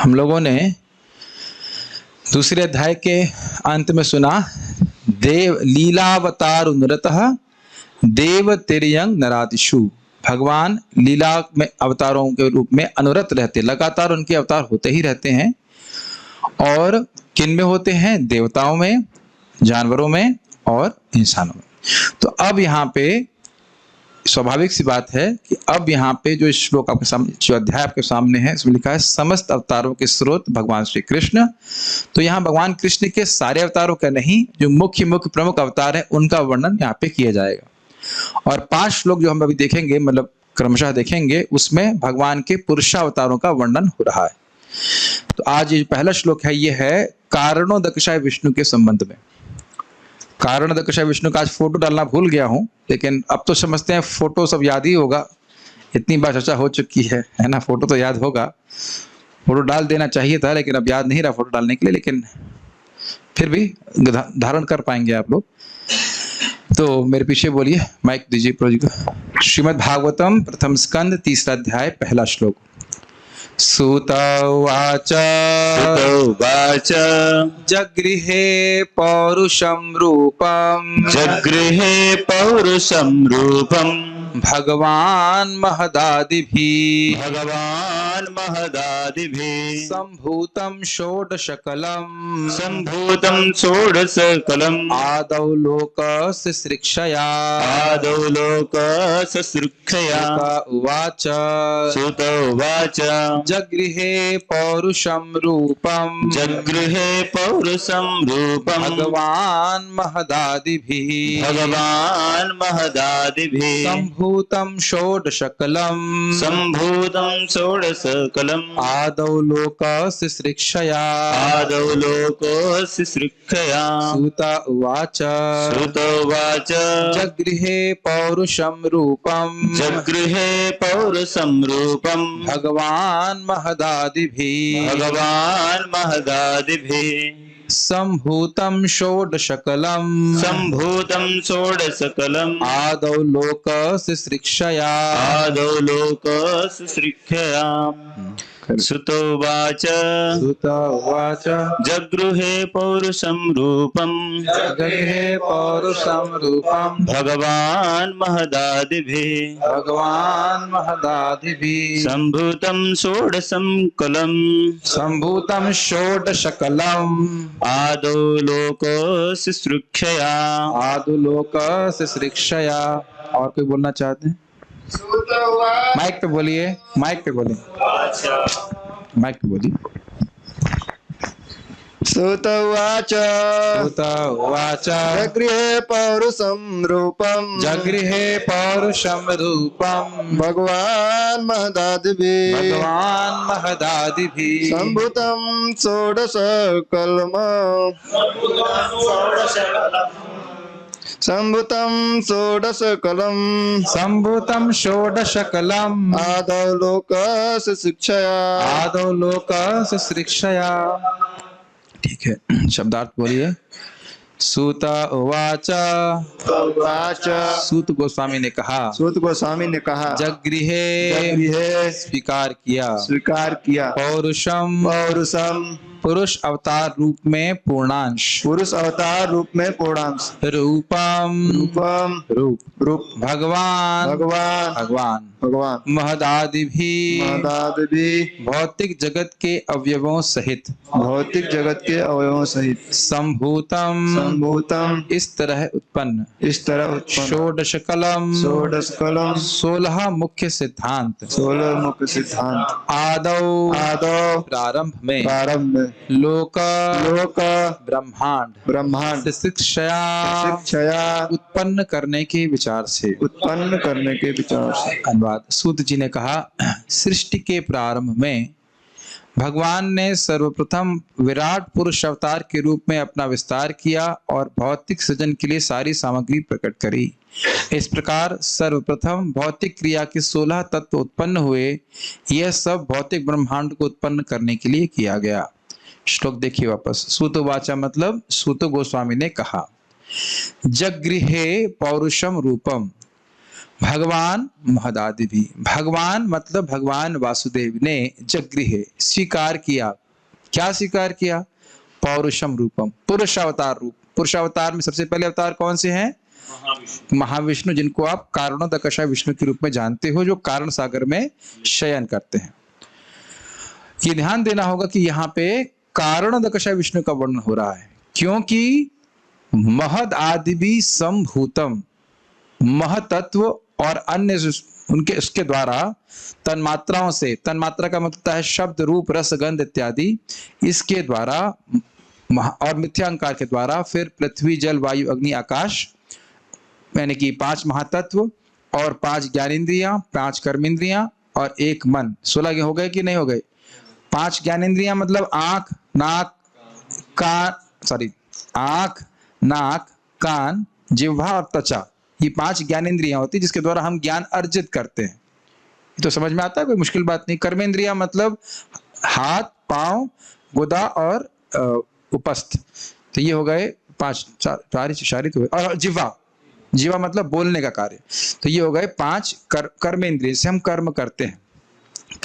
हम लोगों ने दूसरे अध्याय के अंत में सुना, देव लीलावतार नृतः देव तिर्यंग नरादिषु। भगवान लीला में अवतारों के रूप में अनुरत रहते, लगातार उनके अवतार होते ही रहते हैं। और किन में होते हैं? देवताओं में, जानवरों में और इंसानों में। तो अब यहाँ पे स्वाभाविक सी बात है कि अब यहाँ पे जो श्लोक आपके सामने, जो अध्याय आपके सामने है, इसमें लिखा है समस्त अवतारों के स्रोत भगवान श्री कृष्ण। तो यहाँ भगवान कृष्ण के सारे अवतारों का नहीं, जो मुख्य मुख्य प्रमुख अवतार है उनका वर्णन यहाँ पे किया जाएगा। और 5 श्लोक जो हम अभी देखेंगे, मतलब क्रमशः देखेंगे, उसमें भगवान के पुरुषावतारों का वर्णन हो रहा है। तो आज ये पहला श्लोक है, ये है कारणोदकशाय विष्णु के संबंध में। कारणोदकशाय विष्णु का आज फोटो डालना भूल गया हूं, लेकिन अब तो समझते हैं फोटो सब याद ही होगा, इतनी बार चर्चा हो चुकी है ना। फोटो तो याद होगा, फोटो डाल देना चाहिए था, लेकिन अब याद नहीं रहा फोटो डालने के लिए, लेकिन फिर भी धारण कर पाएंगे आप लोग। तो मेरे पीछे बोलिए, माइक दीजिए प्रोजेक्ट। श्रीमद् भागवतम प्रथम स्कंद 3रा अध्याय पहला श्लोक। सूत उवाच जगृहे पौरुषं रूपम् भगवान महदादिभिः सम्भूतं षोडशकलम् आदौ लोकस्य सृक्षया सूत उवाच जगृहे पौरुषं रूपम् भगवान महदादिभिः सम्भूतं षोडशकलम् आदौ लोकस्य सृक्षया सूत उवाच जगृहे पौरुषं रूपम् भगवान महदादिभिः सम्भूतं षोडशकलम् आदौ लोकस्य सृक्षया सुत उवाच जगृहे पौरुषं रूपम् भगवान महदादिभिः सम्भूतं षोडशकलम् आदौ लोकस्य सृक्षया। और कोई बोलना चाहते हैं? माइक पे बोलिए, माइक पे बोलिए। सूत उवाच जगृहे पौरुषं रूपम् भगवान महदादिभिः सम्भूतं षोडशकलम् आदौ लोकस्य सृक्षया। ठीक है, शब्दार्थ बोलिए। सूत उवाच सूत गोस्वामी ने कहा जगृहे स्वीकार किया पौरुषम पुरुष अवतार रूप में पूर्णांश रूप भगवान महदादिभिः भौतिक जगत के अवयवों सहित संभूतम इस तरह उत्पन्न षोडशकलम 16 मुख्य सिद्धांत आदौ प्रारंभ में लोक ब्रह्मांड शिक्षया उत्पन्न करने के विचार से। अनुवाद। सूत जी ने कहा, सृष्टि के प्रारंभ में भगवान ने सर्वप्रथम विराट पुरुष अवतार के रूप में अपना विस्तार किया और भौतिक सृजन के लिए सारी सामग्री प्रकट करी। इस प्रकार सर्वप्रथम भौतिक क्रिया के 16 तत्व उत्पन्न हुए। यह सब भौतिक ब्रह्मांड को उत्पन्न करने के लिए किया गया। श्लोक देखिए वापस। सूत वाचा मतलब सूत गोस्वामी ने कहा, जगृहे पौरुषम रूपम भगवान महदादि भी, भगवान मतलब भगवान वासुदेव ने जगृहे स्वीकार किया। क्या स्वीकार किया? पौरुषम रूपम, पुरुषावतार रूप। पुरुषावतार में सबसे पहले अवतार कौन से हैं? महाविष्णु, जिनको आप कारणोदकशा विष्णु के रूप में जानते हो, जो कारण सागर में शयन करते हैं। ये ध्यान देना होगा कि यहाँ पे कारणोदकशा विष्णु का वर्णन हो रहा है, क्योंकि महद आदि भी संभूतम, महतत्व और अन्य उनके उसके द्वारा तन्मात्राओं से, तन्मात्रा का मतलब है शब्द रूप रस गंध इत्यादि, इसके द्वारा और मिथ्यांकार के द्वारा फिर पृथ्वी जल वायु अग्नि आकाश, यानी कि 5 महातत्व और 5 ज्ञानेन्द्रियां, 5 कर्मेंद्रियां और 1 मन, 16 हो गए कि नहीं हो गए? 5 ज्ञानेन्द्रियां मतलब आंख नाक कान जिह्वा और त्वचा, ये 5 ज्ञानेन्द्रियां होती है जिसके द्वारा हम ज्ञान अर्जित करते हैं। तो समझ में आता है, कोई मुश्किल बात नहीं। कर्मेंद्रियां मतलब हाथ पांव गुदा और उपस्थ, तो ये हो गए 5, 4 शारीरिक हो गए। और जीवा मतलब बोलने का कार्य, तो ये हो गए 5 कर्मेंद्रिय से हम कर्म करते हैं।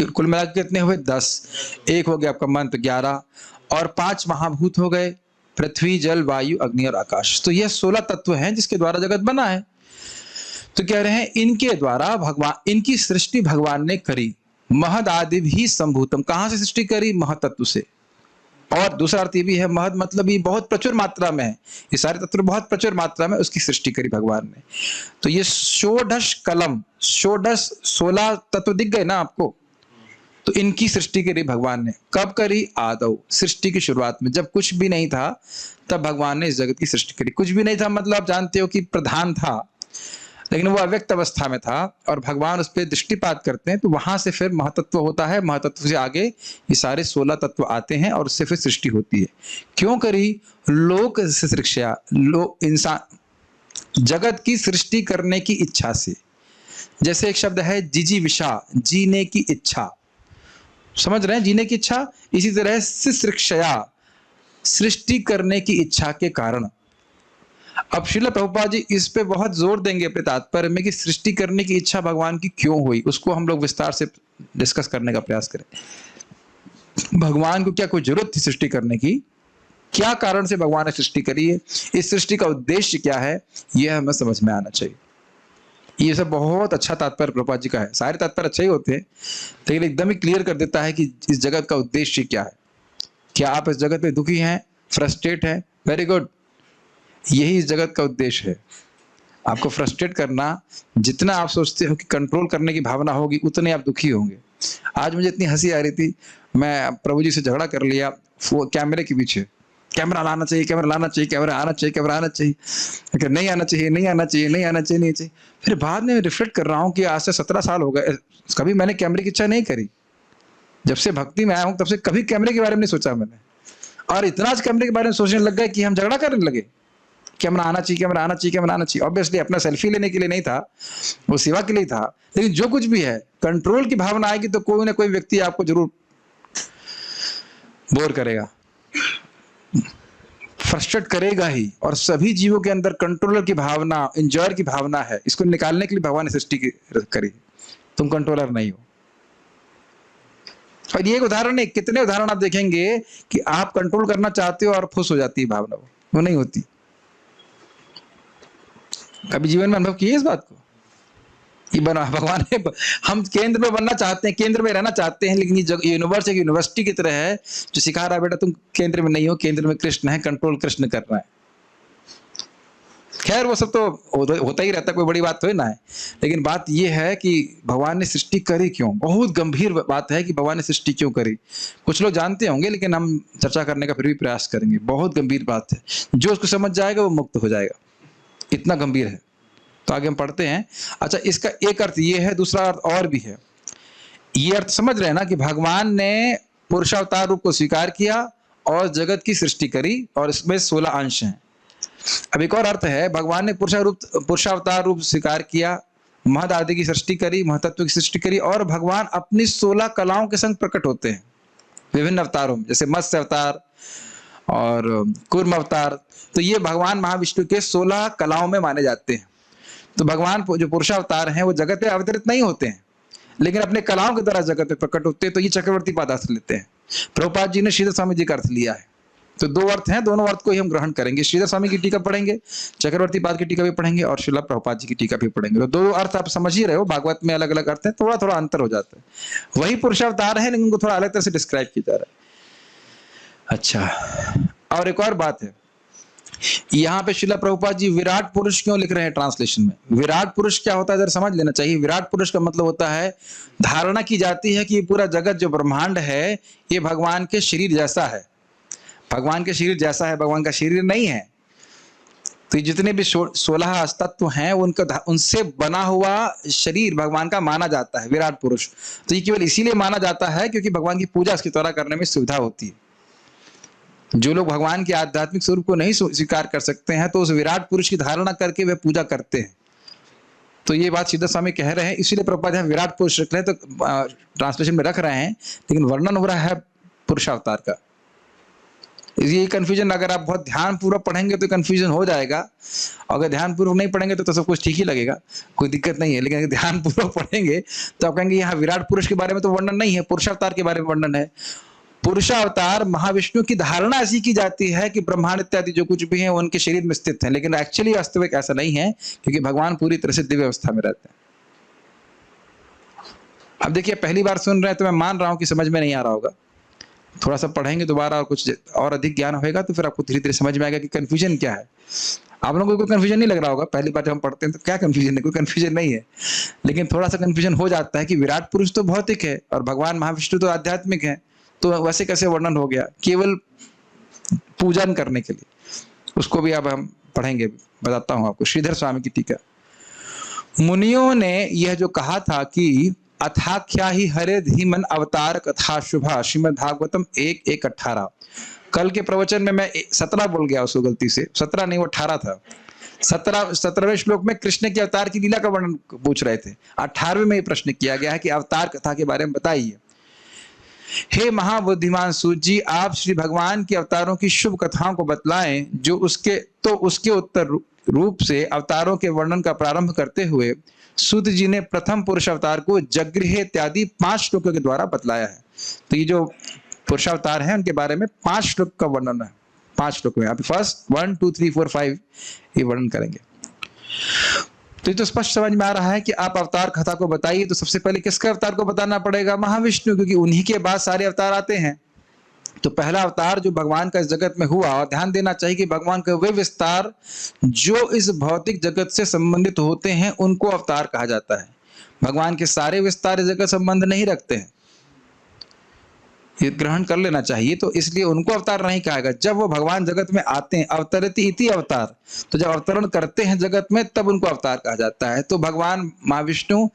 कुल मिलाकर कितने हुए? 10। एक हो गया आपका मन, तो 11, और 5 महाभूत हो गए, पृथ्वी जल वायु अग्नि और आकाश। तो ये 16 तत्व हैं जिसके द्वारा जगत बना है। तो कह रहे हैं इनके द्वारा भगवान, इनकी सृष्टि भगवान ने करी। महद आदि भी संभूतम, कहां से सृष्टि करी? महतत्व से। और दूसरा अर्थ ये भी है, महद मतलब ये बहुत प्रचुर मात्रा में है, ये सारे तत्व बहुत प्रचुर मात्रा में उसकी सृष्टि करी भगवान ने। तो ये षोडश कलम, षोडश 16 तत्व दिख गए ना आपको, तो इनकी सृष्टि करी भगवान ने। कब करी? आदौ, सृष्टि की शुरुआत में, जब कुछ भी नहीं था तब भगवान ने इस जगत की सृष्टि करी। कुछ भी नहीं था मतलब आप जानते हो कि प्रधान था, लेकिन वो अव्यक्त अवस्था में था, और भगवान उस पर दृष्टिपात करते हैं तो वहां से फिर महतत्व होता है, महतत्व से आगे ये सारे 16 तत्व आते हैं और उससे फिर सृष्टि होती है। क्यों करी? लोक शिक्षा, इंसान जगत की सृष्टि करने की इच्छा से। जैसे एक शब्द है जिजीविषा, जीने की इच्छा, समझ रहे हैं, जीने की इच्छा। इसी तरह शिश्रिक्षया, सृष्टि करने की इच्छा के कारण। अब श्रील प्रभुपाद जी इस पे बहुत जोर देंगे अपने तात्पर्य में कि सृष्टि करने की इच्छा भगवान की क्यों हुई, उसको हम लोग विस्तार से डिस्कस करने का प्रयास करें। भगवान को क्या कोई जरूरत थी सृष्टि करने की? क्या कारण से भगवान ने सृष्टि करी है? इस सृष्टि का उद्देश्य क्या है? यह हमें समझ में आना चाहिए। ये सब बहुत अच्छा तात्पर्य प्रभुपाद जी का है। सारे तात्पर्य अच्छे ही होते हैं, लेकिन एकदम ही क्लियर कर देता है कि इस जगत का उद्देश्य क्या है। क्या आप इस जगत में दुखी हैं, फ्रस्ट्रेट हैं? वेरी गुड, यही इस जगत का उद्देश्य है, आपको फ्रस्ट्रेट करना। जितना आप सोचते हो कि कंट्रोल करने की भावना होगी, उतने आप दुखी होंगे। आज मुझे इतनी हंसी आ रही थी, मैं प्रभु जी से झगड़ा कर लिया कैमरे के पीछे। कैमरा लाना चाहिए, कैमरा लाना चाहिए, कैमरा आना चाहिए, कैमरा आना चाहिए, लेकिन नहीं आना चाहिए, नहीं आना चाहिए, नहीं आना चाहिए, नहीं चाहिए। फिर बाद में रिफ्लेक्ट कर रहा हूँ कि आज से 17 साल हो गए, कभी मैंने कैमरे की इच्छा नहीं करी। जब से भक्ति में आया हूँ तब से कभी कैमरे के बारे में नहीं सोचा मैंने, और इतना आज कैमरे के बारे में सोचने लग गए कि हम झगड़ा करने लगे। कैमरा आना चाहिए, कैमरा आना चाहिए, कैमरा आना चाहिए। ऑब्वियसली अपना सेल्फी लेने के लिए नहीं था, वो सेवा के लिए था। लेकिन जो कुछ भी है, कंट्रोल की भावना आएगी तो कोई ना कोई व्यक्ति आपको जरूर बोर करेगा, फ्रस्ट्रेट करेगा ही। और सभी जीवों के अंदर कंट्रोलर की भावना, इंजॉयर की भावना है। इसको निकालने के लिए भगवान ने सृष्टि करी। तुम कंट्रोलर नहीं हो। और ये एक उदाहरण है, कितने उदाहरण आप देखेंगे कि आप कंट्रोल करना चाहते हो और फुस हो जाती है भावना, वो नहीं होती। कभी जीवन में अनुभव किए इस बात को? ये बना भगवान ने, हम केंद्र में बनना चाहते हैं, केंद्र में रहना चाहते हैं, लेकिन ये यूनिवर्स एक यूनिवर्सिटी की तरह है जो सिखा रहा है बेटा तुम केंद्र में नहीं हो, केंद्र में कृष्ण है, कंट्रोल कृष्ण कर रहा है। खैर वो सब तो होता ही रहता है, कोई बड़ी बात तो है ना है। लेकिन बात ये है कि भगवान ने सृष्टि करी क्यों? बहुत गंभीर बात है कि भगवान ने सृष्टि क्यों करी। कुछ लोग जानते होंगे, लेकिन हम चर्चा करने का फिर भी प्रयास करेंगे। बहुत गंभीर बात है, जो उसको समझ जाएगा वो मुक्त हो जाएगा, इतना गंभीर है। तो आगे हम पढ़ते हैं। अच्छा, इसका एक अर्थ ये है, दूसरा अर्थ और भी है। ये अर्थ समझ रहे हैं ना कि भगवान ने पुरुषावतार रूप को स्वीकार किया और जगत की सृष्टि करी, और इसमें 16 अंश हैं। अब एक और अर्थ है, भगवान ने पुरुषावतार रूप स्वीकार किया, महद आदि की सृष्टि करी, महतत्व की सृष्टि करी, और भगवान अपनी 16 कलाओं के संग प्रकट होते हैं विभिन्न अवतारों में, जैसे मत्स्य अवतार और कूर्म अवतार। तो ये भगवान महाविष्णु के 16 कलाओं में माने जाते हैं। तो भगवान जो पुरुषावतार हैं वो जगत पे अवतरित नहीं होते हैं, लेकिन अपने कलाओं के द्वारा जगत पे प्रकट होते हैं। तो ये चक्रवर्ती पाद अर्थ लेते हैं। प्रभुपाद जी ने श्रीधर स्वामी जी का अर्थ लिया है। तो दो अर्थ हैं, दोनों अर्थ को ही हम ग्रहण करेंगे। श्रीधर स्वामी की टीका पढ़ेंगे, चक्रवर्ती पाद की टीका भी पढ़ेंगे और श्रीला प्रभुपाद जी की टीका भी पढ़ेंगे। तो दो अर्थ आप समझ ही रहे हो, भागवत में अलग अलग अर्थ है, थोड़ा थोड़ा अंतर हो जाता है। वही पुरुषावतार है लेकिन उनको थोड़ा अलग तरह से डिस्क्राइब किया जा रहा है। अच्छा, और एक और बात है, यहाँ पे श्रीला प्रभुपाद जी विराट पुरुष क्यों लिख रहे हैं ट्रांसलेशन में? विराट पुरुष क्या होता है जरा समझ लेना चाहिए। विराट पुरुष का मतलब होता है, धारणा की जाती है कि ये पूरा जगत जो ब्रह्मांड है ये भगवान के शरीर जैसा है। भगवान के शरीर जैसा है, भगवान का शरीर नहीं है। तो जितने भी 16 तत्व हैं उनका उनसे बना हुआ शरीर भगवान का माना जाता है विराट पुरुष। तो ये केवल इसीलिए माना जाता है क्योंकि भगवान की पूजा इसके द्वारा करने में सुविधा होती है। जो लोग भगवान के आध्यात्मिक स्वरूप को नहीं स्वीकार कर सकते हैं तो उस विराट पुरुष की धारणा करके वे पूजा करते हैं। तो ये बात श्रीधर स्वामी कह रहे हैं, इसीलिए प्रभुपाद यहाँ विराट पुरुष रख रहे हैं। तो ट्रांसलेशन में रख रहे हैं लेकिन वर्णन हो रहा है पुरुषावतार का। ये कंफ्यूजन अगर आप बहुत ध्यान पूर्वक पढ़ेंगे तो कंफ्यूजन हो जाएगा, अगर ध्यान पूर्वक नहीं पढ़ेंगे तो सब कुछ ठीक ही लगेगा, कोई दिक्कत नहीं है। लेकिन अगर ध्यान पूर्वक पढ़ेंगे तो आप कहेंगे यहाँ विराट पुरुष के बारे में तो वर्णन नहीं है, पुरुषावतार के बारे में वर्णन है। पुरुषावतार महाविष्णु की धारणा ऐसी की जाती है कि ब्रह्मांड इत्यादि जो कुछ भी है उनके शरीर में स्थित है, लेकिन एक्चुअली वास्तविक ऐसा नहीं है क्योंकि भगवान पूरी तरह से दिव्य अवस्था में रहते हैं। अब देखिए, पहली बार सुन रहे हैं तो मैं मान रहा हूं कि समझ में नहीं आ रहा होगा। थोड़ा सा पढ़ेंगे दोबारा और कुछ और अधिक ज्ञान होगा तो फिर आपको धीरे धीरे समझ में आएगा कि कंफ्यूजन क्या है। आप लोगों को कोई कंफ्यूजन नहीं लग रहा होगा, पहली बार जब हम पढ़ते हैं तो क्या कंफ्यूजन है, कोई कंफ्यूजन नहीं है। लेकिन थोड़ा सा कंफ्यूजन हो जाता है कि विराट पुरुष तो भौतिक है और भगवान महाविष्णु तो आध्यात्मिक है, तो वैसे कैसे वर्णन हो गया केवल पूजन करने के लिए। उसको भी अब हम पढ़ेंगे, बताता हूं आपको। श्रीधर स्वामी की टीका, मुनियों ने यह जो कहा था कि अथाख्या ही हरे धीमन अवतार कथा शुभा, श्रीमद् भागवतम 1:1-18। कल के प्रवचन में मैं 17 बोल गया, उसको गलती से 17 नहीं वो 18 था। 17वें श्लोक में कृष्ण के अवतार की लीला का वर्णन पूछ रहे थे, 18वें में ये प्रश्न किया गया है कि अवतार कथा के बारे में बताइए। हे महाबुद्धिमान सूत जी, आप श्री भगवान के अवतारों की शुभ कथाओं को बतलाएं। जो उसके उत्तर रूप से अवतारों के वर्णन का प्रारंभ करते हुए सूत जी ने प्रथम पुरुष अवतार को जगृह इत्यादि 5 श्लोकों के द्वारा बतलाया है। तो ये जो पुरुषावतार हैं उनके बारे में 5 श्लोक का वर्णन है। 5 श्लोक में आप फर्स्ट 1 2 3 4 5 ये वर्णन करेंगे। तो ये तो स्पष्ट समझ में आ रहा है कि आप अवतार कथा को बताइए। तो सबसे पहले किसके अवतार को बताना पड़ेगा? महाविष्णु, क्योंकि उन्हीं के बाद सारे अवतार आते हैं। तो पहला अवतार जो भगवान का इस जगत में हुआ, और ध्यान देना चाहिए कि भगवान के वे विस्तार जो इस भौतिक जगत से संबंधित होते हैं उनको अवतार कहा जाता है। भगवान के सारे विस्तार इस जगत संबंध नहीं रखते हैं, ये ग्रहण कर लेना चाहिए। तो इसलिए उनको अवतार नहीं कहेगा। जब वो भगवान जगत में आते हैं, अवतरति इति अवतार, तो जब अवतरण करते हैं जगत में तब उनको अवतार कहा जाता है। तो भगवान महाविष्णु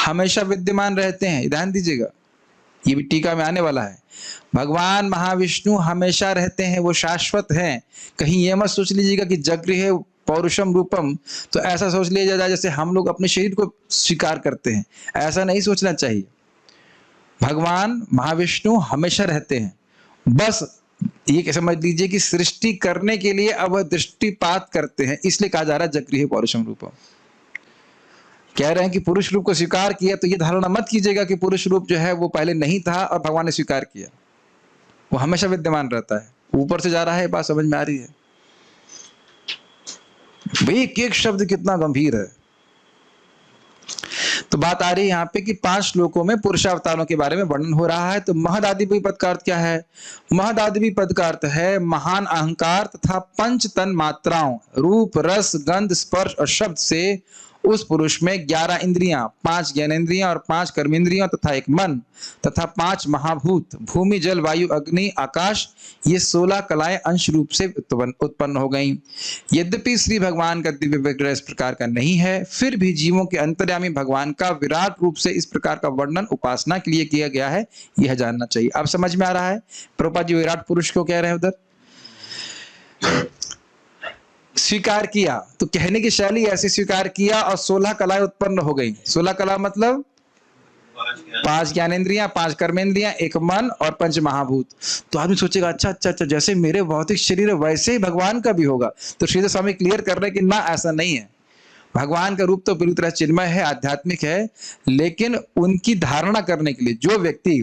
हमेशा विद्यमान रहते हैं, ध्यान दीजिएगा, ये भी टीका में आने वाला है। भगवान महाविष्णु हमेशा रहते हैं, वो शाश्वत हैं। कहीं ये मत सोच लीजिएगा कि जगृह पौरुषम रूपम, तो ऐसा सोच लिया जाए जैसे हम लोग अपने शरीर को स्वीकार करते हैं, ऐसा नहीं सोचना चाहिए। भगवान महाविष्णु हमेशा रहते हैं, बस ये समझ लीजिए कि सृष्टि करने के लिए अब दृष्टिपात करते हैं, इसलिए कहा जा रहा है जगृह पौरुषम रूपम। कह रहे हैं कि पुरुष रूप को स्वीकार किया, तो ये धारणा मत कीजिएगा कि पुरुष रूप जो है वो पहले नहीं था और भगवान ने स्वीकार किया। वो हमेशा विद्यमान रहता है, ऊपर से जा रहा है, बात समझ में आ रही है भाई? एक शब्द कितना गंभीर है। तो बात आ रही है यहाँ पे कि 5 श्लोकों में पुरुषावतारों के बारे में वर्णन हो रहा है। तो महदादिवी पद का अर्थ क्या है? महदादिवी पद का अर्थ है महान अहंकार तथा 5 तन मात्राओं रूप रस गंध स्पर्श और शब्द से उस पुरुष में 11 इंद्रियां, 5 ज्ञानेंद्रियां और 5 कर्मेंद्रियां तथा 1 मन तथा 5 महाभूत भूमि जल वायु अग्नि आकाश, ये 16 कलाएं अंश रूप से उत्पन्न हो गईं। यद्यपि श्री भगवान का दिव्य विग्रह इस प्रकार का नहीं है, फिर भी जीवों के अंतर्यामी भगवान का विराट रूप से इस प्रकार का वर्णन उपासना के लिए किया गया है, यह जानना चाहिए। अब समझ में आ रहा है प्रभुपाद जी विराट पुरुष को कह रहे हैं उधर स्वीकार किया, तो कहने की शैली ऐसी, स्वीकार किया और 16 कलाएं उत्पन्न हो गई। 16 कला मतलब 5 ज्ञानेंद्रियां, 5 कर्मेंद्रियां, 1 मन और 5 महाभूत। तो आदमी सोचेगा अच्छा, जैसे मेरे भौतिक शरीर है वैसे ही भगवान का भी होगा। तो श्रीधर स्वामी क्लियर कर रहे हैं कि ना, ऐसा नहीं है। भगवान का रूप तो पूरी तरह चिन्मय है, आध्यात्मिक है, लेकिन उनकी धारणा करने के लिए जो व्यक्ति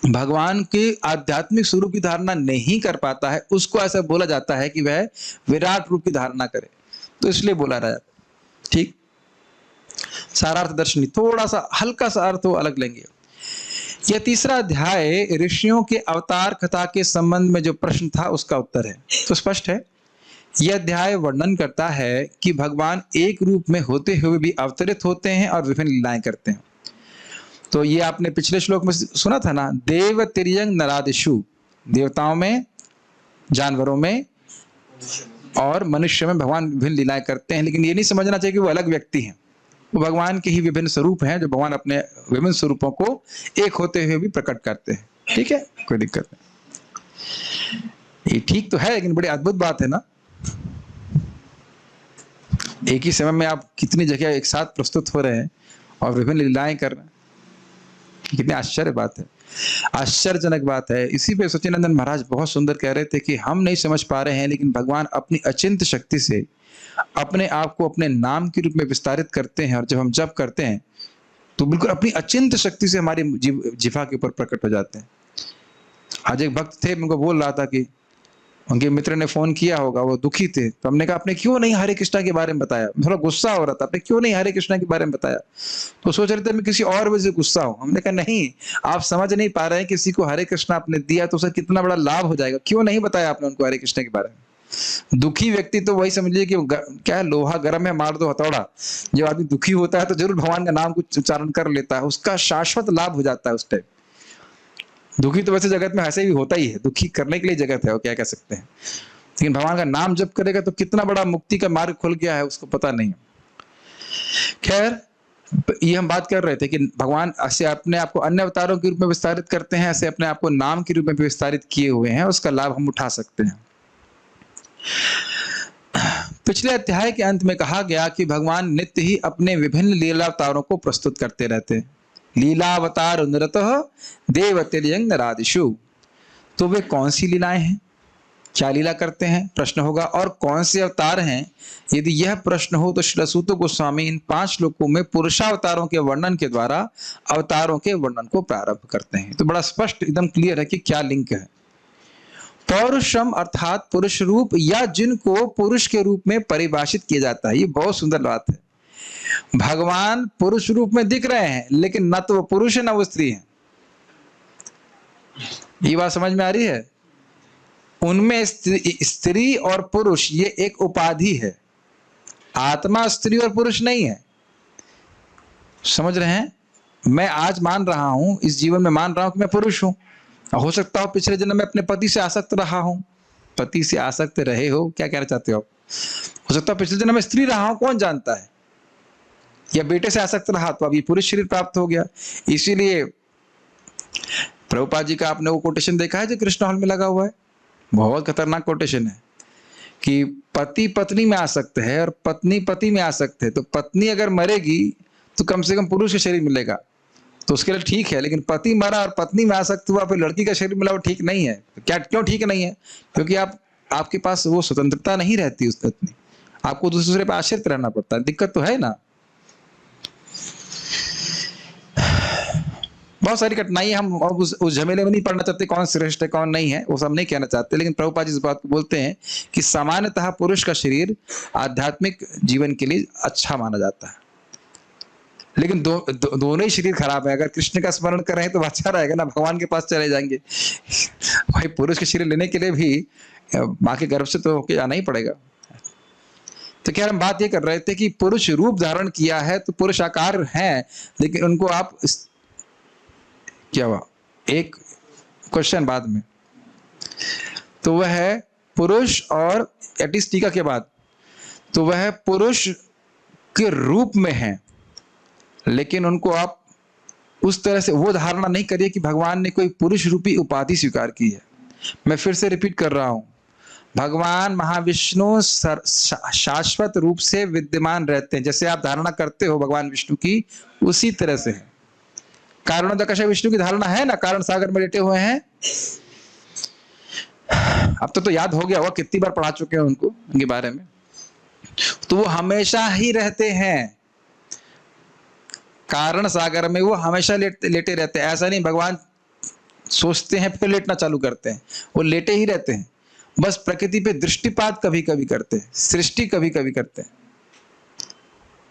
भगवान के आध्यात्मिक स्वरूप की धारणा नहीं कर पाता है, उसको ऐसा बोला जाता है कि वह विराट रूप की धारणा करे, तो इसलिए बोला जाता है। ठीक, सारार्थ दर्शनी, थोड़ा सा हल्का सा अर्थ वो अलग लेंगे। यह तीसरा अध्याय ऋषियों के अवतार कथा के संबंध में जो प्रश्न था उसका उत्तर है। तो स्पष्ट है, यह अध्याय वर्णन करता है कि भगवान एक रूप में होते हुए भी अवतरित होते हैं और विभिन्न लीलाएं करते हैं। तो ये आपने पिछले श्लोक में सुना था ना, देव तिर्यंग नरादिषु, देवताओं में, जानवरों में और मनुष्य में भगवान विभिन्न लीलाएं करते हैं। लेकिन ये नहीं समझना चाहिए कि वो अलग व्यक्ति हैं, वो भगवान के ही विभिन्न स्वरूप हैं जो भगवान अपने विभिन्न स्वरूपों को एक होते हुए भी प्रकट करते हैं। ठीक है, कोई दिक्कत नहीं, ये ठीक तो है, लेकिन बड़ी अद्भुत बात है ना, एक ही समय में आप कितनी जगह एक साथ प्रस्तुत हो रहे हैं और विभिन्न लीलाएं कर रहे हैं, कितनी आश्चर्य बात है, आश्चर्यजनक बात है। इसी पे सच्चिदानंद महाराज बहुत सुंदर कह रहे थे कि हम नहीं समझ पा रहे हैं, लेकिन भगवान अपनी अचिंत्य शक्ति से अपने आप को अपने नाम के रूप में विस्तारित करते हैं, और जब हम जप करते हैं तो बिल्कुल अपनी अचिंत्य शक्ति से हमारी जिह्वा के ऊपर प्रकट हो जाते हैं। आज एक भक्त थे, उनको बोल रहा था कि उनके मित्र ने फोन किया होगा, वो दुखी थे, तो हमने कहा आपने क्यों नहीं हरे कृष्णा के बारे में बताया, थोड़ा गुस्सा हो रहा था, आपने क्यों नहीं हरे कृष्णा के बारे में बताया, तो सोच रहे थे मैं किसी और वजह से गुस्सा हूं। हमने कहा नहीं, आप समझ नहीं पा रहे हैं, किसी को हरे कृष्णा आपने दिया तो उसे कितना बड़ा लाभ हो जाएगा, क्यों नहीं बताया आपने उनको हरे कृष्णा के बारे में। दुखी व्यक्ति तो वही समझिए कि क्या है, लोहा गर्म है, मार दो हथौड़ा। जब आदमी दुखी होता है तो जरूर भगवान का नाम को उच्चारण कर लेता है, उसका शाश्वत लाभ हो जाता है उस टाइम। दुखी तो वैसे जगत में ऐसे भी होता ही है, दुखी करने के लिए जगत है, वो क्या कह सकते हैं, लेकिन भगवान का नाम जप करेगा तो कितना बड़ा मुक्ति का मार्ग खुल गया है उसको पता नहीं। खैर, ये हम बात कर रहे थे कि भगवान ऐसे अपने आप को अन्य अवतारों के रूप में विस्तारित करते हैं, ऐसे अपने आप को नाम के रूप में भी विस्तारित किए हुए हैं, उसका लाभ हम उठा सकते हैं। पिछले अध्याय के अंत में कहा गया कि भगवान नित्य ही अपने विभिन्न लीला अवतारों को प्रस्तुत करते रहते हैं। लीलावतार निरतः देव तिर्यंग नरादिषु, तो वे कौन सी लीलाएं हैं, क्या लीला करते हैं, प्रश्न होगा, और कौन से अवतार हैं। यदि यह प्रश्न हो तो श्री सूत गोस्वामी इन 5 श्लोकों में पुरुषावतारों के वर्णन के द्वारा अवतारों के वर्णन को प्रारंभ करते हैं। तो बड़ा स्पष्ट एकदम क्लियर है कि क्या लिंक है। पौरुषम अर्थात पुरुष रूप, या जिनको पुरुष के रूप में परिभाषित किया जाता है। ये बहुत सुंदर बात है, भगवान पुरुष रूप में दिख रहे हैं, लेकिन न तो वो पुरुष है न वो स्त्री है। ये बात समझ में आ रही है? उनमें स्त्री और पुरुष ये एक उपाधि है, आत्मा स्त्री और पुरुष नहीं है। समझ रहे हैं? मैं आज मान रहा हूं, इस जीवन में मान रहा हूं कि मैं पुरुष हूं, हो सकता हो पिछले जन्म में अपने पति से आसक्त रहा हूं। पति से आसक्त रहे हो, क्या कहना चाहते हो आप? हो सकता है पिछले जन्म में स्त्री रहा हूं, कौन जानता है, या बेटे से आसक्त रहा तो अब ये पुरुष शरीर प्राप्त हो गया। इसीलिए प्रभुपाद जी का आपने वो कोटेशन देखा है जो कृष्ण हॉल में लगा हुआ है, बहुत खतरनाक कोटेशन है कि पति पत्नी में आसक्त है और पत्नी पति में आसक्त है, तो पत्नी अगर मरेगी तो कम से कम पुरुष का शरीर मिलेगा, तो उसके लिए ठीक है, लेकिन पति मरा और पत्नी में आसक्त हुआ फिर लड़की का शरीर मिला, वो ठीक नहीं है। क्या क्यों ठीक नहीं है? क्योंकि आपके पास वो स्वतंत्रता नहीं रहती, उस पत्नी आपको दूसरे पे आश्रित रहना पड़ता है। दिक्कत तो है ना, बहुत सारी कठिनाई। हम उस झमेले में नहीं पढ़ना चाहते कौन श्रेष्ठ है कौन नहीं है, वो सब नहीं कहना चाहते, लेकिन प्रभुपाद जी इस बात को बोलते हैं कि सामान्यतः पुरुष का शरीर आध्यात्मिक जीवन के लिए अच्छा माना जाता है, लेकिन दोनों ही शरीर खराब है। अगर कृष्ण का स्मरण कर रहे हैं तो अच्छा रहेगा ना, भगवान के पास चले जाएंगे। भाई पुरुष के शरीर लेने के लिए भी माँ के गर्भ से तो होके आना ही पड़ेगा। तो क्या हम बात ये कर रहे थे कि पुरुष रूप धारण किया है तो पुरुष आकार हैं, लेकिन उनको आप क्या हुआ, एक क्वेश्चन बाद में, तो वह है पुरुष और एटलीस्ट टीका के बाद, तो वह पुरुष के रूप में है, लेकिन उनको आप उस तरह से वो धारणा नहीं करिए कि भगवान ने कोई पुरुष रूपी उपाधि स्वीकार की है। मैं फिर से रिपीट कर रहा हूं, भगवान महाविष्णु शाश्वत रूप से विद्यमान रहते हैं। जैसे आप धारणा करते हो भगवान विष्णु की, उसी तरह से है। कारणोदकश विष्णु की धारणा है ना, कारण सागर में लेटे हुए हैं। अब तो याद हो गया होगा, कितनी बार पढ़ा चुके हैं उनको, उनके बारे में। तो वो हमेशा ही रहते हैं कारण सागर में, वो हमेशा लेटे रहते हैं। ऐसा नहीं भगवान सोचते हैं फिर लेटना चालू करते हैं, वो लेटे ही रहते हैं। बस प्रकृति पे दृष्टिपात कभी कभी करते हैं, सृष्टि कभी कभी करते हैं।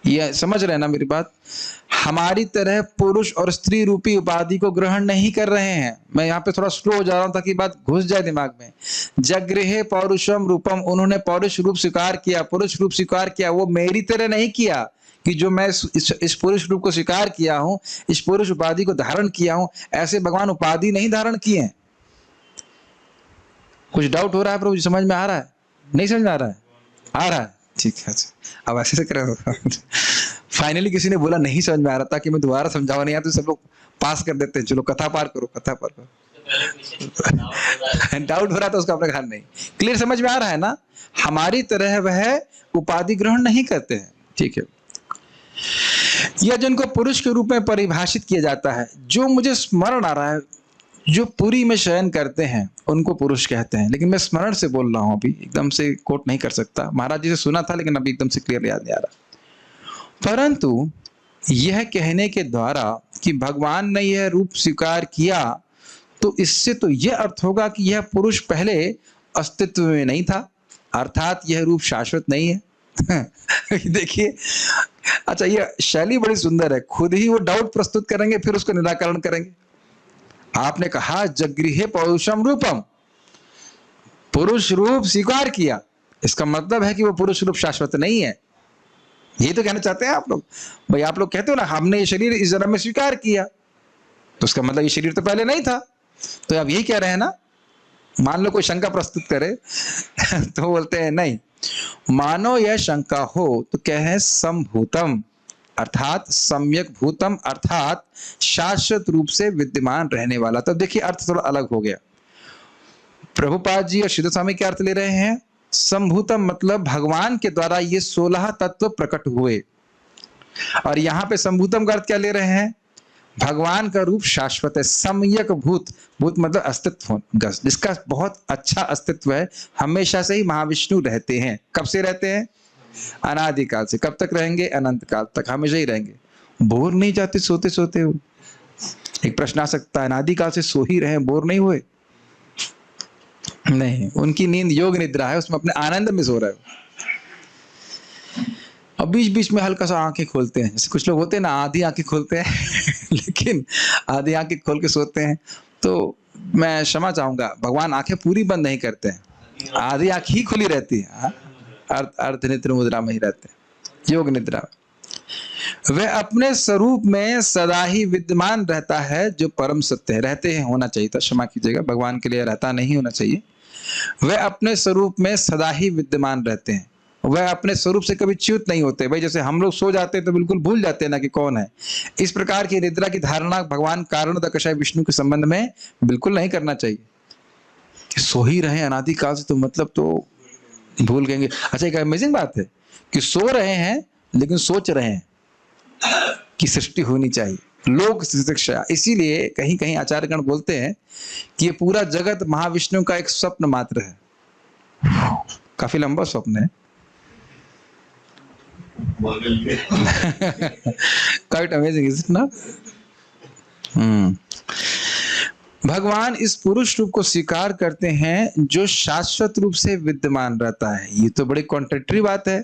ये समझ रहे हैं ना मेरी बात? हमारी तरह पुरुष और स्त्री रूपी उपाधि को ग्रहण नहीं कर रहे हैं। मैं यहाँ पे थोड़ा स्लो हो जा रहा हूं ताकि बात घुस जाए दिमाग में। जगृहे पौरुषम रूपम, उन्होंने पौरुष रूप स्वीकार किया, पुरुष रूप स्वीकार किया। वो मेरी तरह नहीं किया कि जो मैं इस पुरुष रूप को स्वीकार किया हूं, इस पुरुष उपाधि को धारण किया हूं, ऐसे भगवान उपाधि नहीं धारण किए हैं। कुछ डाउट हो रहा है प्रभु जी? समझ में आ रहा है? नहीं समझ में आ रहा है? आ रहा है, ठीक है। अच्छा अब ऐसे से करें। फाइनली किसी ने बोला नहीं समझ में आ रहा था कि मैं दोबारा समझावा, नहीं आता तो सब लोग पास कर देते हैं। चलो कथा पार करो, कथा पार करो। डाउट हो रहा था उसका अपना ध्यान नहीं। क्लियर समझ में आ रहा है ना? हमारी तरह वह उपाधि ग्रहण नहीं करते हैं, ठीक है। यह जिनको पुरुष के रूप में परिभाषित किया जाता है, जो मुझे स्मरण आ रहा है, जो पुरी में शयन करते हैं उनको पुरुष कहते हैं। लेकिन मैं स्मरण से बोल रहा हूं, अभी एकदम से कोट नहीं कर सकता। महाराज जी से सुना था लेकिन अभी एकदम से क्लियर याद नहीं आ रहा। परंतु यह कहने के द्वारा कि भगवान ने यह रूप स्वीकार किया, तो इससे तो यह अर्थ होगा कि यह पुरुष पहले अस्तित्व में नहीं था, अर्थात यह रूप शाश्वत नहीं है। देखिए, अच्छा ये शैली बड़ी सुंदर है। खुद ही वो डाउट प्रस्तुत करेंगे फिर उसको निराकरण करेंगे। आपने कहा जगृहे पौरुषम रूपम, पुरुष रूप स्वीकार किया, इसका मतलब है कि वो पुरुष रूप शाश्वत नहीं है। ये तो कहना चाहते हैं आप लोग। भाई आप लोग कहते हो ना हमने ये शरीर इस जन्म में स्वीकार किया, तो उसका मतलब ये शरीर तो पहले नहीं था। तो आप यही कह रहे हैं ना? मान लो कोई शंका प्रस्तुत करे तो बोलते हैं नहीं, मानो यह शंका हो तो कहें संभूतम, अर्थात सम्यक भूतम, अर्थात शाश्वत रूप से विद्यमान रहने वाला। तब देखिए अर्थ थोड़ा अलग हो गया। प्रभुपाद जी और सिद्ध स्वामी क्या अर्थ ले रहे हैं? संभूतम मतलब भगवान के द्वारा ये 16 तत्व प्रकट हुए, और यहां पे संभूतम का अर्थ क्या ले रहे हैं? भगवान का रूप शाश्वत है। सम्यक भूत, भूत मतलब अस्तित्व, जिसका बहुत अच्छा अस्तित्व है। हमेशा से ही महाविष्णु रहते हैं। कब से रहते हैं? अनादिकाल से। कब तक रहेंगे? अनंत काल तक, हमेशा ही रहेंगे। बोर नहीं जाते सोते सोते हो? एक प्रश्न आ सकता है, अनादिकाल से सो ही रहे, बोर नहीं हुए? नहीं, उनकी नींद योग निद्रा है, उसमें अपने आनंद में सो रहे हो। अब बीच बीच में हल्का सा आंखें खोलते हैं, जैसे कुछ लोग होते हैं ना आधी आंखें खोलते हैं लेकिन आधी आंखें खोल के सोते हैं। तो मैं क्षमा चाहूंगा, भगवान आंखें पूरी बंद नहीं करते हैं, आधी आंख ही खुली रहती है। अर्ध निद्रा मुद्रा में ही रहते हैं, योग निद्रा। वह अपने स्वरूप में सदा ही विद्यमान रहता है, जो परम सत्य है। रहते हैं होना चाहिए था, क्षमा कीजिएगा, भगवान के लिए रहता नहीं होना चाहिए। वह अपने स्वरूप में सदा ही विद्यमान रहते हैं, वह अपने स्वरूप से कभी च्युत नहीं होते। भाई जैसे हम लोग सो जाते हैं तो बिल्कुल भूल जाते हैं ना कि कौन है। इस प्रकार की निद्रा की धारणा भगवान कारण दक्षाय विष्णु के संबंध में बिल्कुल नहीं करना चाहिए। सो ही रहे अनादिकाल से, तो मतलब तो भूल गएंगे। अच्छा एक अमेजिंग बात है कि सो रहे हैं लेकिन सोच रहे हैं कि सृष्टि होनी चाहिए, लोक शिक्षा। इसीलिए कहीं कहीं आचार्यगण बोलते हैं कि ये पूरा जगत महाविष्णु का एक स्वप्न मात्र है। काफी लंबा स्वप्न है। Quite amazing, is it not? भगवान इस पुरुष रूप को स्वीकार करते हैं जो शाश्वत रूप से विद्यमान रहता है। ये तो बड़ी कॉन्ट्रडिक्टरी बात है।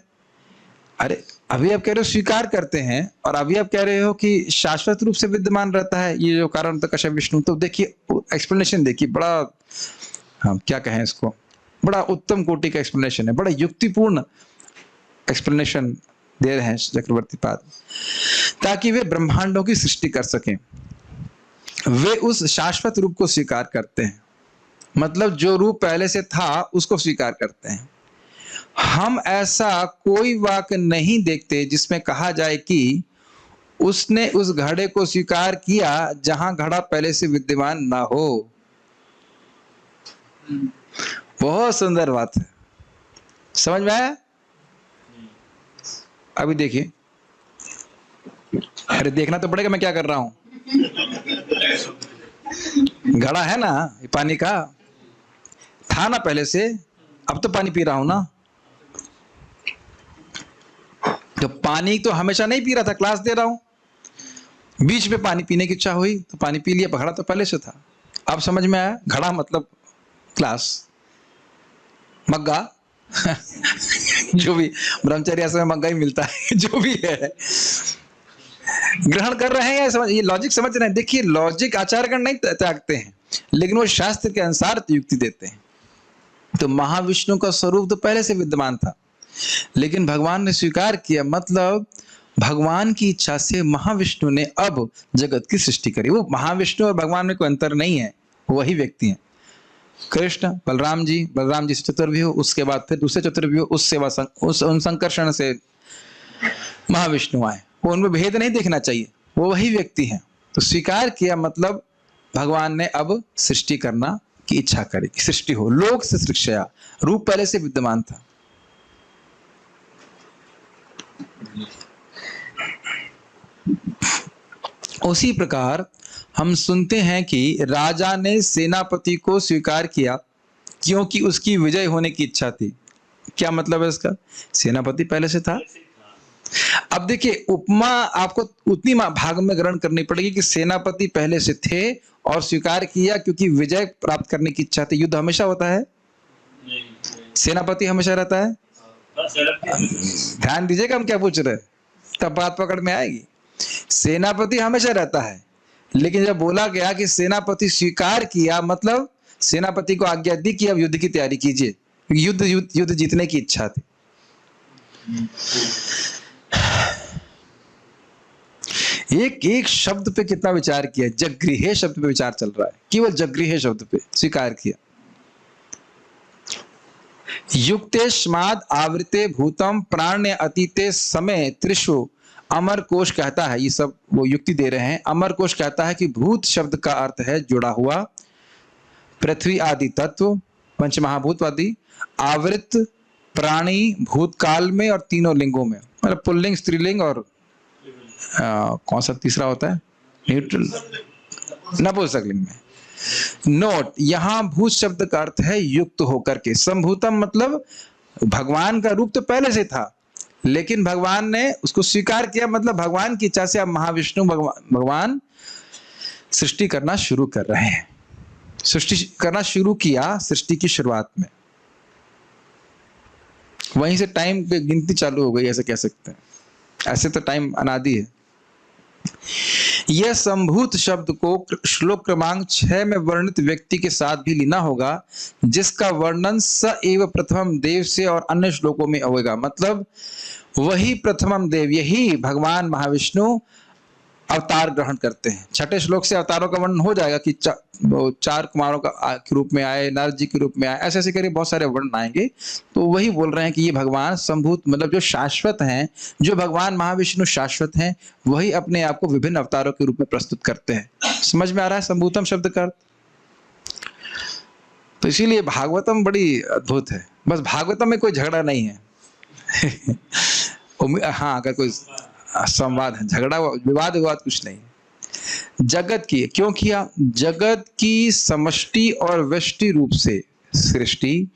अरे अभी आप कह रहे हो स्वीकार करते हैं, और अभी आप कह रहे हो कि शाश्वत रूप से विद्यमान रहता है ये जो कारण दक्षाय विष्णु। तो देखिए एक्सप्लेनेशन देखिए, बड़ा हम क्या कहें इसको, बड़ा उत्तम कोटि का एक्सप्लेनेशन है, बड़ा युक्तिपूर्ण एक्सप्लेनेशन दे रहे हैं चक्रवर्ती पाद, ताकि वे ब्रह्मांडों की सृष्टि कर सकें। वे उस शाश्वत रूप को स्वीकार करते हैं, मतलब जो रूप पहले से था उसको स्वीकार करते हैं। हम ऐसा कोई वाक्य नहीं देखते जिसमें कहा जाए कि उसने उस घड़े को स्वीकार किया जहां घड़ा पहले से विद्यमान ना हो। बहुत सुंदर बात है, समझ में आया? अभी देखिए, अरे देखना तो पड़ेगा मैं क्या कर रहा हूं। घड़ा है ना ये पानी का, था ना पहले से, अब तो पानी पी रहा हूं ना। तो पानी तो हमेशा नहीं पी रहा था, क्लास दे रहा हूं, बीच में पानी पीने की इच्छा हुई तो पानी पी लिया, घड़ा तो पहले से था। अब समझ में आया, घड़ा मतलब क्लास, मग्गा जो भी ब्रह्मचर्य आश्रम में मग्गा ही मिलता है, जो भी है ग्रहण कर रहे हैं, समझ, ये लॉजिक समझ रहे हैं। देखिए लॉजिक आचार्यगण नहीं त्यागते हैं, लेकिन वो शास्त्र के अनुसार युक्ति देते हैं। तो महाविष्णु का स्वरूप तो पहले से विद्यमान था, लेकिन भगवान ने स्वीकार किया, मतलब भगवान की इच्छा से महाविष्णु ने अब जगत की सृष्टि करी। वो महाविष्णु और भगवान में कोई अंतर नहीं है, वही व्यक्ति हैं। कृष्ण बलराम जी से चतुर्व्यूह, उसके बाद फिर दूसरे चतुर्व्यूह, उस सेवा उन संकर्षण से महाविष्णु आए। वो उनमें भेद नहीं देखना चाहिए, वो वही व्यक्ति हैं। तो स्वीकार किया, मतलब भगवान ने अब सृष्टि करना की इच्छा करी कि सृष्टि हो। लोक से सृष्टया, रूप पहले से विद्यमान था। उसी प्रकार हम सुनते हैं कि राजा ने सेनापति को स्वीकार किया क्योंकि उसकी विजय होने की इच्छा थी। क्या मतलब है इसका? सेनापति पहले से था। अब देखिए उपमा आपको उतनी भाग में ग्रहण करनी पड़ेगी कि सेनापति पहले से थे और स्वीकार किया क्योंकि विजय प्राप्त करने की इच्छा थी। युद्ध हमेशा होता है, सेनापति हमेशा रहता है। ध्यान दीजिएगा हम क्या पूछ रहे हैं, तब बात पकड़ में आएगी। सेनापति हमेशा रहता है, लेकिन जब बोला गया कि सेनापति स्वीकार किया, मतलब सेनापति को आज्ञा दी कि अब युद्ध की तैयारी कीजिए, युद्ध जीतने की इच्छा थी। एक शब्द पे कितना विचार किया, जगृहे शब्द पे विचार चल रहा है, केवल जगृहे शब्द पे स्वीकार किया। युक्तेष्माद आवृते भूतम प्राण्य अतीते समय त्रिषु, अमर कोश कहता है, ये सब वो युक्ति दे रहे हैं। अमर कोश कहता है कि भूत शब्द का अर्थ है जुड़ा हुआ, पृथ्वी आदि तत्व पंचमहाभूतवादी, आवृत प्राणी भूतकाल में और तीनों लिंगों में, मतलब पुल्लिंग स्त्रीलिंग और कौन सा तीसरा होता है न्यूट्रल नपुंसकलिंग में। नोट, यहां भूत शब्द का अर्थ है युक्त होकर के। संभूतम मतलब भगवान का रूप तो पहले से था, लेकिन भगवान ने उसको स्वीकार किया, मतलब भगवान की इच्छा से अब महाविष्णु भगवान सृष्टि करना शुरू कर रहे हैं। सृष्टि करना शुरू किया सृष्टि की शुरुआत में, वहीं से टाइम पे गिनती चालू हो गई, ऐसे कह सकते हैं। ऐसे तो टाइम अनादि है। यह संभूत शब्द को श्लोक क्रमांक 6 में वर्णित व्यक्ति के साथ भी लेना होगा, जिसका वर्णन स एव प्रथमम देव से और अन्य श्लोकों में होगा। मतलब वही प्रथमम देव, यही भगवान महाविष्णु अवतार ग्रहण करते हैं। छठे श्लोक से अवतारों का वर्णन हो जाएगा कि चार कुमारों के रूप में आए, नारद जी के रूप में आए, ऐसे ऐसे करके बहुत सारे वर्णन आएंगे। तो वही बोल रहे हैं कि ये भगवान संभूत, मतलब जो शाश्वत हैं, जो भगवान महाविष्णु शाश्वत हैं, वही अपने आप को विभिन्न अवतारों के रूप में प्रस्तुत करते हैं। समझ में आ रहा है संभूतम शब्द का? तो इसीलिए भागवतम बड़ी अद्भुत है। बस भागवतम में कोई झगड़ा नहीं है। हाँ, अगर कोई संवाद है, झगड़ा विवाद कुछ नहीं। जगत की क्यों किया? जगत की समष्टि और व्यष्टि रूप से सृष्टि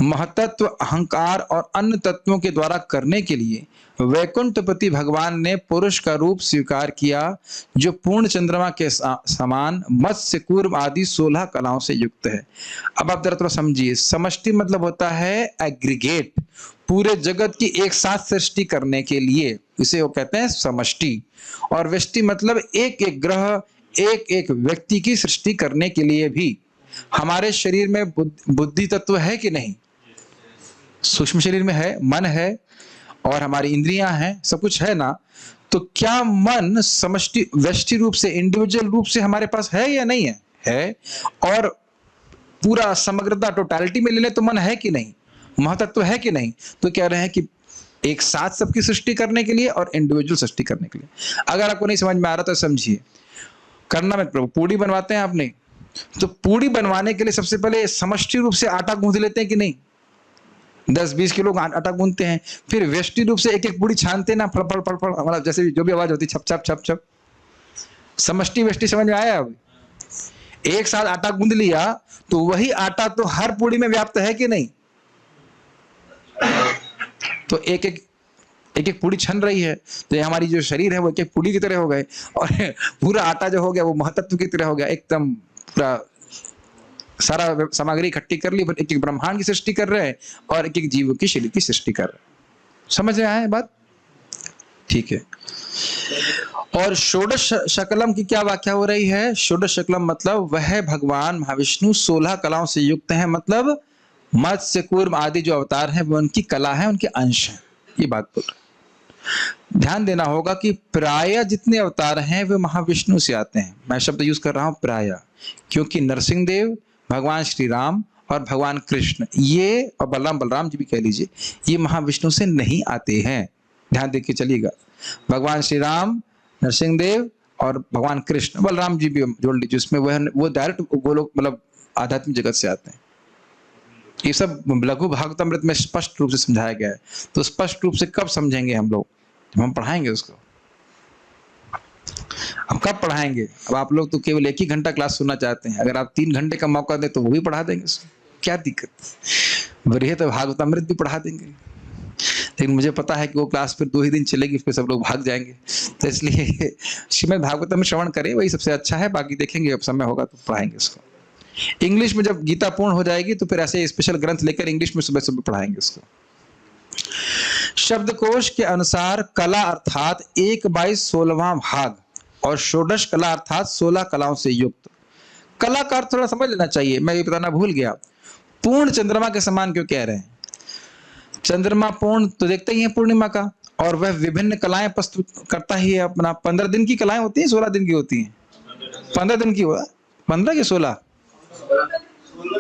महतत्व, अहंकार और अन्य तत्वों के द्वारा करने के लिए वैकुंठपति भगवान ने पुरुष का रूप स्वीकार किया, जो पूर्ण चंद्रमा के समान मत्स्य कूर्म आदि 16 कलाओं से युक्त है। अब आप जरा थोड़ा समझिए। समष्टि मतलब होता है एग्रीगेट, पूरे जगत की एक साथ सृष्टि करने के लिए, इसे वो कहते हैं समष्टि। और व्यष्टि मतलब एक एक ग्रह, एक एक व्यक्ति की सृष्टि करने के लिए भी। हमारे शरीर में बुद्धि तत्व है कि नहीं? सूक्ष्म शरीर में है, मन है और हमारी इंद्रियां हैं, सब कुछ है ना। तो क्या मन समष्टि व्यष्टि रूप से, इंडिविजुअल रूप से हमारे पास है या नहीं है? है। और पूरा समग्रता टोटलिटी में ले लें तो मन है कि नहीं, महतत्व है कि नहीं? तो कह रहे हैं कि एक साथ सबकी सृष्टि करने के लिए और इंडिविजुअल सृष्टि करने के लिए। अगर आपको नहीं समझ में आ रहा तो समझिए, करना मत। प्रभु पूड़ी बनवाते हैं आपने, तो पूड़ी बनवाने के लिए सबसे पहले समष्टि रूप से आटा गूंथ लेते हैं कि नहीं? 10-20 किलो आटा गूंथते हैं, फिर व्यष्टि रूप से एक एक पूड़ी छानते हैं ना, फड़ फड़ फड़ फड़, मतलब जैसे जो भी आवाज होती है, छप छप छप छप। समष्टि व्यष्टि समझ में आया? अब एक साथ आटा गूंथ लिया तो वही आटा तो हर पूड़ी में व्याप्त है कि नहीं? तो एक एक एक एक पूड़ी छन रही है, तो ये हमारी जो शरीर है वो एक एक पूड़ी की तरह हो गए, और पूरा आटा जो हो गया वो महतत्व की तरह हो गया, एकदम पूरा सारा सामग्री इकट्ठी कर ली, एक एक ब्रह्मांड की सृष्टि कर रहे हैं और एक एक जीवों की शरीर की सृष्टि कर रहे हैं। समझ में आया बात? ठीक है। और षोडश शकलम की क्या व्याख्या हो रही है? षोडश शकलम मतलब वह भगवान महाविष्णु 16 कलाओं से युक्त हैं, मतलब मत्स्य कूर्म आदि जो अवतार हैं वो उनकी कला है, उनके अंश हैं, ये बात बोल रहे। ध्यान देना होगा कि प्राय जितने अवतार हैं वे महाविष्णु से आते हैं। मैं शब्द यूज कर रहा हूं प्राय, क्योंकि नरसिंह देव, भगवान श्री राम और भगवान कृष्ण ये, और बलराम जी भी कह लीजिए, ये महाविष्णु से नहीं आते हैं। ध्यान देके चलिएगा, भगवान श्री राम, नरसिंह देव और भगवान कृष्ण, बलराम जी भी जोड़ लीजिए उसमें, वो डायरेक्ट गोलोक मतलब आध्यात्मिक जगत से आते हैं। ये सब लघु भागवतामृत में स्पष्ट रूप से समझाया गया है। तो स्पष्ट रूप से कब समझेंगे हम लोग? जब हम पढ़ाएंगे उसको। अब कब पढ़ाएंगे? अब आप लोग तो केवल 1 ही घंटा क्लास सुनना चाहते हैं, अगर आप 3 घंटे का मौका दें तो वो भी पढ़ा देंगे उसको, क्या दिक्कत? बृहद भागवतामृत भी पढ़ा देंगे। लेकिन मुझे पता है कि वो क्लास फिर 2 ही दिन चलेगी, फिर सब लोग भाग जाएंगे, तो इसलिए श्रीमद् भागवतम श्रवण करें, वही सबसे अच्छा है। बाकी देखेंगे, अब समय होगा तो पढ़ाएंगे उसको। इंग्लिश में जब गीता पूर्ण हो जाएगी तो फिर ऐसे स्पेशल ग्रंथ लेकर इंग्लिश में सुबह सुबह पढ़ाएंगे उसको। शब्दकोश के अनुसार कला अर्थात 1/16वां भाग और षोडश कला अर्थात 16 कलाओं से युक्त। कला का अर्थ थोड़ा समझ लेना चाहिए, मैं ये बताना भूल गया। पूर्ण चंद्रमा के समान क्यों कह रहे हैं? चंद्रमा पूर्ण तो देखते ही है पूर्णिमा का, और वह विभिन्न कलाएं प्रस्तुत करता ही है अपना। 15 दिन की कलाएं होती हैं, 16 दिन की होती हैं? 15 दिन की हुआ, 15 के 16,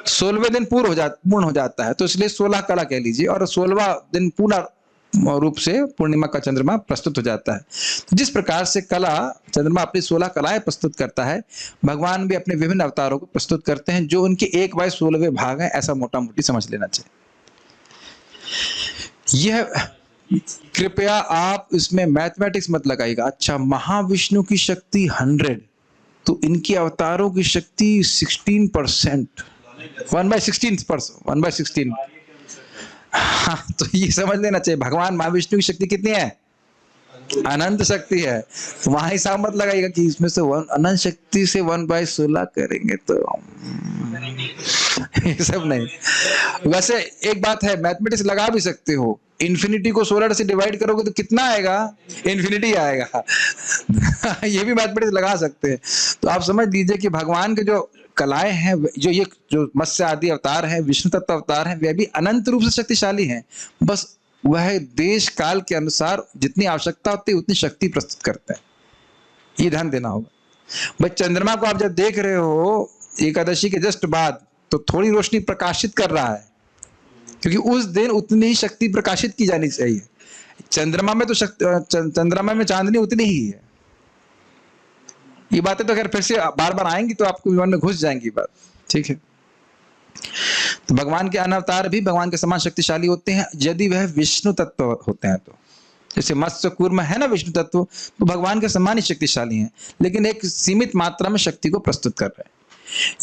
16वें दिन पूर्ण हो जाता है, तो इसलिए 16 कला कह लीजिए, और 16वां दिन पूर्ण रूप से पूर्णिमा का चंद्रमा प्रस्तुत हो जाता है। तो जिस प्रकार से कला चंद्रमा अपनी 16 कलाएं प्रस्तुत करता है, भगवान भी अपने विभिन्न अवतारों को प्रस्तुत करते हैं, जो उनके 1/16वें भाग है, ऐसा मोटा मोटी समझ लेना चाहिए। यह कृपया आप इसमें मैथमेटिक्स मत लगाइएगा। अच्छा, महाविष्णु की शक्ति 100, तो इनके अवतारों की शक्ति 16%, 1/16। हाँ, तो ये समझ लेना चाहिए, भगवान महाविष्णु की शक्ति कितनी है? अनंत शक्ति है। तो वहां हिसाब मत लगाइएगा कि इसमें से अनंत शक्ति से 1/16 करेंगे तो ये सब नहीं। वैसे एक बात है, मैथमेटिक्स लगा भी सकते हो, इन्फिनिटी को 16 से डिवाइड करोगे तो कितना आएगा? इन्फिनिटी आएगा। ये भी मैथमेटिक्स लगा सकते हैं। तो आप समझ लीजिए कि भगवान के जो कलाएं हैं, जो मत्स्य आदि अवतार हैं, विष्णु तत्व अवतार हैं, वे भी अनंत रूप से शक्तिशाली हैं। बस वह देश काल के अनुसार जितनी आवश्यकता होती है उतनी शक्ति प्रस्तुत करते हैं, ये ध्यान देना होगा। भाई चंद्रमा को आप जब देख रहे हो एकादशी के जस्ट बाद, तो थोड़ी रोशनी प्रकाशित कर रहा है, क्योंकि उस दिन उतनी ही शक्ति प्रकाशित की जानी चाहिए। चंद्रमा में तो चंद्रमा में चांदनी उतनी ही है। ये बातें तो अगर फिर से बार बार आएंगी तो आपको मन में घुस जाएंगी बात, ठीक है। तो भगवान के अन्य अवतार भी भगवान के समान शक्तिशाली होते हैं, यदि वह विष्णु तत्व होते हैं। तो जैसे मत्स्य कूर्म है ना विष्णु तत्व, तो भगवान के समान ही शक्तिशाली हैं, लेकिन एक सीमित मात्रा में शक्ति को प्रस्तुत कर रहे हैं।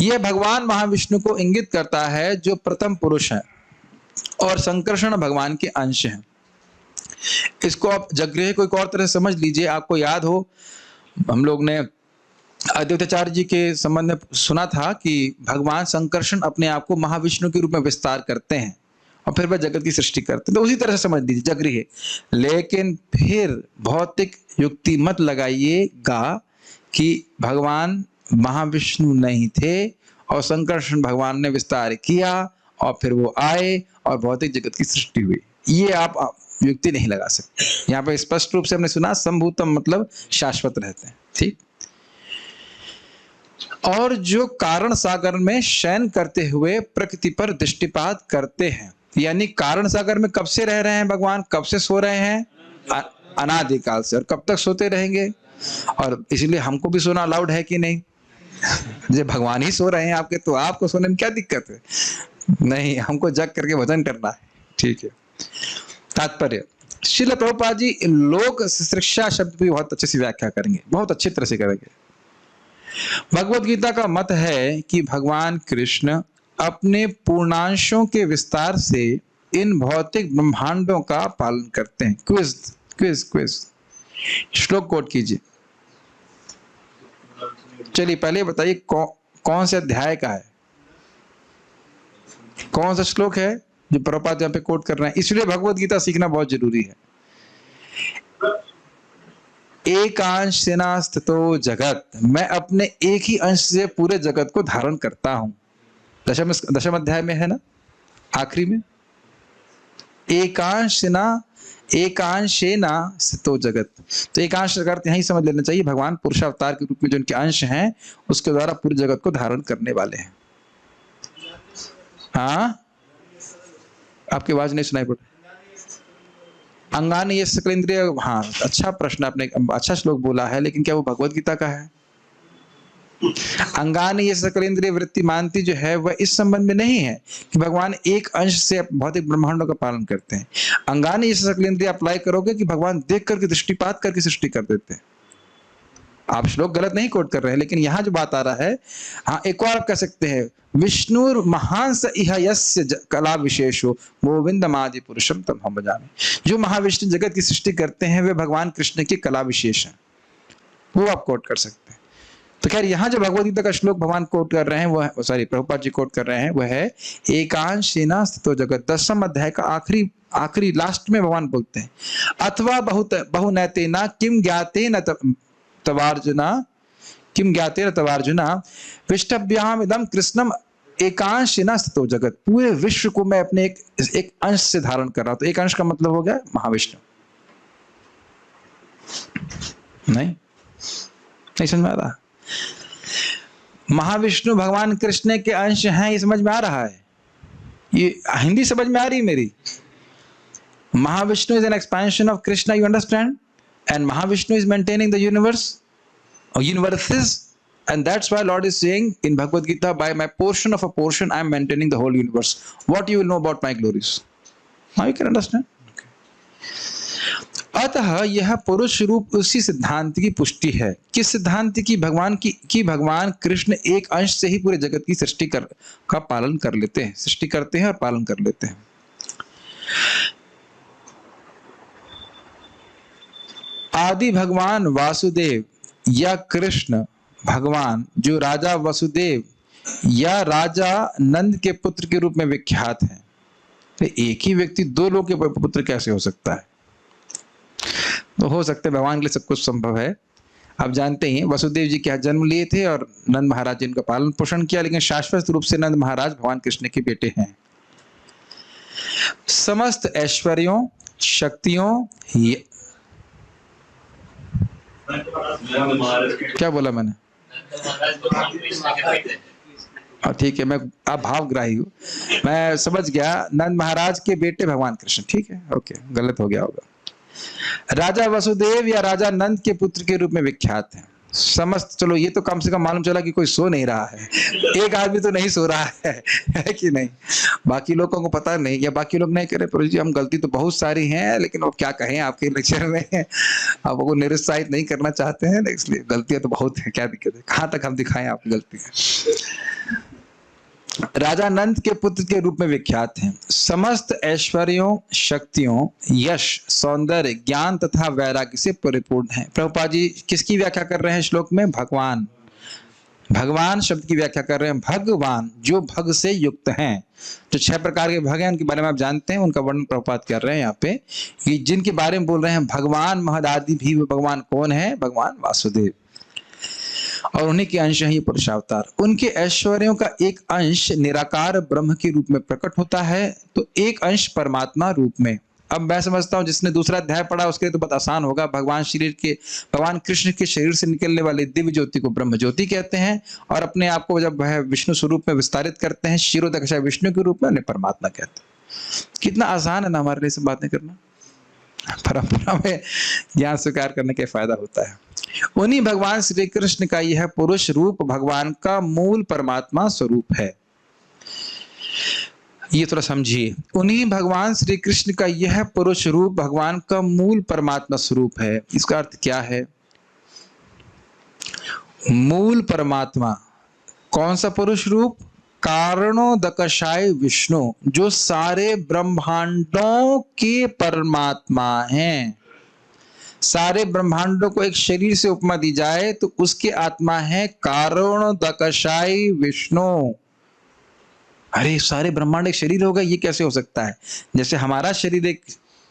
यह भगवान महाविष्णु को इंगित करता है, जो प्रथम पुरुष है और संकर्षण भगवान के अंश हैं। इसको आप जगृह को एक और तरह समझ लीजिए। आपको याद हो, हम लोग ने अद्वैताचार्य जी के संबंध में सुना था कि भगवान संकर्षण अपने आप को महाविष्णु के रूप में विस्तार करते हैं और फिर वह जगत की सृष्टि करते हैं। तो उसी तरह से समझ लीजिए जगृह। लेकिन फिर भौतिक युक्ति मत लगाइएगा कि भगवान महाविष्णु नहीं थे और संकर्षण भगवान ने विस्तार किया और फिर वो आए और भौतिक जगत की सृष्टि हुई। ये आप युक्ति नहीं लगा सकते। यहाँ पे स्पष्ट रूप से हमने सुना संभूतम मतलब शाश्वत रहते हैं, ठीक। और जो कारण सागर में शयन करते हुए प्रकृति पर दृष्टिपात करते हैं, यानी कारण सागर में कब से रह रहे हैं भगवान, कब से सो रहे हैं? अनादिकाल से। और कब तक सोते रहेंगे? और इसलिए हमको भी सोना अलाउड है कि नहीं? जब भगवान ही सो रहे हैं आपके, तो आपको सोने में क्या दिक्कत है? नहीं, हमको जग करके भजन करना है, ठीक है। तात्पर्य, श्रील प्रभुपाद जी लोक शिक्षा शब्द भी बहुत अच्छे से व्याख्या करेंगे, बहुत अच्छी तरह से करेंगे। भगवत गीता का मत है कि भगवान कृष्ण अपने पूर्णांशों के विस्तार से इन भौतिक ब्रह्मांडों का पालन करते हैं। क्विज क्विज क्विज, श्लोक कोट कीजिए। चलिए पहले बताइए कौन से अध्याय का है, कौन सा श्लोक है जो प्रभुपाद यहाँ पे कोट कर रहे हैं। इसलिए भगवत गीता सीखना बहुत जरूरी है। एकांशेन स्थितो जगत, मैं अपने एक ही अंश से पूरे जगत को धारण करता हूं। दशम अध्याय में है ना, आखिरी में, एकांशेन स्थितो जगत। तो एकांश का अर्थ यही समझ लेना चाहिए, भगवान पुरुषावतार के रूप में जो उनके अंश हैं उसके द्वारा पूरे जगत को धारण करने वाले हैं। हाँ, आपकी आवाज नहीं सुनाई पड़, अंगानि ये सकल इंद्रिय। हाँ, अच्छा प्रश्न, आपने अच्छा श्लोक बोला है, लेकिन क्या वो भगवत गीता का है? अंगानि ये सकल इंद्रिय वृत्ति मानती जो है वह इस संबंध में नहीं है कि भगवान एक अंश से भौतिक ब्रह्मांडों का पालन करते हैं। अंगानि ये सकल इंद्रिय अप्लाई करोगे कि भगवान देख करके दृष्टिपात करके सृष्टि कर देते हैं। आप श्लोक गलत नहीं कोट कर रहे हैं, लेकिन यहाँ जो बात आ रहा है, हाँ एक और आप कह सकते हैं, विष्णुर महांस इह यस्य कला विशेषो गोविंदमादि पुरुषम तम हम जाने। जो महाविष्णु जगत की सृष्टि करते हैं वे भगवान कृष्ण की कला विशेष है, वो आप कोट कर सकते हैं। तो खैर यहाँ जो भगवद गीता का श्लोक भगवान कोट कर रहे हैं वह, सॉरी प्रभुपाद जी कोट कर रहे हैं, वह है एकांशेन स्थितो जगत, 10वें अध्याय का आखिरी लास्ट में भगवान बोलते हैं, अथवा बहुनैतेन किम ज्ञातेन तवार्जुना किम ज्ञातेन तवार्जुना विष्टभ्याम इदम कृष्णम एकांशेन स्थितो जगत। पूरे विश्व को मैं अपने एक अंश से धारण कर रहा हूं। तो एक अंश का मतलब हो गया महाविष्णु। नहीं समझ में आ रहा? महाविष्णु भगवान कृष्ण के अंश हैं, ये समझ में आ रहा है? ये हिंदी समझ में आ रही मेरी? Mahavishnu is an expansion of Krishna, you understand? And Mahavishnu is maintaining the universe or universes, and that's why Lord is saying in Bhagavad Gita, by my portion of a portion I am maintaining the whole universe. What you will know about my glories? Now you can understand. अतः यह पुरुष रूप उसी सिद्धांत की पुष्टि है। किस सिद्धांत की? भगवान की भगवान कृष्ण एक अंश से ही पूरे जगत की सृष्टि का पालन कर लेते हैं, सृष्टि करते हैं और पालन कर लेते हैं। आदि भगवान वासुदेव या कृष्ण भगवान जो राजा वसुदेव या राजा नंद के पुत्र के रूप में विख्यात हैं, तो एक ही व्यक्ति दो लोग के पुत्र कैसे हो सकता है? तो हो सकता है, भगवान के लिए सब कुछ संभव है। आप जानते हैं वसुदेव जी क्या जन्म लिए थे और नंद महाराज जी इनका पालन पोषण किया, लेकिन शाश्वत रूप से नंद महाराज भगवान कृष्ण के बेटे हैं। समस्त ऐश्वर्यों शक्तियों, क्या बोला मैंने? ठीक है, मैं आप भावग्राही हूँ, मैं समझ गया। नंद महाराज के बेटे भगवान कृष्ण, ठीक है, ओके, गलत हो गया होगा। राजा वसुदेव या राजा नंद के पुत्र के रूप में विख्यात हैं। समस्त, चलो ये तो कम से कम मालूम चला कि कोई सो नहीं रहा है, एक आदमी तो नहीं सो रहा है कि नहीं? बाकी लोगों को पता नहीं, या बाकी लोग नहीं करे प्रभु जी हम गलती तो बहुत सारी हैं, लेकिन वो क्या कहें आपके लेक्चर में, आपको निरुत्साहित नहीं करना चाहते हैं, इसलिए गलतियां तो बहुत हैं, क्या दिक्कत है, कहाँ तक हम दिखाएं आपकी गलतियां। राजा नंद के पुत्र के रूप में विख्यात हैं। समस्त ऐश्वर्यों शक्तियों यश सौंदर्य ज्ञान तथा वैराग्य से परिपूर्ण है। प्रभुपाद जी किसकी व्याख्या कर रहे हैं श्लोक में? भगवान। भगवान शब्द की व्याख्या कर रहे हैं, भगवान जो भग से युक्त हैं। जो 6 प्रकार के भग हैं उनके बारे में आप जानते हैं, उनका वर्णन प्रभुपाद कर रहे हैं यहाँ पे, कि जिनके बारे में बोल रहे हैं भगवान महदादि भी, भगवान कौन है? भगवान वासुदेव, और उन्हीं के अंश ही पुरुषावतार। उनके ऐश्वर्यों का एक अंश निराकार ब्रह्म के रूप में प्रकट होता है, तो एक अंश परमात्मा रूप में। अब मैं समझता हूं जिसने दूसरा अध्याय पढ़ा उसके लिए तो बहुत आसान होगा। भगवान कृष्ण के शरीर से निकलने वाली दिव्य ज्योति को ब्रह्म ज्योति कहते हैं, और अपने आप को जब वह विष्णु स्वरूप में विस्तारित करते हैं शिरोदक्षाय विष्णु के रूप में, उन्हें परमात्मा कहते हैं। कितना आसान है ना हमारे लिए सब बातें करना। परंपरा में ज्ञान स्वीकार करने का फायदा होता है। उन्हीं भगवान श्री कृष्ण का यह पुरुष रूप भगवान का मूल परमात्मा स्वरूप है। ये थोड़ा समझिए, उन्हीं भगवान श्री कृष्ण का यह पुरुष रूप भगवान का मूल परमात्मा स्वरूप है। इसका अर्थ क्या है? मूल परमात्मा कौन सा पुरुष रूप? कारणोदकशाय विष्णु, जो सारे ब्रह्मांडों के परमात्मा हैं। सारे ब्रह्मांडों को एक शरीर से उपमा दी जाए तो उसकी आत्मा है कारणोदकशाई विष्णु। अरे सारे ब्रह्मांड एक शरीर होगा, ये कैसे हो सकता है? जैसे हमारा शरीर एक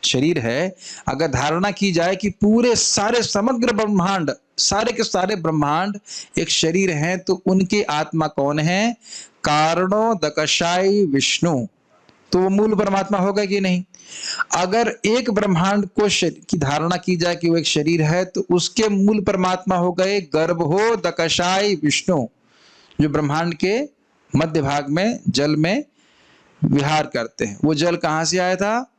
शरीर है, अगर धारणा की जाए कि पूरे सारे समग्र ब्रह्मांड, सारे के सारे ब्रह्मांड एक शरीर हैं, तो उनकी आत्मा कौन है? कारणोदकशाई विष्णु। तो वो मूल परमात्मा होगा कि नहीं? अगर एक ब्रह्मांड को की धारणा की जाए कि वो एक शरीर है, तो उसके मूल परमात्मा हो गए गर्भोदकशाई विष्णु, जो ब्रह्मांड के मध्य भाग में जल में विहार करते हैं। वो जल कहां से आया था?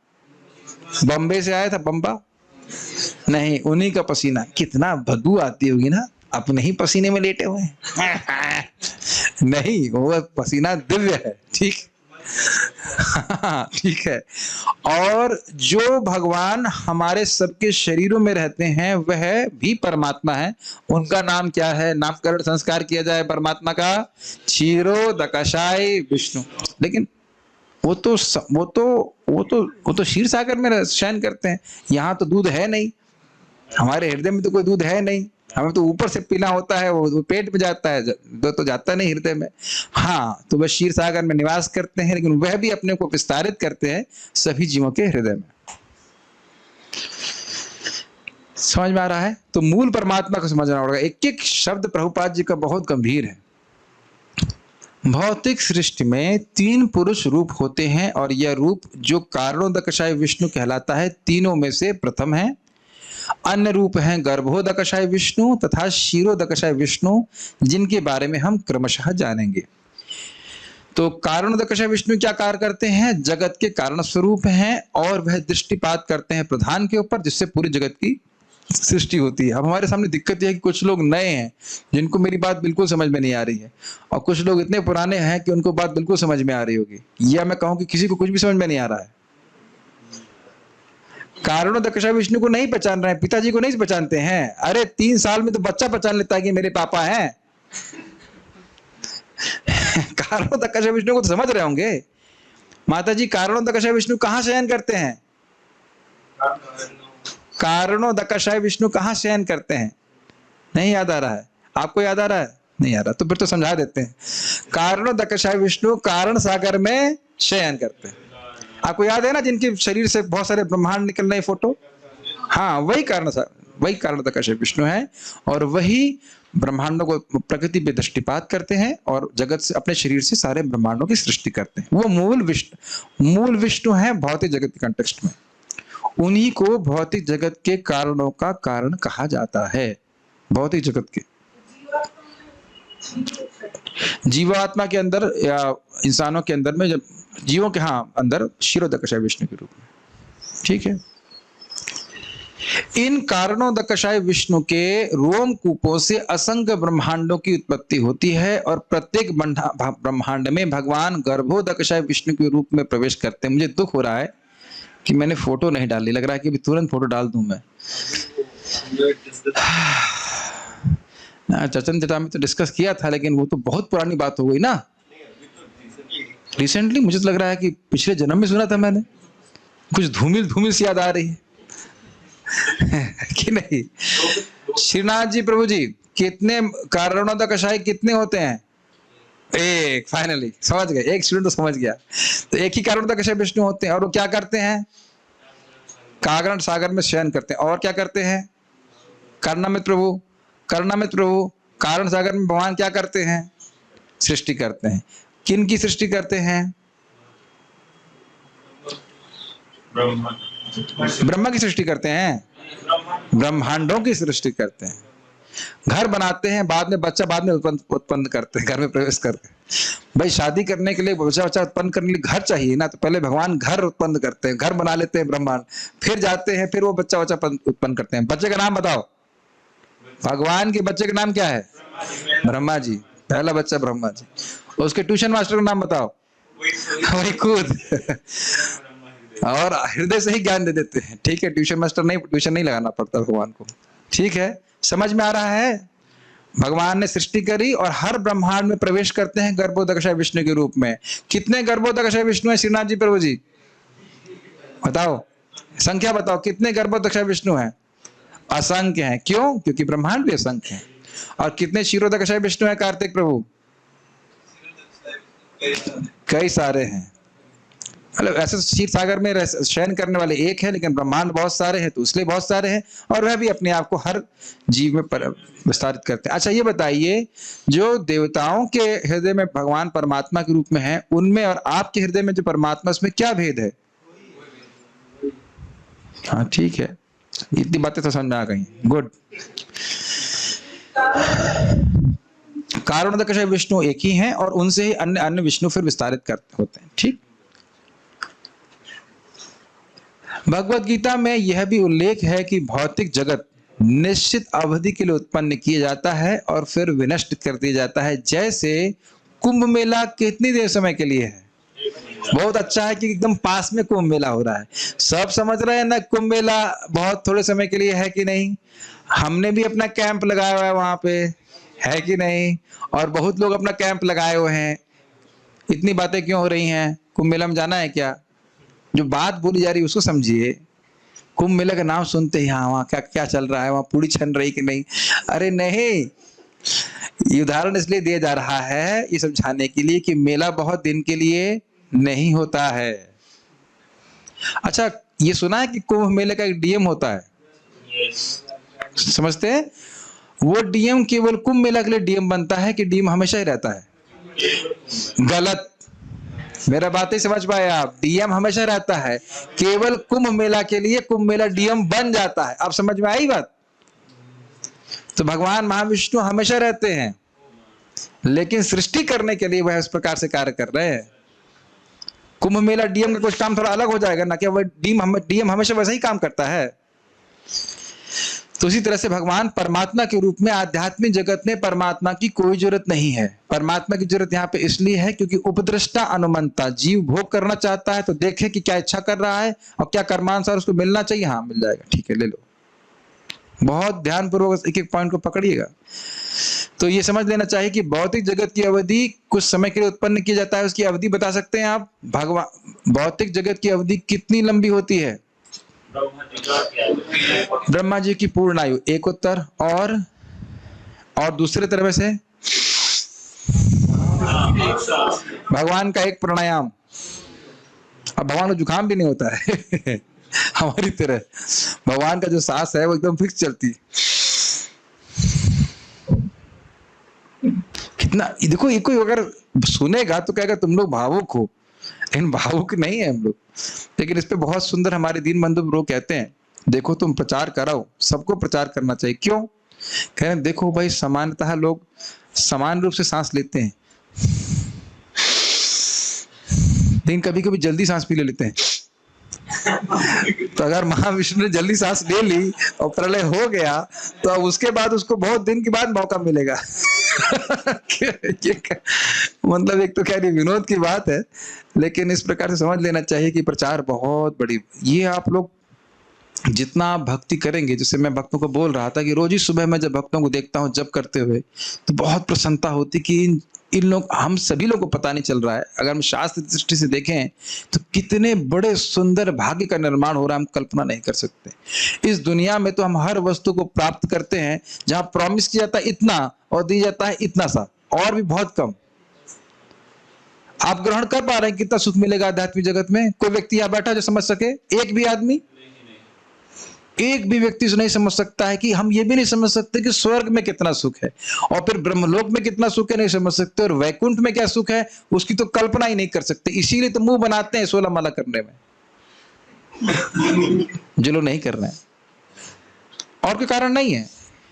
बॉम्बे से आया था। बम्बा नहीं, उन्हीं का पसीना। कितना बदबू आती होगी ना, अपने ही पसीने में लेटे हुए हैं। नहीं, वो पसीना दिव्य है। ठीक ठीक है। और जो भगवान हमारे सबके शरीरों में रहते हैं वह भी परमात्मा है। उनका नाम क्या है? नामकरण संस्कार किया जाए परमात्मा का, क्षीरोदकशाई विष्णु। लेकिन वो तो क्षीर सागर में शयन करते हैं। यहाँ तो दूध है नहीं, हमारे हृदय में तो कोई दूध है नहीं। हमें तो ऊपर से पीना होता है, वो पेट में जाता है, तो जाता नहीं हृदय में। हाँ, तो वह क्षीर सागर में निवास करते हैं, लेकिन वह भी अपने को विस्तारित करते हैं सभी जीवों के हृदय में। समझ में आ रहा है? तो मूल परमात्मा को समझना होगा। एक एक शब्द प्रभुपाद जी का बहुत गंभीर है। भौतिक सृष्टि में 3 पुरुष रूप होते हैं, और यह रूप जो कारणोदकशाई विष्णु कहलाता है, तीनों में से प्रथम है। अन्य रूप हैं गर्भोदकशाई विष्णु तथा क्षीरोदकशाई विष्णु, जिनके बारे में हम क्रमशः जानेंगे। तो कारणोदकशाई विष्णु क्या कार्य करते हैं? जगत के कारण स्वरूप हैं, और वह दृष्टिपात करते हैं प्रधान के ऊपर, जिससे पूरी जगत की सृष्टि होती है। अब हमारे सामने दिक्कत यह है कि कुछ लोग नए हैं जिनको मेरी बात बिल्कुल समझ में नहीं आ रही है, और कुछ लोग इतने पुराने हैं कि उनको बात बिल्कुल समझ में आ रही होगी, या मैं कहूं कि किसी को कुछ भी समझ में नहीं आ रहा है। कारणोदकशाई विष्णु को नहीं पहचान रहे हैं, पिताजी को नहीं पहचानते हैं। अरे 3 साल में तो बच्चा पहचान लेता है कि मेरे पापा हैं। कारणोदकशाई विष्णु को तो समझ रहे होंगे। माताजी, कारणोदकशाई विष्णु कहाँ शयन करते हैं? कारणोदकशाई विष्णु कहाँ शयन करते हैं? नहीं याद आ रहा है? आपको याद आ रहा है? नहीं आ रहा, तो फिर तो समझा देते हैं। कारणोदकशाई विष्णु कारण सागर में शयन करते हैं। आपको याद है ना, जिनके शरीर से बहुत सारे ब्रह्मांड निकल रहे फोटो? हाँ, वही कारणोदकशाई विष्णु है, और वही ब्रह्मांडों को प्रकृति पे दृष्टिपात करते हैं, और जगत से, अपने शरीर से सारे ब्रह्मांडों की सृष्टि करते हैं। वो मूल विष्णु है भौतिक जगत के कंटेक्स्ट में। उन्हीं को भौतिक जगत के कारणों का कारण कहा जाता है। भौतिक जगत के जीवात्मा के अंदर या इंसानों के अंदर में, जब जीवों के अंदर क्षीरोदकशाई विष्णु के रूप में। ठीक है। इन कारणोदकशाई विष्णु के रोमकूपों से असंख्य ब्रह्मांडों की उत्पत्ति होती है, और प्रत्येक ब्रह्मांड में भगवान गर्भोदकशाई विष्णु के रूप में प्रवेश करते हैं। मुझे दुख हो रहा है कि मैंने फोटो नहीं डाली, लग रहा है कि अभी तुरंत फोटो डाल दूं मैं। चचन चटा में तो डिस्कस किया था, लेकिन वो तो बहुत पुरानी बात हो गई ना। रिसेंटली मुझे तो लग रहा है कि पिछले जन्म में सुना था मैंने। कुछ धूमिल सी याद आ रही है कि नहीं? श्रीनाथ जी, प्रभु जी, कितने कारणोदकशाई कितने होते हैं? एक। फाइनली समझ गए, एक स्टूडेंट तो समझ गया। तो एक ही कारणोदकशाई विष्णु होते हैं, और वो क्या करते हैं? कारण सागर में शयन करते हैं। और क्या करते हैं? कर्णामृत प्रभु कारण सागर में भगवान क्या करते हैं? सृष्टि करते हैं। किन की सृष्टि करते हैं? ब्रह्मा की सृष्टि करते हैं, ब्रह्मांडों की सृष्टि करते हैं। घर बनाते हैं, बाद में बच्चा बाद में उत्पन्न करते हैं, घर में प्रवेश करके। भाई शादी करने के लिए बच्चा उत्पन्न करने के लिए घर चाहिए ना, तो पहले भगवान घर उत्पन्न करते हैं, घर बना लेते हैं ब्रह्मांड, फिर जाते हैं, फिर वो बच्चा उत्पन्न करते हैं। बच्चे का नाम बताओ। भगवान के बच्चे का नाम क्या है? ब्रह्मा जी। पहला बच्चा ब्रह्मा जी। उसके ट्यूशन मास्टर का नाम बताओ। वही खुद। और हृदय से ही ज्ञान दे देते हैं। ठीक है, ट्यूशन नहीं लगाना पड़ता भगवान को। ठीक है, समझ में आ रहा है? भगवान ने सृष्टि करी और हर ब्रह्मांड में प्रवेश करते हैं गर्भोदकशाई विष्णु के रूप में। कितने गर्भोदकशाई विष्णु है श्रीनाथ जी प्रभु जी? बताओ, संख्या बताओ, कितने गर्भोदकशाई विष्णु हैं? असंख्य हैं। क्यों? क्योंकि ब्रह्मांड भी असंख्य है। और कितने क्षीरोदकशय विष्णु है कार्तिक प्रभु? कई सारे हैं। मतलब ऐसे क्षीर सागर में शयन करने वाले एक है, लेकिन ब्रह्मांड बहुत सारे हैं, तो इसलिए बहुत सारे हैं, और वह भी अपने आप को हर जीव में विस्तारित करते हैं। अच्छा ये बताइए, जो देवताओं के हृदय में भगवान परमात्मा के रूप में है, उनमें और आपके हृदय में जो परमात्मा, उसमें क्या भेद है? हाँ ठीक है, इतनी बातें तो समझ में आ गई। गुड। कारुणिक विष्णु एक ही हैं, और उनसे ही अन्य अन्य विष्णु फिर विस्तारित करते होते हैं। ठीक। भगवत गीता में यह भी उल्लेख है कि भौतिक जगत निश्चित अवधि के लिए उत्पन्न किया जाता है और फिर विनष्ट कर दिया जाता है। जैसे कुंभ मेला कितनी देर समय के लिए है? बहुत अच्छा है कि एकदम पास में कुंभ मेला हो रहा है। सब समझ रहे हैं ना कुंभ मेला बहुत थोड़े समय के लिए है कि नहीं? हमने भी अपना कैंप लगाया हुआ है वहां पे, है कि नहीं? और बहुत लोग अपना कैंप लगाए हुए हैं। इतनी बातें क्यों हो रही हैं? कुंभ मेला में जाना है क्या? जो बात बोली जा रही है उसको समझिए। कुंभ मेला का नाम सुनते ही हाँ वहाँ क्या क्या चल रहा है, वहाँ पूरी छन रही कि नहीं? अरे नहीं, ये उदाहरण इसलिए दिया जा रहा है ये समझाने के लिए कि मेला बहुत दिन के लिए नहीं होता है। अच्छा ये सुना है कि कुंभ मेले का एक डीएम होता है, समझते हैं? वो डीएम केवल कुंभ मेला के लिए डीएम बनता है कि डीएम हमेशा ही रहता है? गलत। मेरा बात ही समझ पाए आप? डीएम हमेशा रहता है, केवल कुंभ मेला के लिए कुंभ मेला डीएम बन जाता है। अब समझ में आई बात? तो भगवान महाविष्णु हमेशा रहते हैं, लेकिन सृष्टि करने के लिए वह इस प्रकार से कार्य कर रहे हैं। कुंभ मेला डीएम का कुछ काम थोड़ा अलग हो जाएगा ना, क्या वह डीएम हमेशा वैसा ही काम करता है? तो इसी तरह से भगवान परमात्मा के रूप में आध्यात्मिक जगत में परमात्मा की कोई जरूरत नहीं है। परमात्मा की जरूरत यहाँ पे इसलिए है क्योंकि उपदृष्टा अनुमंता, जीव भोग करना चाहता है तो देखे कि क्या इच्छा कर रहा है और क्या कर्मानुसार उसको मिलना चाहिए। हाँ मिल जाएगा, ठीक है ले लो। बहुत ध्यानपूर्वक एक एक पॉइंट को पकड़िएगा। तो ये समझ लेना चाहिए कि भौतिक जगत की अवधि कुछ समय के लिए उत्पन्न किया जाता है। उसकी अवधि बता सकते हैं आप? भगवान भौतिक जगत की अवधि कितनी लंबी होती है? ब्रह्मा जी की पूर्ण आयु, एक उत्तर। और दूसरे तरह से भगवान का एक प्राणायाम। अब भगवान को जुकाम भी नहीं होता है हमारी तरह। भगवान का जो सांस है वो एकदम फिक्स चलती है। कितना देखो, ये कोई अगर सुनेगा तो कहेगा तुम लोग भावुक हो, लेकिन भावुक नहीं है हम लोग। लेकिन इस पे बहुत सुंदर हमारे दीन बंधु लोग कहते हैं, देखो तुम प्रचार कराओ, सबको प्रचार करना चाहिए। क्यों? कह रहे हैं देखो भाई, सामान्यतः लोग समान रूप से सांस लेते हैं, लेकिन कभी कभी जल्दी सांस भी ले लेते हैं। तो अगर महाविष्णु ने जल्दी सांस ले ली और प्रलय हो गया तो अब उसके बाद उसको बहुत दिन के बाद मौका मिलेगा मतलब एक तो कह रही विनोद की बात है, लेकिन इस प्रकार से समझ लेना चाहिए कि प्रचार बहुत बड़ी, ये आप लोग जितना आप भक्ति करेंगे, जैसे मैं भक्तों को बोल रहा था कि रोज ही सुबह मैं जब भक्तों को देखता हूँ जब करते हुए, तो बहुत प्रसन्नता होती कि इन लोग, हम सभी लोग को पता नहीं चल रहा है। अगर हम शास्त्र दृष्टि से देखें तो कितने बड़े सुंदर भाग्य का निर्माण हो रहा है, हम कल्पना नहीं कर सकते। इस दुनिया में तो हम हर वस्तु को प्राप्त करते हैं जहां प्रॉमिस किया जाता है इतना और दी जाता है इतना सा, और भी बहुत कम। आप ग्रहण कर पा रहे हैं कितना सुख मिलेगा आध्यात्मिक जगत में? कोई व्यक्ति यहां बैठा जो समझ सके? एक भी आदमी, एक भी व्यक्ति से नहीं समझ सकता है कि हम ये भी नहीं समझ सकते कि स्वर्ग में कितना सुख है, और फिर ब्रह्मलोक में कितना सुख है नहीं समझ सकते, और वैकुंठ में क्या सुख है उसकी तो कल्पना ही नहीं कर सकते। इसीलिए तो मुंह बनाते हैं 16 माला करने में जो लोग नहीं कर रहे हैं। और कोई कारण नहीं है,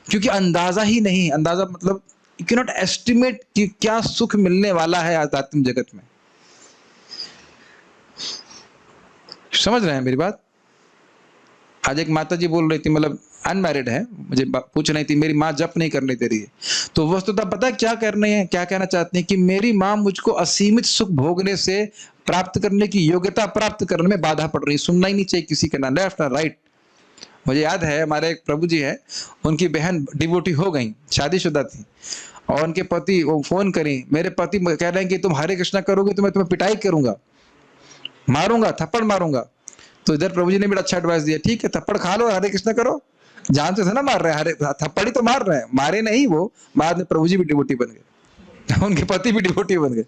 क्योंकि अंदाजा ही नहीं। अंदाजा मतलब यू कैन नॉट एस्टिमेट कि क्या सुख मिलने वाला है आध्यात्मिक जगत में। समझ रहे हैं मेरी बात? आज एक माता जी बोल रही थी, मतलब अनमैरिड है, मुझे पूछ रही थी मेरी माँ जप नहीं करने दे रही है, तो वस्तुतः पता है क्या कर रही है, क्या कहना चाहती है कि मेरी माँ मुझको असीमित सुख भोगने से प्राप्त करने की योग्यता प्राप्त करने में बाधा पड़ रही है। सुनना ही नहीं चाहिए किसी का, ना लेफ्ट ना राइट। मुझे याद है हमारे एक प्रभु जी है, उनकी बहन डिवोटी हो गई, शादीशुदा थी, और उनके पति वो फोन करी, मेरे पति कह रहे हैं कि तुम हरे कृष्णा करोगे तो मैं तुम्हें पिटाई करूंगा, मारूंगा, थप्पड़ मारूंगा। तो इधर प्रभु जी ने बड़ा अच्छा एडवाइस दिया, ठीक है थप्पड़ खा लो, हरे कृष्णा करो जानते थे ना मार रहे हैं, हरे थप्पड़ी तो मार रहे हैं, मारे नहीं, वो बाद में प्रभु जी भी डिवोटी बन गए, उनके पति भी डिवोटी बन गए।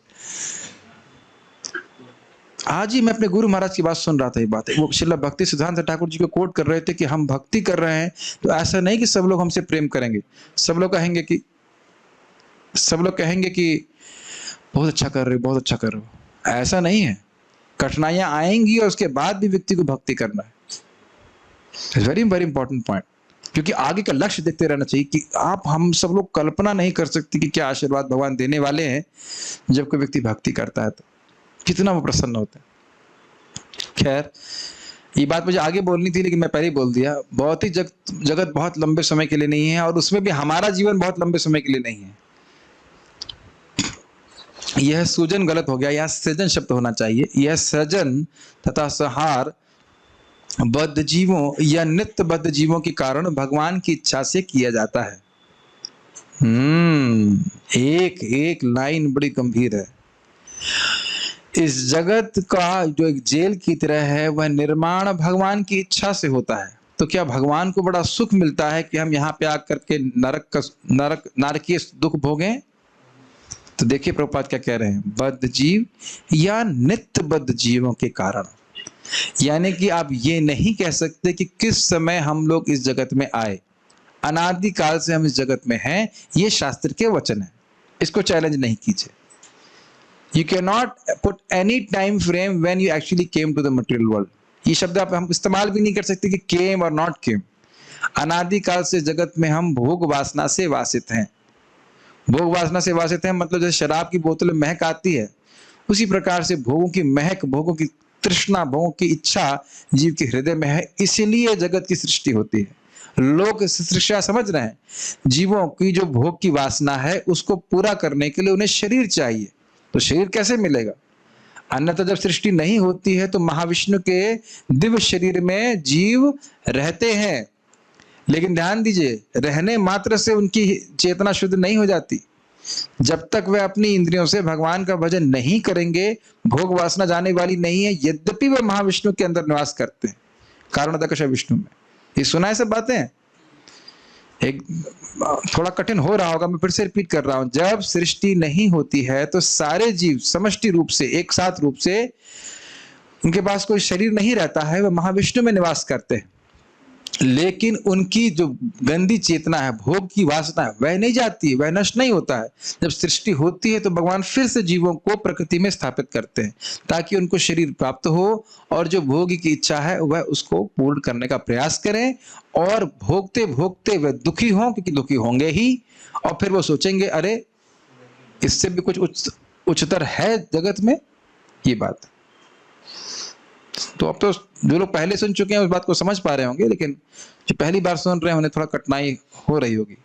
आज ही मैं अपने गुरु महाराज की बात सुन रहा था, ये बात है, वो श्रील भक्ति सिद्धांत ठाकुर जी को कोट कर रहे थे कि हम भक्ति कर रहे हैं तो ऐसा नहीं कि सब लोग हमसे प्रेम करेंगे, सब लोग कहेंगे कि बहुत अच्छा कर रहे हो, बहुत अच्छा कर रहे हो। ऐसा नहीं है, कठिनाइयां आएंगी और उसके बाद भी व्यक्ति को भक्ति करना है। It's very very important point, क्योंकि आगे का लक्ष्य देखते रहना चाहिए कि हम सब लोग कल्पना नहीं कर सकते कि क्या आशीर्वाद भगवान देने वाले हैं। जब कोई व्यक्ति भक्ति करता है तो कितना वो प्रसन्न होता है। खैर, ये बात मुझे आगे बोलनी थी लेकिन मैं पहले ही बोल दिया। भौतिक जगत बहुत लंबे समय के लिए नहीं है, और उसमें भी हमारा जीवन बहुत लंबे समय के लिए नहीं है। यह सूजन गलत हो गया, यह सृजन शब्द होना चाहिए। यह सृजन तथा संहार बद्ध जीवों या नित्य बद्ध जीवों के कारण भगवान की इच्छा से किया जाता है। एक एक लाइन बड़ी गंभीर है। इस जगत का जो एक जेल की तरह है, वह निर्माण भगवान की इच्छा से होता है। तो क्या भगवान को बड़ा सुख मिलता है कि हम यहाँ पे आकर के नारकीय दुख भोगें? तो देखिए प्रभुपाद क्या कह रहे हैं, बद्ध जीव या नित्य बद्ध जीवों के कारण। यानी कि आप ये नहीं कह सकते कि किस समय हम लोग इस जगत में आए, अनादि काल से हम इस जगत में हैं। ये शास्त्र के वचन है, इसको चैलेंज नहीं कीजिए। You can not put any time frame when you actually came to the material world. ये शब्द आप हम इस्तेमाल भी नहीं कर सकते कि केम और नॉट केम। अनादि काल से जगत में हम भोग वासना से वासित हैं। भोग वासना से वासित हैं मतलब जैसे शराब की बोतल में महक आती है, उसी प्रकार से भोगों की महक, भोगों की तृष्णा, भोगों की इच्छा जीव के हृदय में है। इसीलिए जगत की सृष्टि होती है। लोग सृष्टि समझ रहे हैं, जीवों की जो भोग की वासना है उसको पूरा करने के लिए उन्हें शरीर चाहिए। तो शरीर कैसे मिलेगा? अन्यथा जब सृष्टि नहीं होती है तो महाविष्णु के दिव्य शरीर में जीव रहते हैं, लेकिन ध्यान दीजिए, रहने मात्र से उनकी चेतना शुद्ध नहीं हो जाती। जब तक वे अपनी इंद्रियों से भगवान का भजन नहीं करेंगे, भोग वासना जाने वाली नहीं है। यद्यपि वे महाविष्णु के अंदर निवास करते हैं, कारण दक्ष विष्णु में। ये सुना है सब बातें? एक थोड़ा कठिन हो रहा होगा, मैं फिर से रिपीट कर रहा हूं। जब सृष्टि नहीं होती है तो सारे जीव समष्टि रूप से, एक साथ रूप से, उनके पास कोई शरीर नहीं रहता है, वे महाविष्णु में निवास करते हैं। लेकिन उनकी जो गंदी चेतना है, भोग की वासना है, वह नहीं जाती है, वह नष्ट नहीं होता है। जब सृष्टि होती है तो भगवान फिर से जीवों को प्रकृति में स्थापित करते हैं ताकि उनको शरीर प्राप्त हो और जो भोग की इच्छा है वह उसको पूर्ण करने का प्रयास करें। और भोगते भोगते वह दुखी हों, क्योंकि दुखी होंगे ही, और फिर वो सोचेंगे अरे इससे भी कुछ उच्चतर है जगत में। ये बात तो अब तो जो लोग पहले सुन चुके हैं उस बात को समझ पा रहे होंगे, लेकिन जो पहली बार सुन रहे हैं उन्हें थोड़ा कठिनाई हो रही होगी।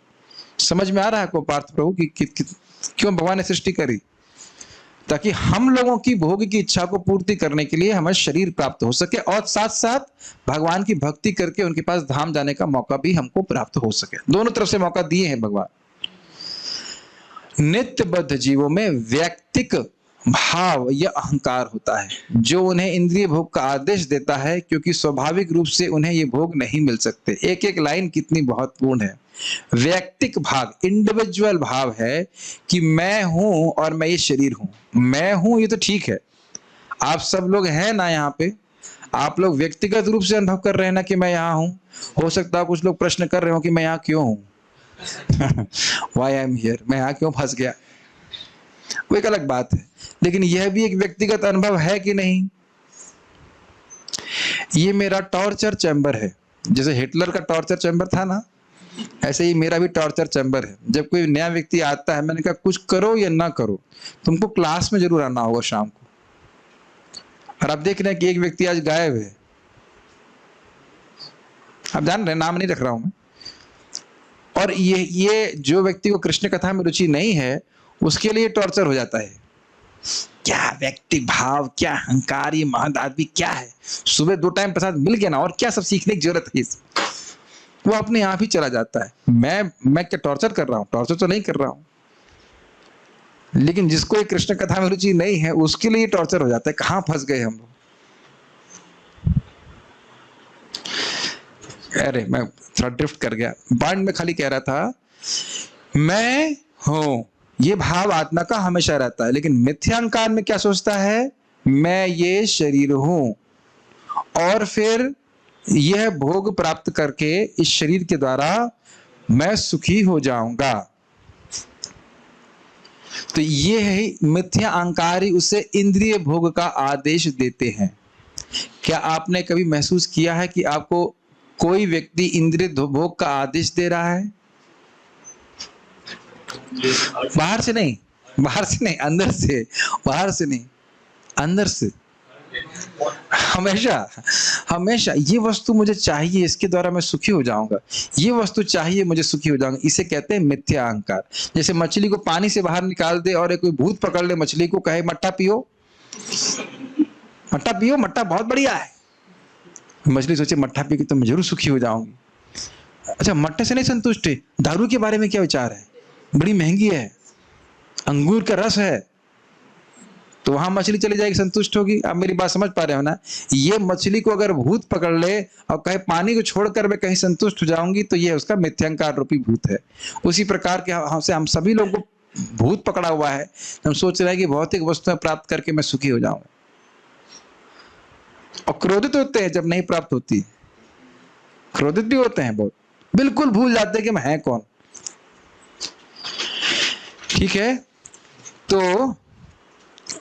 समझ में आ रहा है आपको पार्थ प्रभु कि क्यों भगवान ने सृष्टि करी? ताकि हम लोगों की भोग की इच्छा को पूर्ति करने के लिए हमें शरीर प्राप्त हो सके, और साथ साथ भगवान की भक्ति करके उनके पास धाम जाने का मौका भी हमको प्राप्त हो सके। दोनों तरफ से मौका दिए हैं भगवान। नित्यबद्ध जीवों में व्यक्तिक भाव या अहंकार होता है जो उन्हें इंद्रिय भोग का आदेश देता है, क्योंकि स्वाभाविक रूप से उन्हें ये भोग नहीं मिल सकते। एक एक लाइन कितनी महत्वपूर्ण है। व्यक्तिक भाव, इंडिविजुअल भाव है कि मैं हूं और मैं ये शरीर हूं। मैं हूं ये तो ठीक है, आप सब लोग हैं ना यहाँ पे, आप लोग व्यक्तिगत रूप से अनुभव कर रहे हैं ना कि मैं यहाँ हूं। हो सकता है कुछ लोग प्रश्न कर रहे हो कि मैं यहाँ क्यों हूं वाई आई एम हियर, मैं यहाँ क्यों फंस गया, वो एक अलग बात है। लेकिन यह भी एक व्यक्तिगत अनुभव है कि नहीं? ये मेरा टॉर्चर चैम्बर है, जैसे हिटलर का टॉर्चर चैम्बर था ना, ऐसे ही मेरा भी टॉर्चर चैम्बर है। जब कोई नया व्यक्ति आता है, मैंने कहा कुछ करो या ना करो, तुमको क्लास में जरूर आना होगा शाम को। और आप देख रहे हैं कि एक व्यक्ति आज गायब है, आप जान रहे हैं, नाम नहीं रख रहा हूं मैं। और ये जो व्यक्ति को कृष्ण कथा में रुचि नहीं है उसके लिए टॉर्चर हो जाता है। क्या व्यक्ति भाव, क्या अहंकार, ये महद आदमी क्या है, सुबह 2 टाइम प्रसाद मिल गया ना, और क्या सब सीखने की जरूरत है, वो अपने आप ही चला जाता है। मैं क्या टॉर्चर कर रहा हूं? टॉर्चर तो नहीं कर रहा हूं, लेकिन जिसको एक कृष्ण कथा में रुचि नहीं है उसके लिए टॉर्चर हो जाता है। कहां फंस गए हम लोग। अरे मैं थोड़ा ड्रिफ्ट कर गया। पॉइंट में खाली कह रहा था मैं हूं, ये भाव आत्मा का हमेशा रहता है, लेकिन मिथ्यांकार में क्या सोचता है, मैं ये शरीर हूं और फिर यह भोग प्राप्त करके इस शरीर के द्वारा मैं सुखी हो जाऊंगा। तो ये है मिथ्या अहंकारी, उसे इंद्रिय भोग का आदेश देते हैं। क्या आपने कभी महसूस किया है कि आपको कोई व्यक्ति इंद्रिय भोग का आदेश दे रहा है? बाहर से नहीं, बाहर से नहीं, अंदर से, बाहर से नहीं, अंदर से। हमेशा हमेशा ये वस्तु मुझे चाहिए, इसके द्वारा मैं सुखी हो जाऊंगा, ये वस्तु चाहिए मुझे, सुखी हो जाऊंगा। इसे कहते हैं मिथ्या अहंकार। जैसे मछली को पानी से बाहर निकाल दे और कोई भूत पकड़ ले मछली को, कहे मट्टा पियो, मट्टा पियो, मट्टा बहुत बढ़िया है। मछली सोचे मट्टा पी के तो मैं जरूर सुखी हो जाऊंगी। अच्छा, मट्टे से नहीं संतुष्ट है, दारू के बारे में क्या विचार है, बड़ी महंगी है, अंगूर का रस है, तो वहां मछली चली जाएगी, संतुष्ट होगी। आप मेरी बात समझ पा रहे हो ना? ये मछली को अगर भूत पकड़ ले और कहे पानी को छोड़कर मैं कहीं संतुष्ट हो जाऊंगी, तो ये उसका मिथ्यांकार रूपी भूत है। उसी प्रकार के हमसे हम सभी लोगों को भूत पकड़ा हुआ है, हम सोच रहे हैं कि भौतिक वस्तुएं प्राप्त करके मैं सुखी हो जाऊंगा, और क्रोधित होते हैं जब नहीं प्राप्त होती, क्रोधित भी होते हैं बहुत, बिल्कुल भूल जाते हैं कि मैं है कौन। ठीक है, तो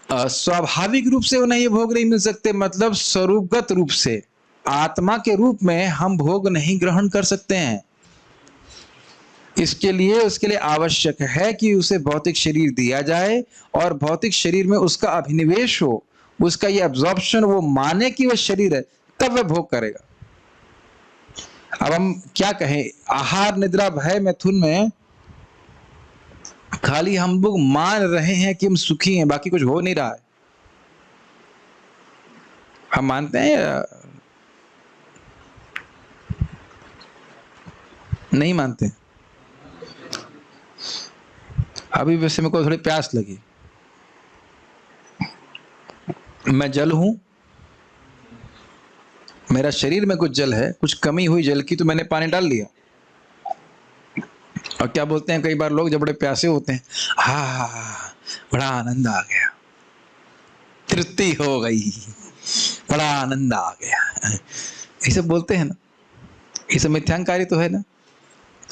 स्वाभाविक रूप से उन्हें ये भोग नहीं मिल सकते, मतलब स्वरूपगत रूप से आत्मा के रूप में हम भोग नहीं ग्रहण कर सकते हैं। इसके लिए आवश्यक है कि उसे भौतिक शरीर दिया जाए और भौतिक शरीर में उसका अभिनिवेश हो, उसका ये एब्जॉर्प्शन, वो माने कि वह शरीर है, तब वह भोग करेगा। अब हम क्या कहें, आहार निद्रा भय मैथुन में खाली हम लोग मान रहे हैं कि हम सुखी हैं, बाकी कुछ हो नहीं रहा है। हम मानते हैं या नहीं मानते? अभी वैसे मेरे को थोड़ी प्यास लगी, मैं जल हूं, मेरा शरीर में कुछ जल है, कुछ कमी हुई जल की, तो मैंने पानी डाल लिया। और क्या बोलते हैं कई बार लोग जब बड़े प्यासे होते हैं, हाँ बड़ा आनंद आ गया, तृप्ति हो गई, बड़ा आनंद आ गया, ये सब बोलते हैं ना। ये सब मिथ्यांकारी तो है ना।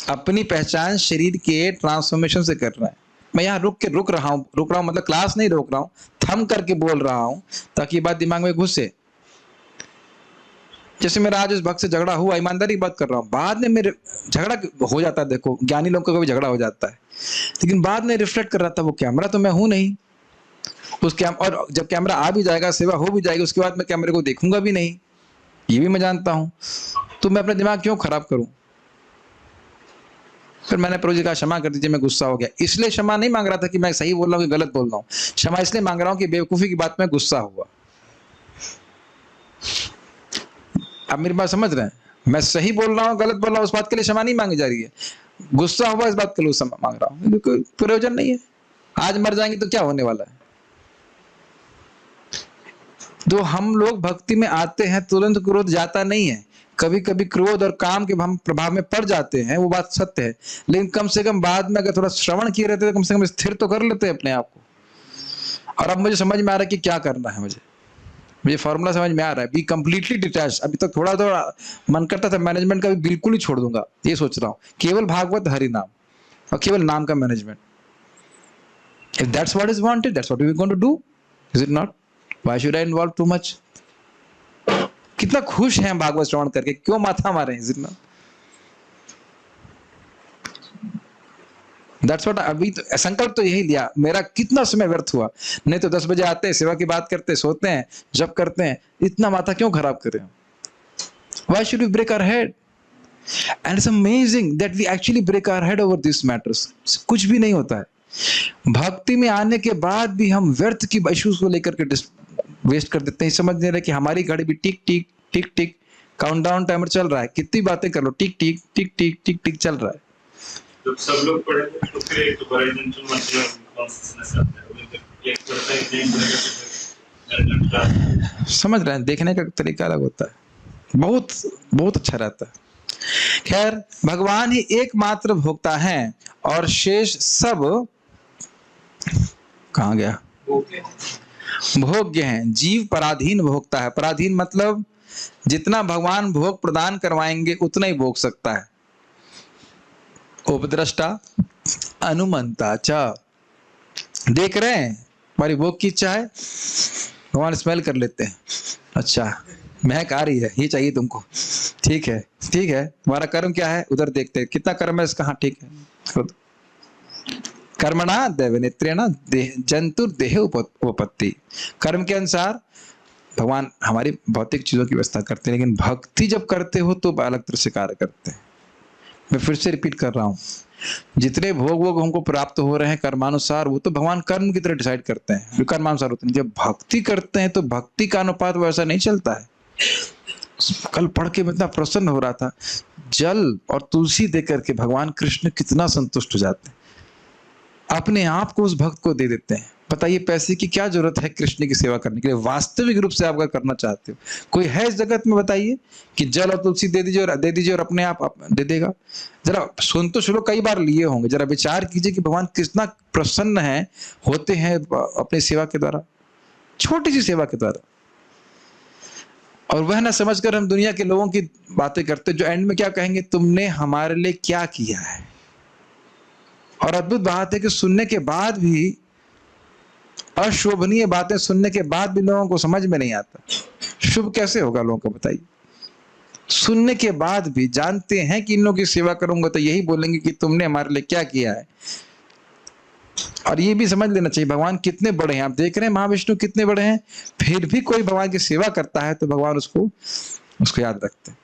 अपनी पहचान शरीर के ट्रांसफॉर्मेशन से कर रहा है। मैं यहाँ रुक रहा हूँ मतलब क्लास नहीं रोक रहा हूँ, थम करके बोल रहा हूँ ताकि ये बात दिमाग में घुसे। जैसे मेरा आज उस भक्त से झगड़ा हुआ, ईमानदारी की बात कर रहा हूँ, बाद में मेरे झगड़ा हो जाता है, देखो ज्ञानी लोगों का कभी झगड़ा हो जाता है, लेकिन बाद में रिफ्लेक्ट कर रहा था वो कैमरा तो मैं हूं नहीं, और जब कैमरा आ भी जाएगा, सेवा हो भी जाएगी, उसके बाद मैं कैमरे को देखूंगा भी नहीं, ये भी मैं जानता हूं, तो मैं अपना दिमाग क्यों खराब करूं। फिर मैंने प्रभु जी का क्षमा कर दीजिए, मैं गुस्सा हो गया। इसलिए क्षमा नहीं मांग रहा था कि मैं सही बोल रहा हूँ कि गलत बोल रहा हूँ, क्षमा इसलिए मांग रहा हूँ कि बेवकूफी की बात में गुस्सा हुआ। आप मेरी बात समझ रहे हैं? मैं सही बोल रहा हूँ गलत बोल रहा हूँ, उस बात के लिए क्षमा नहीं मांगी जा रही है, गुस्सा हुआ इस बात के लिए क्षमा मांग रहा हूँ, कोई प्रयोजन नहीं है। आज मर जाएंगे तो क्या होने वाला है। तो हम लोग भक्ति में आते हैं, तुरंत क्रोध जाता नहीं है, कभी कभी क्रोध और काम के हम प्रभाव में पड़ जाते हैं, वो बात सत्य है, लेकिन कम से कम बाद में अगर थोड़ा श्रवण किए रहते तो कम से कम स्थिर तो कर लेते हैं अपने आप को। और अब मुझे समझ में आ रहा है कि क्या करना है, मुझे फॉर्मूला समझ में आ रहा है, बी कंप्लीटली डिटैच। अभी तक थोड़ा थोड़ा मन करता था मैनेजमेंट का भी बिल्कुल ही छोड़ दूंगा, ये सोच रहा हूँ, केवल भागवत हरि नाम और केवल नाम का management. If that's what is wanted, that's what we are going to do, is it not? Why should I involve too much? कितना खुश हैं भागवत श्रवण करके, क्यों माथा मारे हैं, is it not? That's what अभी तो संकल्प तो यही लिया, मेरा कितना समय व्यर्थ हुआ। नहीं तो 10 बजे आते हैं, सेवा की बात करते, सोते हैं, जब करते हैं, इतना माथा क्यों खराब करें? Why should we break our head? And it's amazing that we actually break our head over these matters. कुछ भी नहीं होता है। भक्ति में आने के बाद भी हम व्यर्थ की इश्यूज को लेकर के वेस्ट कर देते हैं, समझ नहीं रहे कि हमारी घड़ी भी टिक टिक टिक टिक काउंटडाउन टाइमर चल रहा है, कितनी बातें कर लो, टिक टिक टिक टिक टिक टिक चल रहा है। जब सब लोग पढ़ेंगे तो फिर एक तो बड़ा इंटेंशन मतलब कॉन्सियसनेस आता है, एक पढ़ता है नहीं पढ़ेगा तो समझ रहे हैं, देखने का तरीका अलग होता है, बहुत बहुत अच्छा रहता है। खैर, भगवान ही एकमात्र भोक्ता हैं और शेष सब कहाँ गया, भोग्य हैं। जीव पराधीन भोक्ता है। पराधीन मतलब जितना भगवान भोग प्रदान करवाएंगे उतना ही भोग सकता है। उपद्रष्टा अनुमंता च, देख रहे हैं हमारी भोग की इच्छा है, भगवान स्मेल कर लेते हैं, अच्छा महक आ रही है, ये चाहिए तुमको, ठीक है ठीक है, तुम्हारा कर्म क्या है उधर देखते हैं, कितना कर्म है इसका, हाँ ठीक है। कर्मणा दैवनेत्रेण जंतुर देह उपपत्ति, कर्म के अनुसार भगवान हमारी भौतिक चीजों की व्यवस्था करते हैं, लेकिन भक्ति जब करते हो तो अलग तरह से कार्य करते हैं। मैं फिर से रिपीट कर रहा हूं, जितने भोग हमको प्राप्त हो रहे हैं कर्मानुसार, वो तो भगवान कर्म की तरह डिसाइड करते हैं, जो कर्मानुसार होते हैं। जब भक्ति करते हैं तो भक्ति का अनुपात वैसा नहीं चलता है। कल पढ़ के मैं इतना प्रसन्न हो रहा था, जल और तुलसी देकर के भगवान कृष्ण कितना संतुष्ट हो जाते हैं, अपने आप को उस भक्त को दे देते हैं। बताइए पैसे की क्या जरूरत है कृष्ण की सेवा करने के लिए, वास्तविक रूप से आप अगर करना चाहते हो। कोई है इस जगत में, बताइए, कि जल और तुलसी दे दीजिए और अपने आप दे देगा। जरा सुन तो शुरू, कई बार लिए होंगे, जरा विचार कीजिए कि भगवान कितना प्रसन्न है होते हैं अपनी सेवा के द्वारा, छोटी सी सेवा के द्वारा। और वह ना समझकर हम दुनिया के लोगों की बातें करते, जो एंड में क्या कहेंगे, तुमने हमारे लिए क्या किया है। और अद्भुत बात है कि सुनने के बाद भी, अशोभनीय बातें सुनने के बाद भी लोगों को समझ में नहीं आता। शुभ कैसे होगा लोगों को, बताइए। सुनने के बाद भी जानते हैं कि इन लोगों की सेवा करूंगा तो यही बोलेंगे कि तुमने हमारे लिए क्या किया है। और ये भी समझ लेना चाहिए भगवान कितने बड़े हैं। आप देख रहे हैं महाविष्णु कितने बड़े हैं, फिर भी कोई भगवान की सेवा करता है तो भगवान उसको याद रखते हैं।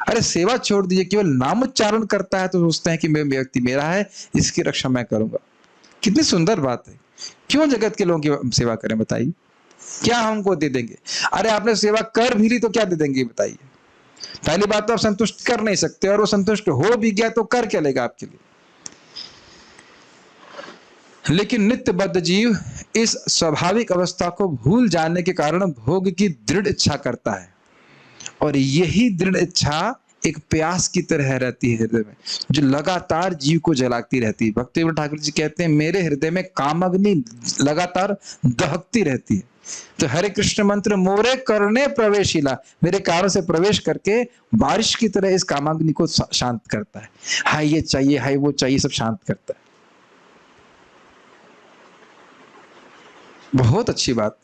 अरे सेवा छोड़ दीजिए, केवल नामोच्चारण करता है तो सोचते हैं कि व्यक्ति मेरा है, इसकी रक्षा मैं करूंगा। कितनी सुंदर बात है। क्यों जगत के लोगों की हम सेवा करें, बताइए, क्या हमको दे देंगे। अरे आपने सेवा कर भी ली तो क्या दे देंगे, बताइए। पहली बात तो आप संतुष्ट कर नहीं सकते, और वो संतुष्ट हो भी गया तो कर क्या लेगा आपके लिए। लेकिन नित्यबद्ध जीव इस स्वाभाविक अवस्था को भूल जाने के कारण भोग की दृढ़ इच्छा करता है, और यही दृढ़ इच्छा एक प्यास की तरह रहती है हृदय में, जो लगातार जीव को जलाती रहती है। भक्ति विनोद ठाकुर जी कहते हैं, मेरे हृदय में कामाग्नि लगातार दहकती रहती है। तो हरे कृष्ण मंत्र मोरे करने प्रवेशिला, मेरे कारण से प्रवेश करके बारिश की तरह इस कामाग्नि को शांत करता है। हाय ये चाहिए, हाय वो चाहिए, सब शांत करता है। बहुत अच्छी बात।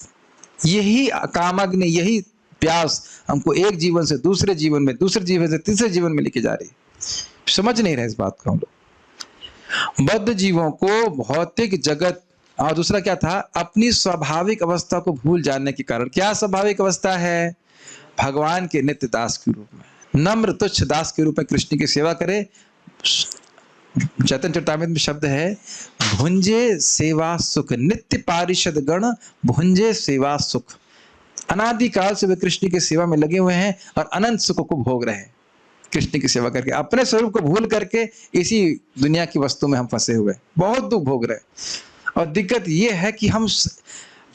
यही कामाग्नि, यही प्यास हमको एक जीवन से दूसरे जीवन में, दूसरे जीवन से तीसरे जीवन में लेके जा रही है। समझ नहीं रहे इस बात को हम लोग। बद्ध जीवों को भौतिक जगत, और दूसरा क्या था, अपनी स्वाभाविक अवस्था को भूल जाने के कारण। क्या स्वाभाविक अवस्था है, भगवान के नित्य दास के रूप में, नम्र तुच्छ दास के रूप में कृष्ण की सेवा करे। चैतन्य चरितामृत में शब्द है, भुंजे सेवा सुख, नित्य पारिषद गण भुंजे सेवा सुख। अनादिकाल से वे कृष्ण की सेवा में लगे हुए हैं और अनंत सुख को भोग रहे हैं कृष्ण की सेवा करके। अपने स्वरूप को भूल करके इसी दुनिया की वस्तु में हम फंसे हुए, बहुत दुख भोग रहे हैं। और दिक्कत ये है कि हम,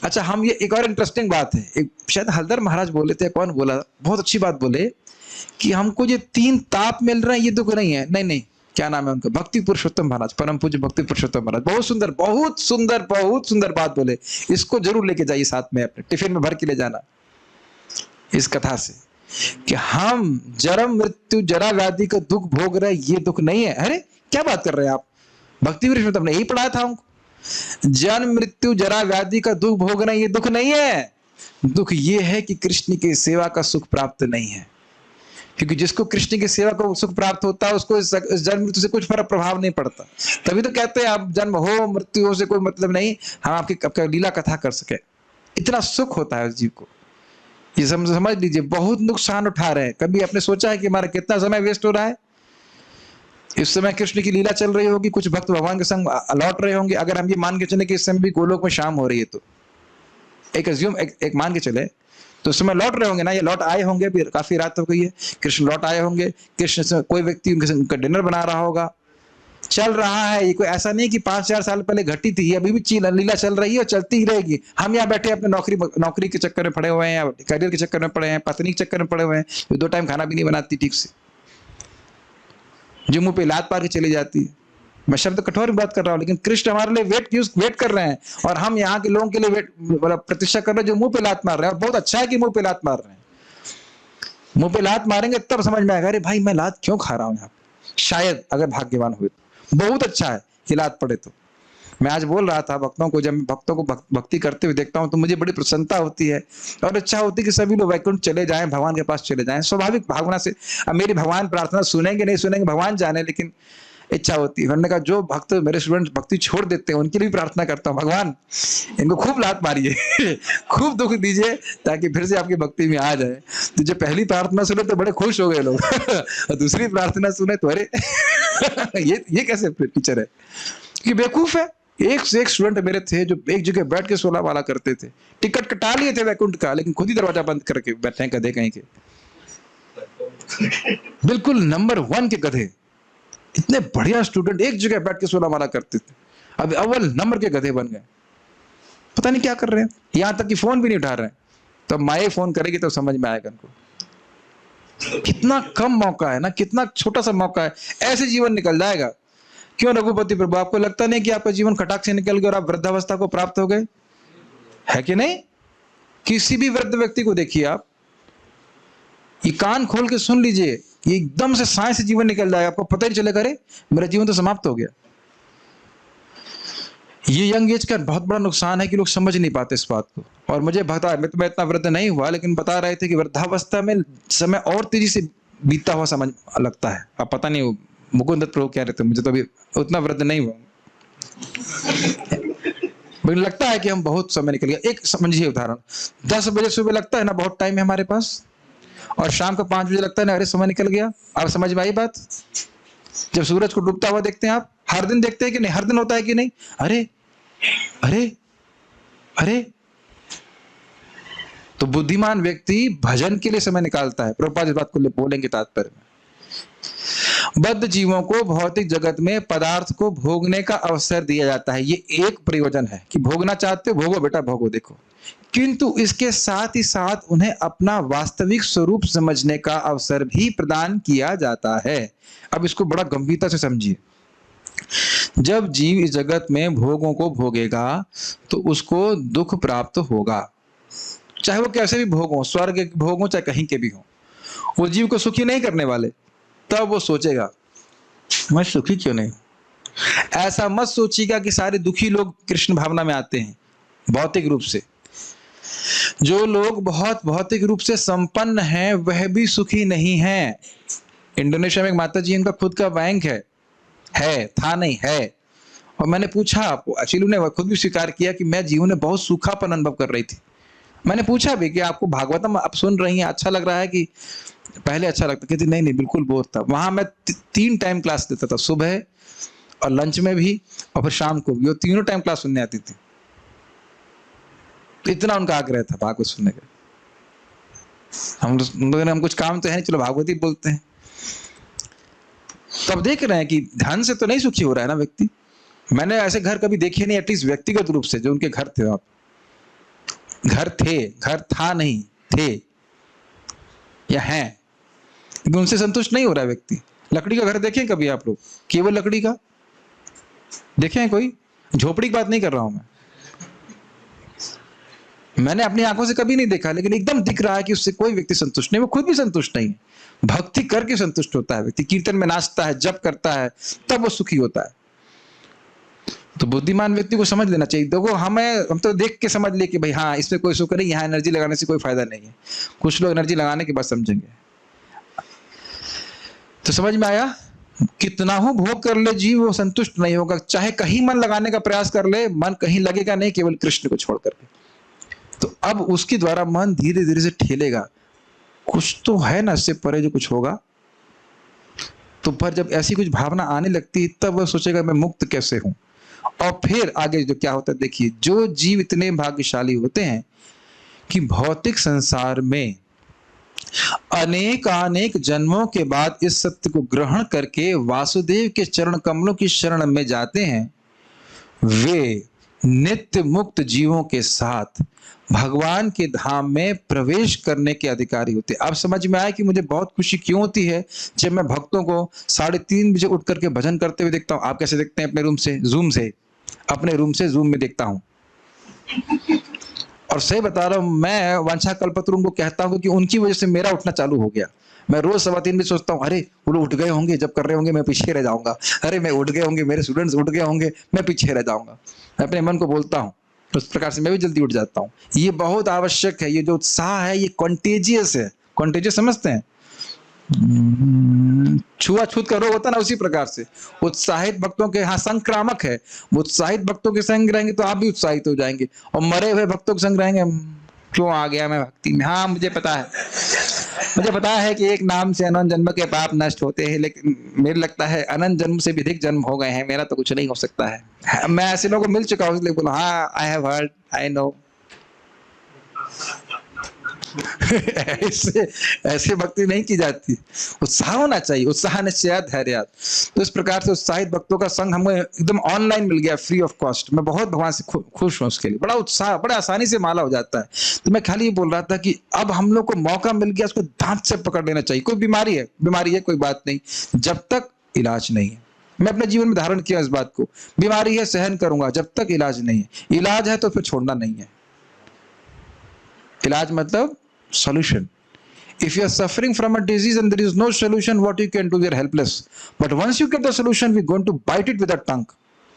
अच्छा हम ये, एक और इंटरेस्टिंग बात है, एक शायद हलदर महाराज बोले थे, कौन बोला, बहुत अच्छी बात बोले कि हमको ये 3 ताप मिल रहे हैं, ये दुख नहीं है। नहीं, क्या नाम है उनका, भक्ति पुरुषोत्तम महाराज, परम पूज्य भक्ति पुरुषोत्तम महाराज। बहुत सुंदर, बहुत सुंदर, बहुत सुंदर बात बोले। इसको जरूर लेके जाइए साथ में, अपने टिफिन में भर के ले जाना इस कथा से, कि हम जन्म मृत्यु जरा व्याधि का दुख भोग रहे, ये दुख नहीं है। अरे क्या बात कर रहे हैं आप, भक्ति पुरुषोत्तम ने यही पढ़ाया था हमको, जन्म मृत्यु जरा व्याधि का दुख भोग रहे, ये दुख नहीं है। दुख ये है कि कृष्ण की सेवा का सुख प्राप्त नहीं है। क्योंकि जिसको कृष्ण की सेवा को सुख प्राप्त होता है उसको इस जन्म मृत्यु से कुछ फर्क प्रभाव नहीं पड़ता। तभी तो कहते हैं आप जन्म हो मृत्यु हो से कोई मतलब नहीं, हम आपकी लीला कथा कर सके, इतना सुख होता है उस जीव को। ये समझ लीजिए, बहुत नुकसान उठा रहे हैं। कभी आपने सोचा है कि हमारा कितना समय वेस्ट हो रहा है। इस समय कृष्ण की लीला चल रही होगी, कुछ भक्त भगवान के संग लौट रहे होंगे। अगर हम ये मान के चले कि इस समय भी गोलोक में शाम हो रही है, तो एक मान के चले तो उस समय लौट रहे होंगे ना, ये लौट आए होंगे, भी काफी रात हो गई है, कृष्ण लौट आए होंगे, कृष्ण से कोई व्यक्ति उनका डिनर बना रहा होगा, चल रहा है। ये कोई ऐसा नहीं कि 5-4 साल पहले घटी थी, अभी भी लीला चल रही है और चलती ही रहेगी। हम यहाँ बैठे अपने नौकरी के चक्कर में पड़े हुए हैं, करियर के चक्कर में पड़े हैं, पत्नी के चक्कर में पड़े हुए हैं, 2 टाइम खाना भी नहीं बनाती ठीक से। जो मुंह पे लात मार के चली जाती है। मैं शब्द कठोर की बात कर रहा हूँ, लेकिन कृष्ण हमारे लिए वेट कर रहे हैं, और हम यहाँ के लोगों के लिए प्रतीक्षा कर रहे हैं जो मुंह पे लात मार रहे हैं। और बहुत अच्छा है कि मुंह पे लात मार रहे हैं। मुंह पे लात मारेंगे तब समझ में आएगा, अरे भाई मैं लात क्यों खा रहा हूँ यहाँ पे। शायद अगर भाग्यवान हुए तो बहुत अच्छा है कि लात पड़े। तो मैं आज बोल रहा था भक्तों को, जब भक्तों को भक्ति करते हुए देखता हूँ तो मुझे बड़ी प्रसन्नता होती है और इच्छा होती है कि सभी लोग वैकुंठ चले जाएं, भगवान के पास चले जाएं। स्वाभाविक भावना से। अब मेरी भगवान प्रार्थना सुनेंगे नहीं सुनेंगे भगवान जाने, लेकिन इच्छा होती है। मैंने कहा जो भक्त मेरे स्टूडेंट भक्ति छोड़ देते हैं उनके लिए भी प्रार्थना करता हूँ, भगवान इनको खूब लात मारिए खूब दुख दीजिए ताकि फिर से आपकी भक्ति में आ जाए। तो जो पहली प्रार्थना सुने तो बड़े खुश हो गए लोग और दूसरी प्रार्थना सुने तो अरे ये कैसे टीचर है, कि बेवकूफ है। एक से एक स्टूडेंट मेरे थे जो एक जगह बैठ के 16 वाला करते थे, टिकट कटा लिए थे वैकुंठ का, लेकिन खुद ही दरवाजा बंद करके बैठे गधे कहीं के, बिल्कुल नंबर 1 के गधे। इतने बढ़िया स्टूडेंट एक जगह बैठ के 16 वाला करते थे, अब अव्वल नंबर के गधे बन गए। पता नहीं क्या कर रहे हैं, यहां तक कि फोन भी नहीं उठा रहे हैं। तो माए फोन करेगी तो समझ में आएगा उनको। कितना कम मौका है ना, कितना छोटा सा मौका है, ऐसे जीवन निकल जाएगा। क्यों रघुपति प्रभु, आपको लगता नहीं कि आपका जीवन खटाक से निकल गया और आप वृद्धावस्था को प्राप्त हो गए, है कि नहीं? किसी भी वृद्ध व्यक्ति को देखिए आप, ये कान खोल के सुन लीजिए, ये एकदम से साय से जीवन निकल जाएगा, आपको पता ही चलेगा अरे मेरा जीवन तो समाप्त हो गया। ये यंग एज का बहुत बड़ा नुकसान है कि लोग समझ नहीं पाते इस बात को। और मुझे पता है, मैं इतना वृद्ध नहीं हुआ, लेकिन बता रहे थे कि वृद्धावस्था में समय और तेजी से बीतता हुआ समझ लगता है। अब पता नहीं मुकुंद दत्त प्रभु क्या रहते, मुझे तो अभी उतना वृद्ध नहीं हुआ लेकिन लगता है कि हम बहुत समय निकल गया। एक समझिए उदाहरण, 10 बजे सुबह लगता है ना बहुत टाइम है हमारे पास, और शाम को 5 बजे लगता है ना अरे समय निकल गया। आप समझ में आई बात? जब सूरज को डूबता हुआ देखते हैं आप, हर दिन देखते हैं कि नहीं, हर दिन होता है कि नहीं, अरे अरे अरे। तो बुद्धिमान व्यक्ति भजन के लिए समय निकालता है। प्रभुपाद इस बात को बोलेंगे तात्पर्य में। बद्ध जीवों को भौतिक जगत में पदार्थ को भोगने का अवसर दिया जाता है, ये एक प्रयोजन है कि भोगना चाहते हो भोगो बेटा, भोगो देखो, किंतु इसके साथ ही साथ उन्हें अपना वास्तविक स्वरूप समझने का अवसर भी प्रदान किया जाता है। अब इसको बड़ा गंभीरता से समझिए। जब जीव इस जगत में भोगों को भोगेगा तो उसको दुख प्राप्त होगा, चाहे वो कैसे भी भोग हो, स्वर्ग के भोग हो चाहे कहीं के भी हो। वो जीव को सुखी नहीं करने वाले। तब वो सोचेगा मैं सुखी क्यों नहीं। ऐसा मत सोचिएगा कि सारे दुखी लोग कृष्ण भावना में आते हैं भौतिक रूप से। जो लोग बहुत भौतिक रूप से संपन्न हैं वह भी सुखी नहीं हैं। इंडोनेशिया में एक माता जी, इनका खुद का बैंक है, था नहीं है। और मैंने पूछा आपको, एक्चुअली उन्होंने खुद भी स्वीकार किया कि मैं जीवन में बहुत सूखापन अनुभव कर रही थी। मैंने पूछा भी कि आपको भागवतम आप सुन रही हैं, अच्छा लग रहा है कि पहले अच्छा लगता? कहती नहीं नहीं बिल्कुल बोर था। वहां मैं 3 टाइम क्लास देता था, सुबह और लंच में भी और फिर शाम को भी, वो तीनों टाइम क्लास सुनने आती थी। इतना उनका आग्रह था भागवत सुनने का। हम कुछ काम तो है नहीं, चलो भागवत ही बोलते हैं। तो अब देख रहे हैं कि धन से तो नहीं सुखी हो रहा है ना व्यक्ति। मैंने ऐसे घर कभी देखे नहीं, एटलीस्ट व्यक्तिगत रूप से, जो उनके घर थे। आप घर थे, घर था नहीं, थे या हैं, लेकिन उनसे संतुष्ट नहीं हो रहा है व्यक्ति। लकड़ी का घर देखें कभी आप लोग? केवल लकड़ी का देखें? कोई झोपड़ी की बात नहीं कर रहा हूं मैंने अपनी आंखों से कभी नहीं देखा, लेकिन एकदम दिख रहा है कि उससे कोई व्यक्ति संतुष्ट नहीं। वो खुद भी संतुष्ट नहीं है। भक्ति करके संतुष्ट होता है व्यक्ति, कीर्तन में नाचता है, जप करता है, तब वो सुखी होता है। तो बुद्धिमान व्यक्ति को समझ लेना चाहिए। देखो हम तो देख के समझ ले कि भाई हाँ इसमें कोई सुख नहीं, यहाँ एनर्जी लगाने से कोई फायदा नहीं है। कुछ लोग एनर्जी लगाने के बाद समझेंगे। तो समझ में आया? कितना हो भोग कर ले जीव, वो संतुष्ट नहीं होगा। चाहे कहीं मन लगाने का प्रयास कर ले, मन कहीं लगेगा नहीं, केवल कृष्ण को छोड़ करके। तो अब उसके द्वारा मन धीरे धीरे से ठेलेगा, कुछ तो है ना इससे परे जो कुछ होगा। तो पर जब ऐसी कुछ भावना आने लगती है तब वह सोचेगा मैं मुक्त कैसे हूं। और फिर आगे जो क्या होता है देखिए, जो जीव इतने भाग्यशाली होते हैं कि भौतिक संसार में अनेक जन्मों के बाद इस सत्य को ग्रहण करके वासुदेव के चरण कमलों की शरण में जाते हैं, वे नित्य मुक्त जीवों के साथ भगवान के धाम में प्रवेश करने के अधिकारी होते हैं। अब समझ में आया कि मुझे बहुत खुशी क्यों होती है जब मैं भक्तों को 3:30 बजे उठ करके भजन करते हुए देखता हूँ। आप कैसे देखते हैं? अपने रूम से जूम में देखता हूँ। और सही बता रहा हूँ, मैं वांछा कल्पतरु को कहता हूँ कि उनकी वजह से मेरा उठना चालू हो गया। मैं रोज 3:15 बजे सोचता हूँ, अरे वो लोग उठ गए होंगे, जब कर रहे होंगे मैं पीछे रह जाऊंगा, अरे मैं उठ गए होंगे, मेरे स्टूडेंट्स उठ गए होंगे, मैं पीछे रह जाऊंगा। मैं अपने मन को बोलता हूँ, तो उस प्रकार से मैं भी जल्दी उठ जाता हूँ। ये बहुत आवश्यक है। ये जो उत्साह है ये कॉन्टेजियस है। कॉन्टेजियस समझते हैं? छुआछूत का रोग होता है ना, उसी प्रकार से उत्साहित भक्तों के यहाँ संक्रामक है। वो उत्साहित भक्तों के संग रहेंगे तो आप भी उत्साहित हो जाएंगे, और मरे हुए भक्तों के संग रहेंगे, क्यों आ गया मैं भक्ति में। हाँ मुझे पता है कि एक नाम से अनंत जन्म के पाप नष्ट होते हैं, लेकिन मेरे लगता है अनंत जन्म से भी अधिक जन्म हो गए हैं, मेरा तो कुछ नहीं हो सकता है। मैं ऐसे लोगों को मिल चुका हूँ, इसलिए बोला हाँ I have heard, I know. ऐसे भक्ति नहीं की जाती। उत्साह होना चाहिए, उत्साह निश्चय धैर्य। तो इस प्रकार से उत्साहित भक्तों का संग हमें एकदम ऑनलाइन मिल गया, फ्री ऑफ कॉस्ट। मैं बहुत भगवान से खुश हूँ उसके लिए। बड़ा उत्साह, बड़ा आसानी से माला हो जाता है। तो मैं खाली ये बोल रहा था कि अब हम लोग को मौका मिल गया, उसको दांत से पकड़ लेना चाहिए। कोई बीमारी है कोई बात नहीं, जब तक इलाज नहीं है। मैं अपने जीवन में धारण किया इस बात को, बीमारी है सहन करूंगा जब तक इलाज नहीं है। इलाज है तो फिर छोड़ना नहीं है। इलाज मतलब solution. If you are suffering from a disease and there is no solution, what you can do? You are helpless. But once you get the solution, we're going to bite it with a tongue.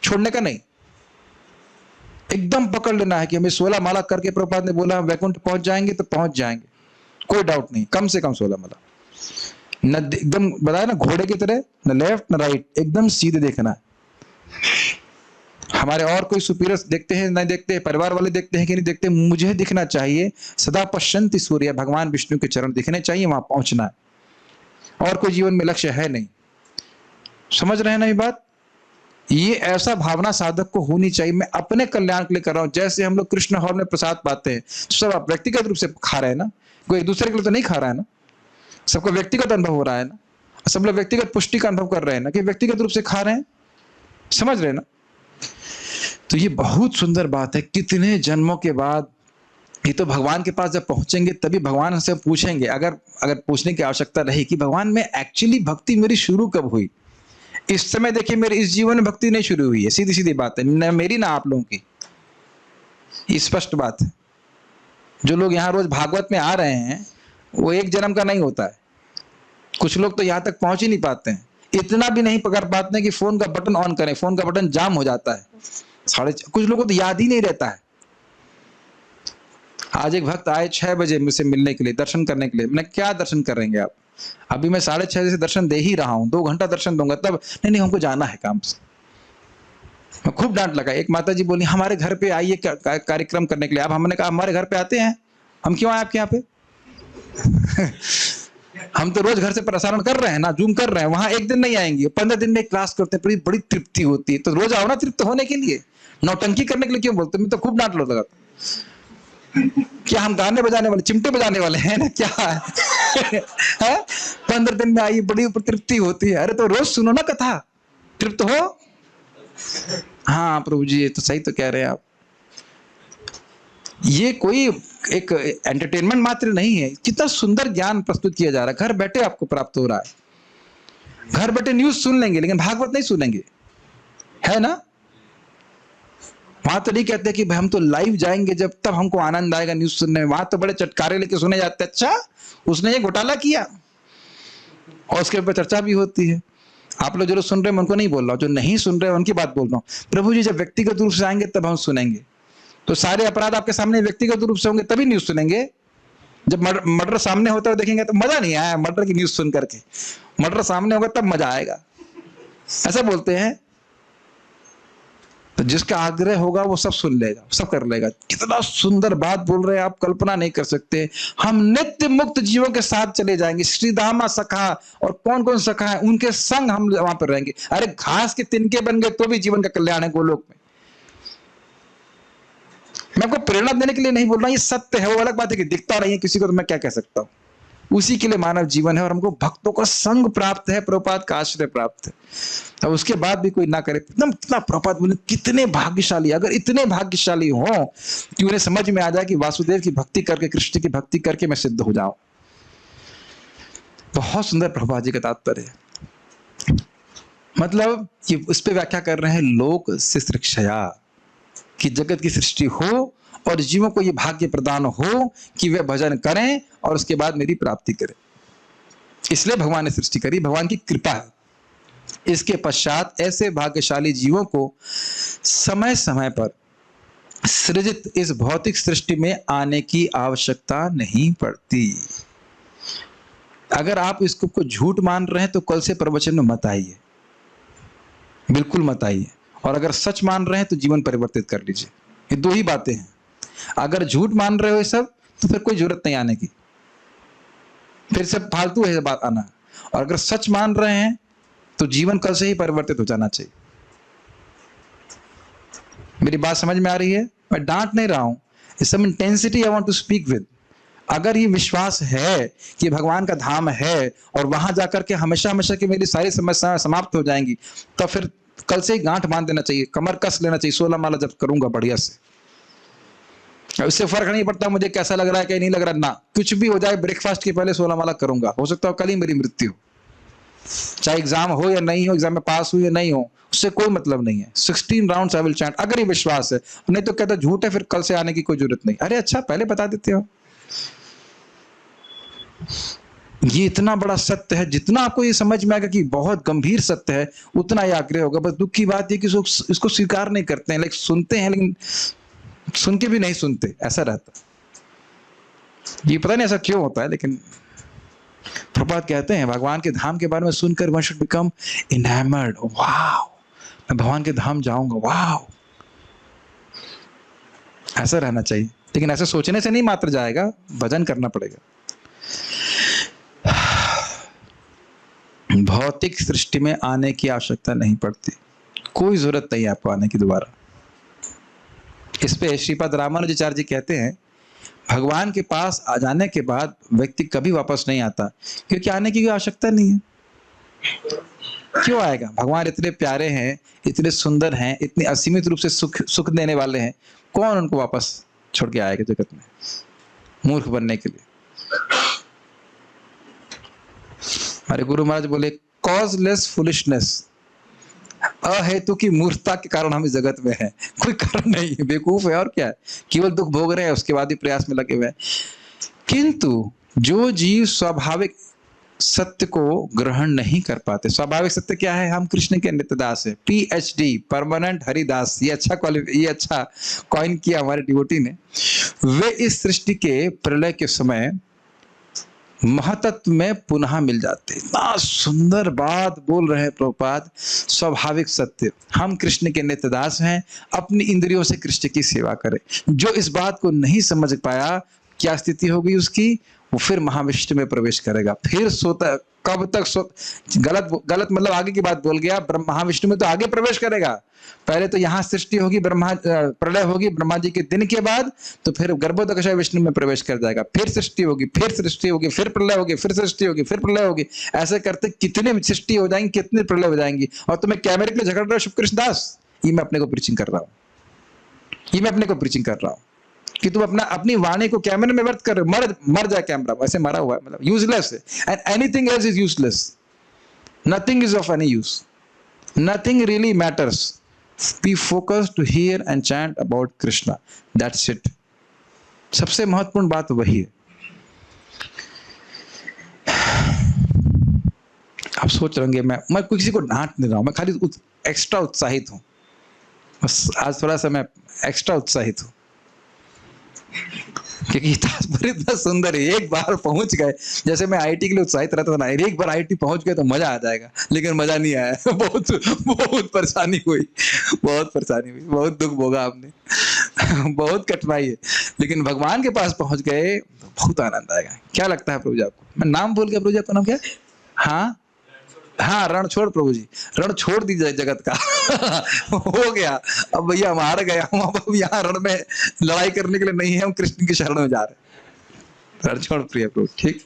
छोड़ने का नहीं, एकदम पकड़ लेना है कि हमें 16 माला करके प्रभुपाद ने बोला हम वैकुंठ पहुंच जाएंगे तो पहुंच जाएंगे, कोई डाउट नहीं। कम से कम 16 माला, न एकदम बताया ना घोड़े की तरह, न लेफ्ट न राइट, एकदम सीधे देखना है। हमारे और कोई सुपीरियर्स देखते हैं नहीं देखते, परिवार वाले देखते हैं कि नहीं देखते, मुझे दिखना चाहिए। सदा पश्यन्ति सूर्य, भगवान विष्णु के चरण दिखने चाहिए, वहां पहुंचना है। और कोई जीवन में लक्ष्य है नहीं। समझ रहे हैं ना ये बात? ये ऐसा भावना साधक को होनी चाहिए, मैं अपने कल्याण के लिए कर रहा हूं। जैसे हम लोग कृष्ण हॉल में प्रसाद पाते हैं, सब आप व्यक्तिगत रूप से खा रहे हैं ना, कोई एक दूसरे के लिए तो नहीं खा रहा है ना, सबको व्यक्तिगत अनुभव हो रहा है ना, सब लोग व्यक्तिगत पुष्टि का अनुभव कर रहे हैं ना, कि व्यक्तिगत रूप से खा रहे हैं। समझ रहे हैं ना? तो ये बहुत सुंदर बात है। कितने जन्मों के बाद, ये तो भगवान के पास जब पहुंचेंगे तभी भगवान हमसे पूछेंगे, अगर पूछने की आवश्यकता रही कि भगवान में एक्चुअली भक्ति मेरी शुरू कब हुई। इस समय देखिए मेरे इस जीवन में भक्ति नहीं शुरू हुई है, सीधी सीधी बात है, न मेरी ना आप लोगों की, स्पष्ट बात है। जो लोग यहाँ रोज भागवत में आ रहे हैं वो एक जन्म का नहीं होता है। कुछ लोग तो यहाँ तक पहुंच ही नहीं पाते हैं, इतना भी नहीं पकड़ पाते हैं कि फोन का बटन ऑन करें, फोन का बटन जाम हो जाता है। कुछ लोगों को तो याद ही नहीं रहता है। आज एक भक्त आए 6 बजे मुझसे मिलने के लिए, दर्शन करने के लिए। मैंने क्या दर्शन करेंगे आप? अभी मैं 6:30 से दर्शन दे ही रहा हूँ, 2 घंटा दर्शन दूंगा तब। नहीं हमको जाना है काम से। मैं खूब डांट लगा। एक माता जी बोली हमारे घर पे आइए कार्यक्रम करने के लिए। अब हमने कहा हमारे घर पे आते हैं, हम क्यों आए आपके यहाँ पे? हम तो रोज घर से प्रसारण कर रहे हैं ना, जूम कर रहे हैं। वहां एक दिन नहीं आएंगे, 15 दिन में क्लास करते हैं, बड़ी तृप्ति होती है। तो रोज आओ ना तृप्त होने के लिए, नौटंकी करने के लिए क्यों बोलते? मैं तो खूब डांट लगा। क्या हम गाने बजाने वाले, चिमटे बजाने वाले हैं ना क्या है? 15 दिन में आई, बड़ी तृप्ति होती है। अरे तो रोज सुनो ना कथा, तृप्त हो। हाँ प्रभु जी ये तो सही तो कह रहे हैं आप। ये कोई एक एंटरटेनमेंट मात्र नहीं है, कितना सुंदर ज्ञान प्रस्तुत किया जा रहा है, घर बैठे आपको प्राप्त हो रहा है। घर बैठे न्यूज सुन लेंगे लेकिन भागवत नहीं सुनेंगे, है ना? वहां तो नहीं कहते कि भाई हम तो लाइव जाएंगे जब तब हमको आनंद आएगा न्यूज सुनने में। वहां तो बड़े चटकारे लेके सुने जाते हैं, अच्छा उसने ये घोटाला किया, और उसके ऊपर चर्चा भी होती है। आप लोग जो सुन रहे हैं मैं उनको नहीं बोल रहा हूँ, जो नहीं सुन रहे हैं उनकी बात बोल रहा हूँ। प्रभु जी जब व्यक्तिगत रूप से आएंगे तब हम सुनेंगे। तो सारे अपराध आपके सामने व्यक्तिगत रूप से होंगे तभी न्यूज सुनेंगे। जब मर्डर सामने होता है देखेंगे तो मजा नहीं आया मर्डर की न्यूज सुन करके। मर्डर सामने होगा तब मजा आएगा, ऐसा बोलते हैं। तो जिसका आग्रह होगा वो सब सुन लेगा, सब कर लेगा। कितना सुंदर बात बोल रहे हैं आप, कल्पना नहीं कर सकते। हम नित्य मुक्त जीवों के साथ चले जाएंगे। श्रीधामा सखा, और कौन कौन सखा है उनके संग हम वहां पर रहेंगे। अरे घास के तिनके बन गए तो भी जीवन का कल्याण है गोलोक में। मैं आपको प्रेरणा देने के लिए नहीं बोल रहा, ये सत्य है। वो अलग बात है कि दिखता नहीं है किसी को तो मैं क्या कह सकता हूं। उसी के लिए मानव जीवन है, और हमको भक्तों का संग प्राप्त है, प्रभुपाद का आश्रय प्राप्त है। अब उसके बाद भी कोई ना करे, एकदम कितना प्रभुपाद बोले कितने भाग्यशाली, अगर इतने भाग्यशाली हो कि उन्हें समझ में आ जाए कि वासुदेव की भक्ति करके, कृष्ण की भक्ति करके मैं सिद्ध हो जाऊं। बहुत सुंदर प्रभुपाद जी का तात्पर्य है। मतलब कि उस पर व्याख्या कर रहे हैं, लोक से सृक्षया, कि जगत की सृष्टि हो और जीवों को ये भाग्य प्रदान हो कि वे भजन करें और उसके बाद मेरी प्राप्ति करें। इसलिए भगवान ने सृष्टि करी, भगवान की कृपा है। इसके पश्चात ऐसे भाग्यशाली जीवों को समय समय पर सृजित इस भौतिक सृष्टि में आने की आवश्यकता नहीं पड़ती। अगर आप इसको को झूठ मान रहे हैं तो कल से प्रवचन में मत आइए, बिल्कुल मत आइए। और अगर सच मान रहे हैं तो जीवन परिवर्तित कर लीजिए। ये दो ही बातें हैं। अगर झूठ मान रहे हो ये सब तो फिर कोई जरूरत नहीं आने की, फिर सब फालतू है बात आना। और अगर सच मान रहे हैं तो जीवन कल से ही परिवर्तित हो जाना चाहिए। मेरी बात समझ में आ रही है? मैं डांट नहीं रहा हूं, it's some intensity I want to speak with. अगर ये विश्वास है कि भगवान का धाम है और वहां जाकर के हमेशा हमेशा की मेरी सारी समस्याएं समाप्त हो जाएंगी, तो फिर कल से ही गांठ बांध देना चाहिए, कमर कस लेना चाहिए, 16 माला जब करूंगा बढ़िया से। उससे फर्क नहीं पड़ता मुझे कैसा लग रहा है क्या नहीं लग रहा, ना कुछ भी हो जाए, ब्रेकफास्ट के पहले 16 माला करूंगा। हो सकता है कल ही मेरी मृत्यु हो, चाहे एग्जाम हो या नहीं हो, एग्जाम में पास हो या नहीं हो, उससे कोई मतलब नहीं है। 16 राउंड्स आई विल चैंट, अगर ये विश्वास है। नहीं तो कहता झूठ है, फिर कल से आने की कोई जरूरत नहीं। अरे अच्छा, पहले बता देते हो। ये इतना बड़ा सत्य है, जितना आपको ये समझ में आएगा कि बहुत गंभीर सत्य है, उतना ही आग्रह होगा। बस दुख की बात है कि इसको स्वीकार नहीं करते हैं, लेकिन सुनते हैं, लेकिन सुन के भी नहीं सुनते, ऐसा रहता। ये पता नहीं ऐसा क्यों होता है, लेकिन प्रभुपाद कहते हैं भगवान के धाम के बारे में सुनकर वन शुड बिकम इनैमर्ड। वाओ, मैं भगवान के धाम जाऊंगा, वाओ, ऐसा रहना चाहिए। लेकिन ऐसे सोचने से नहीं मात्र जाएगा, भजन करना पड़ेगा। भौतिक सृष्टि में आने की आवश्यकता नहीं पड़ती, कोई जरूरत नहीं है आपको आने की दोबारा। इस पे श्रीपाद रामानुजाचार्य जी कहते हैं, भगवान के पास आ जाने के बाद व्यक्ति कभी वापस नहीं आता, क्योंकि आने की कोई आवश्यकता नहीं है। क्यों आएगा? भगवान इतने प्यारे हैं, इतने सुंदर हैं, इतने असीमित रूप से सुख देने वाले हैं, कौन उनको वापस छोड़ के आएगा जगत में मूर्ख बनने के लिए? हमारे गुरु महाराज बोले, कॉजलेस फुलिशनेस, अहेतु की मूर्खता के कारण हम इस जगत में हैं, कोई कारण नहीं है, बेवकूफ है और क्या है, केवल दुख भोग रहे हैं, उसके बाद ही प्रयास में लगे हुए हैं। किंतु जो जीव स्वाभाविक सत्य को ग्रहण नहीं कर पाते, स्वाभाविक सत्य क्या है? हम कृष्ण के नित्य दास है, PhD परमानेंट हरिदास, ये अच्छा कॉइन किया हमारे डिवोटी ने। वे इस सृष्टि के प्रलय के समय महतत्व में पुनः मिल जाते। इतना सुंदर बात बोल रहे हैं प्रभुपाद, स्वाभाविक सत्य, हम कृष्ण के नित्य दास हैं, अपनी इंद्रियों से कृष्ण की सेवा करें। जो इस बात को नहीं समझ पाया, क्या स्थिति होगी उसकी? वो फिर महाविष्णु में प्रवेश करेगा, फिर सोता, कब तक गलत मतलब आगे की बात बोल गया, महाविष्णु में तो आगे प्रवेश करेगा। पहले तो यहाँ सृष्टि होगी, प्रलय होगी ब्रह्मा जी के दिन के बाद, तो फिर गर्भोदकशा विष्णु में प्रवेश कर जाएगा, फिर सृष्टि होगी, फिर सृष्टि होगी, फिर प्रलय होगी, फिर सृष्टि होगी, फिर प्रलय होगी। ऐसे करते कितने सृष्टि हो जाएंगी, कितने प्रलय हो जाएंगी। और तुम्हें कैमरे के लिए झगड़ रहे हो शुभकृष्ण दास, ये मैं अपने को प्रीचिंग कर रहा हूँ, ये मैं अपने को प्रीचिंग कर रहा हूँ कि तुम अपनी वाणी को कैमरे में व्यर्थ कर रहे हो। मर जाए कैमरा, वैसे मरा हुआ है, मतलब यूजलेस है, and anything else is useless, nothing is of any use, nothing really matters. Be focused to hear and chant about Krishna. That's it. सबसे महत्वपूर्ण बात वही है। आप सोच रहे होंगे मैं किसी को डांट नहीं रहा हूं, मैं खाली एक्स्ट्रा उत्साहित हूं। बस आज थोड़ा सा मैं एक्स्ट्रा उत्साहित हूं, क्योंकि तात्पर्य इतना सुंदर है। एक बार पहुंच गए, जैसे मैं IIT के लिए उत्साहित रहता था ना, एक बार IIT पहुंच गए तो मजा आ जाएगा, लेकिन मजा नहीं आया। बहुत परेशानी हुई, बहुत दुख भोगा आपने, बहुत कठिनाई है, लेकिन भगवान के पास पहुंच गए तो बहुत आनंद आएगा। क्या लगता है प्रभु जी आपको? मैं नाम भूल गया, प्रभु जी आपका नाम क्या है? हाँ, रण छोड़ प्रभु जी, रण छोड़ दीजिए जगत का। हो गया, अब भैया हम हार गए, हम अब यहाँ रण में लड़ाई करने के लिए नहीं है, हम कृष्ण की शरण में जा रहे हैं। रण छोड़ प्रिय प्रभु, ठीक।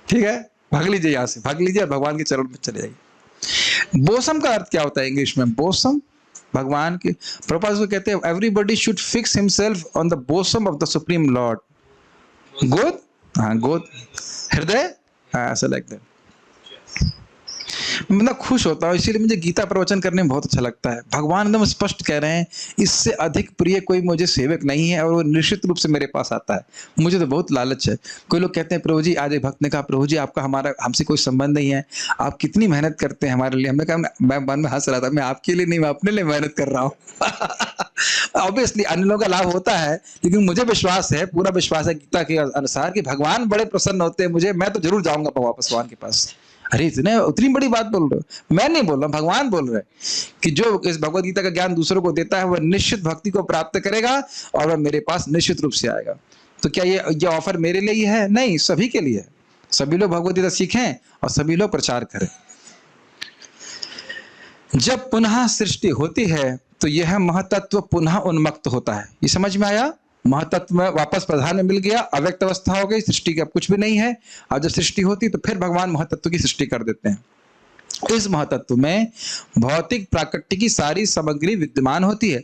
ठीक है, भाग लीजिए यहाँ से, भाग लीजिए, भगवान के चरण में चले जाइए। बोसम का अर्थ क्या होता है इंग्लिश में? बोसम, भगवान के, प्रभुपाद को कहते हैं everybody should fix himself on the bosom of the supreme lord. गोद, हाँ गोद, हृदय, हाँ ऐसा लाइक दैट। मतलब खुश होता हूँ, इसीलिए मुझे गीता प्रवचन करने में बहुत अच्छा लगता है। भगवान एकदम स्पष्ट कह रहे हैं, इससे अधिक प्रिय कोई मुझे सेवक नहीं है, और वो निश्चित रूप से मेरे पास आता है। मुझे तो बहुत लालच है। कोई लोग कहते हैं प्रभु जी, आज एक भक्त ने कहा प्रभु जी आपका हमारा हमसे कोई संबंध नहीं है, आप कितनी मेहनत करते हैं हमारे लिए। हमने कहा, मैं मन में हंस रहा था, मैं आपके लिए नहीं, मैं अपने लिए मेहनत कर रहा हूँ। ऑब्वियसली अन्य लोगों का लाभ होता है, लेकिन मुझे विश्वास है, पूरा विश्वास है गीता के अनुसार कि भगवान बड़े प्रसन्न होते हैं मुझे, मैं तो जरूर जाऊंगा वापस भगवान के पास। अरे इतने उतनी बड़ी बात बोल रहे हो, मैं नहीं बोल रहा, भगवान बोल रहे हैं कि जो इस भगवत गीता का ज्ञान दूसरों को देता है वह निश्चित भक्ति को प्राप्त करेगा और वह मेरे पास निश्चित रूप से आएगा। तो क्या ये ऑफर मेरे लिए ही है? नहीं, सभी के लिए है। सभी लोग भगवत गीता सीखें और सभी लोग प्रचार करें। जब पुनः सृष्टि होती है तो यह महतत्व पुनः उन्मुक्त होता है। ये समझ में आया? महतत्व में वापस प्रधान में मिल गया, अव्यक्त अवस्था हो गई, सृष्टि का कुछ भी नहीं है। और जब सृष्टि होती तो फिर भगवान महतत्व की सृष्टि कर देते हैं। इस महतत्व में भौतिक प्राकृतिक की सारी सामग्री विद्यमान होती है,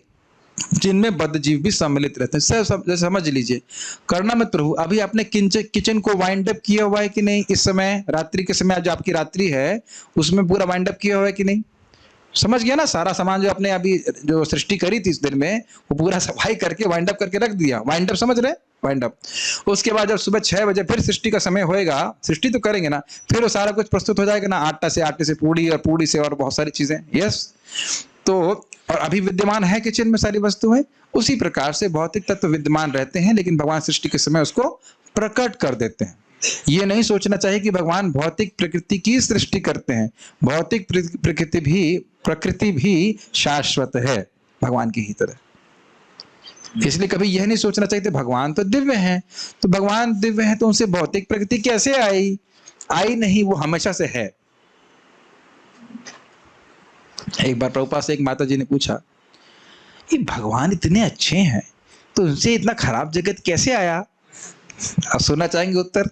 जिनमें बद्ध जीव भी सम्मिलित रहते हैं। जैसे समझ लीजिए, करना मत प्रभु, अभी आपने किचन को वाइंड अप किया हुआ है कि नहीं? इस समय रात्रि के समय, जो आपकी रात्रि है उसमें पूरा वाइंड अप किया हुआ है कि नहीं? समझ गया ना? सारा सामान जो आपने अभी जो सृष्टि करी थी इस दिन में, वो पूरा सफाई करके वाइंड अप करके रख दिया। वाइंड अप समझ रहे? Wind up. उसके बाद जब सुबह 6 बजे फिर सृष्टि का समय होएगा, सृष्टि तो करेंगे ना, फिर वो सारा कुछ प्रस्तुत हो जाएगा ना, आटे से पूड़ी, और पूड़ी से और बहुत सारी चीजें। यस, तो और अभी विद्यमान है किचन में सारी वस्तुएं। उसी प्रकार से भौतिक तत्व विद्यमान रहते हैं, लेकिन भगवान सृष्टि के समय उसको प्रकट कर देते हैं। ये नहीं सोचना चाहिए कि भगवान भौतिक प्रकृति की सृष्टि करते हैं। भौतिक प्रकृति भी शाश्वत है भगवान की ही तरह। इसलिए कभी यह नहीं सोचना चाहिए कि भगवान तो दिव्य हैं, तो भगवान दिव्य हैं तो उनसे भौतिक प्रकृति कैसे आई? आई नहीं, वो हमेशा से है। एक बार प्रभुपाद से एक माता जी ने पूछा, ये भगवान इतने अच्छे हैं तो उनसे इतना खराब जगत कैसे आया? आप सुनना चाहेंगे उत्तर?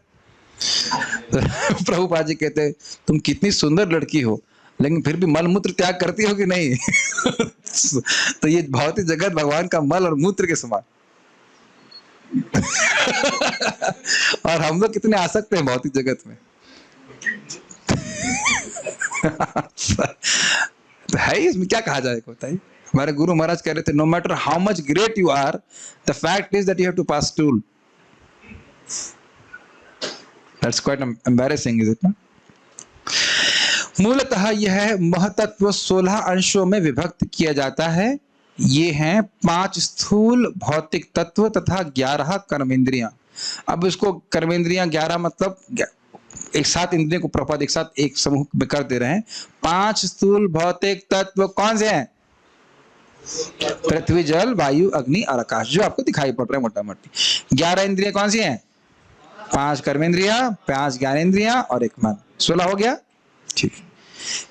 तो प्रभुपाद जी कहते, तुम कितनी सुंदर लड़की हो, लेकिन फिर भी मल मूत्र त्याग करती हो कि नहीं? तो ये भौतिक जगत भगवान का मल और मूत्र के समान। और हम लोग कितने आसक्त हैं भौतिक जगत में। तो है, इसमें क्या कहा जाएगा बताइए? हमारे गुरु महाराज कह रहे थे, no matter how much great you are, the fact is that you have to pass tool. That's quite embarrassing, is it? मूलतः यह महतत्व 16 अंशों में विभक्त किया जाता है। ये हैं 5 स्थूल भौतिक तत्व तथा 11 कर्मेंद्रियां। अब इसको कर्मेंद्रियां 11 मतलब एक साथ इंद्रियों को प्रपद एक साथ एक समूह में कर दे रहे हैं। 5 स्थूल भौतिक तत्व कौन से हैं? पृथ्वी, जल, वायु, अग्नि और आकाश, जो आपको दिखाई पड़ रहे हैं मोटा मोटी। 11 इंद्रियां कौन सी हैं? 5 कर्मेंद्रियां, 5 ज्ञानेंद्रियां और 1 मन। 16 हो गया। ठीक।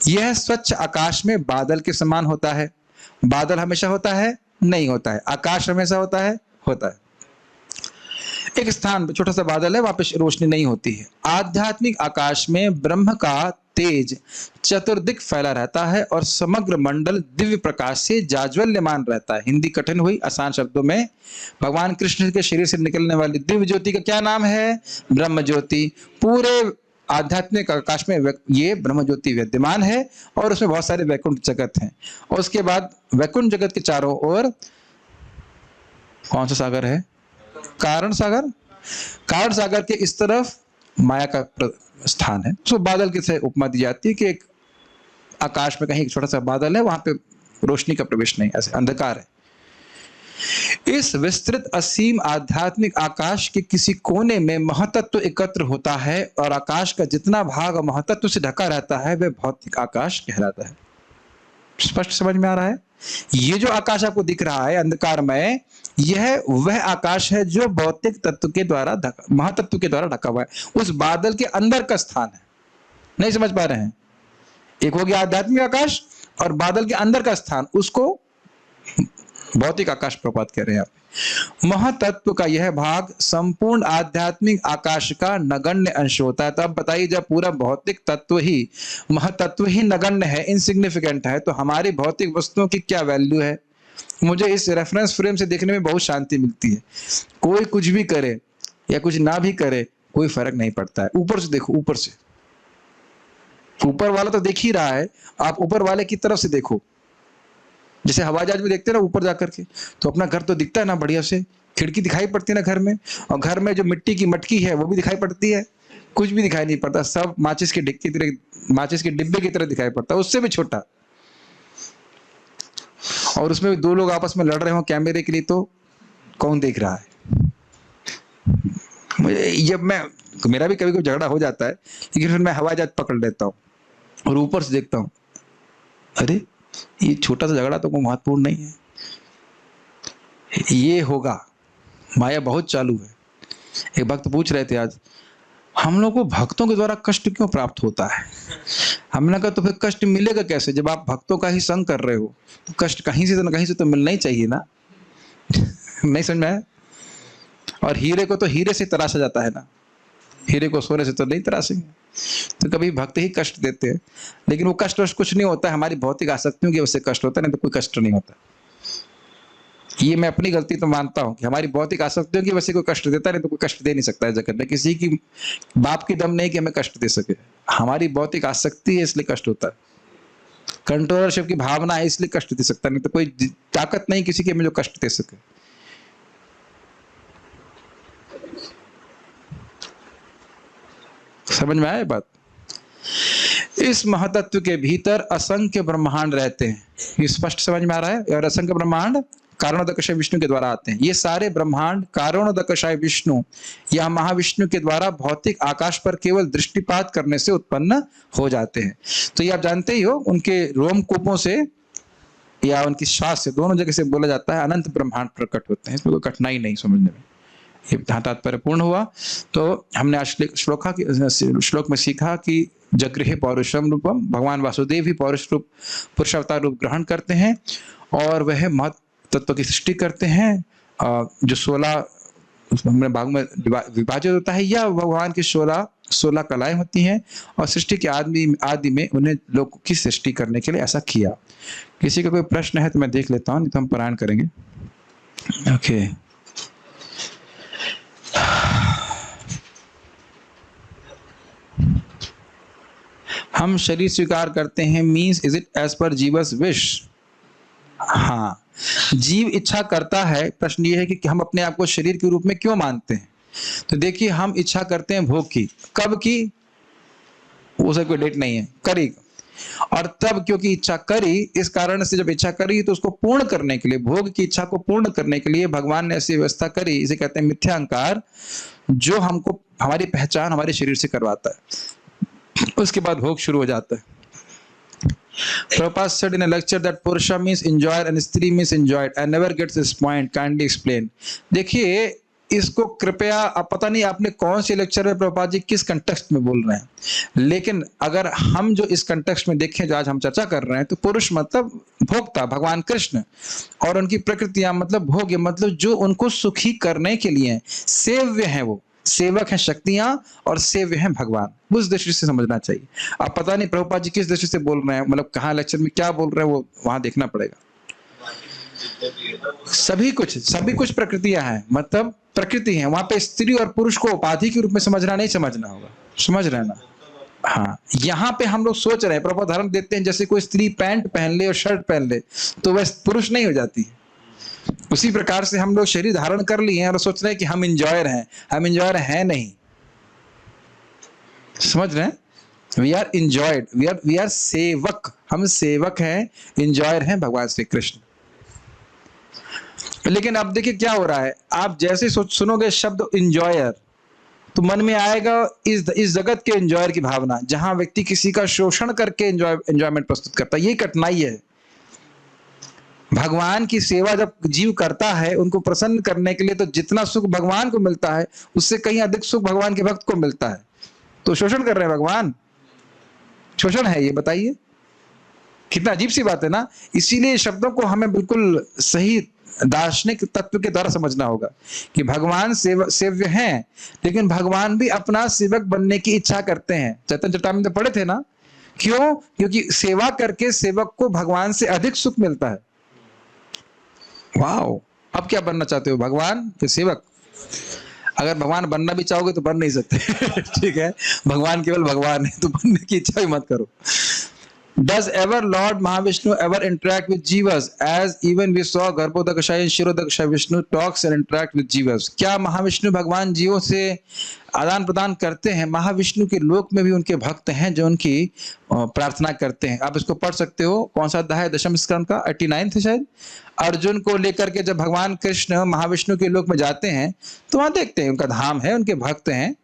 यह स्वच्छ आकाश में बादल के समान होता है। बादल हमेशा होता है? नहीं होता है। आकाश हमेशा होता है? होता है। एक स्थान पर छोटा सा बादल है, वहां पे रोशनी नहीं होती है। आध्यात्मिक आकाश में ब्रह्म का तेज चतुर्दिक फैला रहता है और समग्र मंडल दिव्य प्रकाश से जाज्वल्यमान रहता है। हिंदी कठिन हुई, आसान शब्दों में, भगवान कृष्ण के शरीर से निकलने वाली दिव्य ज्योति का क्या नाम है? ब्रह्म ज्योति। पूरे आध्यात्मिक आकाश में ये ब्रह्म ज्योति विद्यमान है और उसमें बहुत सारे वैकुंठ जगत हैं। और उसके बाद वैकुंठ जगत के चारों ओर कौन सा सागर है? कारण सागर। कारण सागर के इस तरफ माया का स्थान है। तो बादल के से उपमा दी जाती है कि एक आकाश में कहीं एक छोटा सा बादल है, वहां पे रोशनी का प्रवेश नहीं, ऐसे अंधकार है। इस विस्तृत असीम आध्यात्मिक आकाश के किसी कोने में महतत्व एकत्र होता है और आकाश का जितना भाग महतत्व से ढका रहता है वह भौतिक आकाश कहलाता है। स्पष्ट समझ में आ रहा है? ये जो आकाश आपको दिख रहा है अंधकारमय, यह वह आकाश है जो भौतिक तत्व के द्वारा महतत्व के द्वारा ढका हुआ है। उस बादल के अंदर का स्थान है। नहीं समझ पा रहे हैं? एक हो गया आध्यात्मिक आकाश और बादल के अंदर का स्थान, उसको भौतिक आकाश प्रपात कह रहे हैं आप। महतत्व का यह भाग संपूर्ण आध्यात्मिक आकाश का नगण्य अंश होता है। तो अब बताइए, जब पूरा भौतिक तत्व ही, महतत्व ही नगण्य है, इनसिग्निफिकेंट है, तो हमारी भौतिक वस्तुओं की क्या वैल्यू है? मुझे इस रेफरेंस फ्रेम से देखने में बहुत शांति मिलती है। कोई कुछ भी करे या कुछ ना भी करे, कोई फर्क नहीं पड़ता है। ऊपर से देखो, ऊपर से, ऊपर वाला तो देख ही रहा है, आप ऊपर वाले की तरफ से देखो। जैसे हवाई जहाज में देखते हैं ना ऊपर जाकर के, तो अपना घर तो दिखता है ना बढ़िया से, खिड़की दिखाई पड़ती है ना घर में, और घर में जो मिट्टी की मटकी है वो भी दिखाई पड़ती है। कुछ भी दिखाई नहीं पड़ता, सब माचिस के डिब्बे की तरह, माचिस के डिब्बे की तरह दिखाई पड़ता है, उससे भी छोटा। और उसमें भी दो लोग आपस में लड़ रहे हो कैमरे के लिए, तो कौन देख रहा है? मुझे जब मेरा भी कभी कभी झगड़ा हो जाता है, लेकिन फिर मैं हवाई जहाज पकड़ लेता हूँ और ऊपर से देखता हूँ, अरे ये छोटा सा झगड़ा तो कोई महत्वपूर्ण नहीं है। ये होगा, माया बहुत चालू है। एक भक्त पूछ रहे थे आज, हम लोग को भक्तों के द्वारा कष्ट क्यों प्राप्त होता है? हमने कहा तो फिर कष्ट मिलेगा कैसे? जब आप भक्तों का ही संग कर रहे हो तो कष्ट कहीं से तो मिलना ही चाहिए ना। नहीं समझ में आया? और हीरे को तो हीरे से तराशा जाता है ना, हीरे को सोने से तो नहीं तराशेंगे। तो कभी भक्त ही कष्ट देते हैं, लेकिन वो कष्ट वश कुछ नहीं होता है, हमारी भौतिक आसक्तियों की वजह से कष्ट होता है, नहीं तो कोई कष्ट नहीं होता। ये मैं अपनी गलती तो मानता हूँ कि हमारी भौतिक आसक्तियों की वजह से कोई कष्ट देता है, नहीं तो कोई कष्ट दे नहीं सकता है जगत में। किसी की बाप की दम नहीं कि हमें कष्ट दे सके, हमारी भौतिक आसक्ति है इसलिए कष्ट होता है। कंट्रोलरशिप की भावना है इसलिए कष्ट दे सकता है, नहीं तो कोई ताकत नहीं किसी की हमें जो कष्ट दे सके। समझ में आया बात? इस महतत्व के भीतर असंख्य ब्रह्मांड रहते हैं, ये स्पष्ट समझ में आ रहा है। और असंख्य ब्रह्मांड कारणोदकशय विष्णु के द्वारा आते हैं। ये सारे ब्रह्मांड कारणोदकशय विष्णु या महाविष्णु के द्वारा भौतिक आकाश पर केवल दृष्टिपात करने से उत्पन्न हो जाते हैं। तो ये आप जानते ही हो, उनके रोमकूपों से या उनकी श्वास से, दोनों जगह से बोला जाता है अनंत ब्रह्मांड प्रकट होते हैं। इसमें कोई कठिनाई नहीं समझने में। ये तात्पर्य पूर्ण हुआ। तो हमने आज श्लोक में सीखा कि जगृहे पौरुषम रूपम, भगवान वासुदेव ही पौरुष रूप पुरुषावतार रूप ग्रहण करते हैं और वह महत तत्व की सृष्टि करते हैं। जो 16 हमने भाग में विभाजित होता है, या भगवान की 16 कलाएं होती हैं, और सृष्टि के आदि में उन्हें लोग की सृष्टि करने के लिए ऐसा किया। किसी का कोई प्रश्न है तो मैं देख लेता हूँ, नहीं तो हम पारायण करेंगे। ओके, हम शरीर स्वीकार करते हैं, means is it as per जीवस विश? हाँ, जीव इच्छा करता है। प्रश्न ये है कि हम अपने आप को शरीर के रूप में क्यों मानते हैं? तो देखिए, हम इच्छा करते हैं भोग की। कब की? उसे कोई डेट नहीं है, करी। और तब क्योंकि इच्छा करी, इस कारण से जब इच्छा करी तो उसको पूर्ण करने के लिए, भोग की इच्छा को पूर्ण करने के लिए भगवान ने ऐसी व्यवस्था करी, इसे कहते हैं मिथ्या अहंकार, जो हमको हमारी पहचान हमारे शरीर से करवाता है। उसके बाद भोग शुरू हो जाता है। Prabhupada said in a lecture that Purusha means enjoyer and Stri means enjoyed. I never get this point. Kindly explain. देखिए, इसको कृपया, अब पता नहीं आपने कौन से लेक्चर में प्रभुपाद जी किस कंटेक्स्ट में बोल रहे हैं, लेकिन अगर हम जो इस कंटेक्स्ट में देखें जो आज हम चर्चा कर रहे हैं, तो पुरुष मतलब भोक्ता भगवान कृष्ण, और उनकी प्रकृतियां मतलब भोग्य, मतलब जो उनको सुखी करने के लिए सेव्य है, वो सेवक हैं शक्तियां और सेव्य हैं भगवान। उस दृष्टि से समझना चाहिए। अब पता नहीं प्रभुपाद जी किस दृष्टि से बोल रहे हैं, मतलब कहाँ लेक्चर में क्या बोल रहे हैं, वो वहां देखना पड़ेगा। सभी कुछ प्रकृतियां हैं, मतलब प्रकृति है। वहां पे स्त्री और पुरुष को उपाधि के रूप में समझना नहीं, समझना होगा, समझ रहे हैं ना? हाँ, यहाँ पे हम लोग सोच रहे हैं, प्रभुपाद उदाहरण देते हैं, जैसे कोई स्त्री पैंट पहन ले और शर्ट पहन ले तो वह पुरुष नहीं हो जाती। उसी प्रकार से हम लोग शरीर धारण कर लिए हैं और सोच रहे हैं कि हम इंजॉयर हैं। हम इंजॉयर हैं नहीं, समझ रहे हैं? We are enjoyed, we are सेवक। हम सेवक हैं, इंजॉयर हैं भगवान श्री कृष्ण। लेकिन अब देखिए क्या हो रहा है, आप जैसे सुनोगे शब्द इंजॉयर तो मन में आएगा इस जगत के इंजॉयर की भावना, जहां व्यक्ति किसी का शोषण करके इंजॉयमेंट प्रस्तुत करता है। यही कठिनाई है। भगवान की सेवा जब जीव करता है उनको प्रसन्न करने के लिए, तो जितना सुख भगवान को मिलता है उससे कहीं अधिक सुख भगवान के भक्त को मिलता है। तो शोषण कर रहे हैं भगवान, शोषण है ये, बताइए कितना अजीब सी बात है ना। इसीलिए शब्दों को हमें बिल्कुल सही दार्शनिक तत्व के द्वारा समझना होगा कि भगवान सेव्य हैं, लेकिन भगवान भी अपना सेवक बनने की इच्छा करते हैं। चैतन्य चट्टामृत में पढ़े थे ना, क्यों? क्योंकि सेवा करके सेवक को भगवान से अधिक सुख मिलता है। वाओ, अब क्या बनना चाहते हो, भगवान के सेवक? अगर भगवान बनना भी चाहोगे तो बन नहीं सकते ठीक है, भगवान केवल भगवान है, तो बनने की इच्छा भी मत करो। Does ever Lord Mahavishnu ever interact with Jivas? As even we saw Garbhodakashayi and Shirodakashayi Vishnu talks and interact with Jivas. क्या महाविष्णु भगवान जीवों से आदान प्रदान करते हैं? महाविष्णु के लोक में भी उनके भक्त हैं जो उनकी प्रार्थना करते हैं। आप इसको पढ़ सकते हो, कौन सा अध्याय है? दशम स्कंद का 89 थे शायद। अर्जुन को लेकर के जब भगवान कृष्ण महाविष्णु के लोक में जाते हैं तो वहां देखते हैं उनका धाम है, उनके भक्त हैं,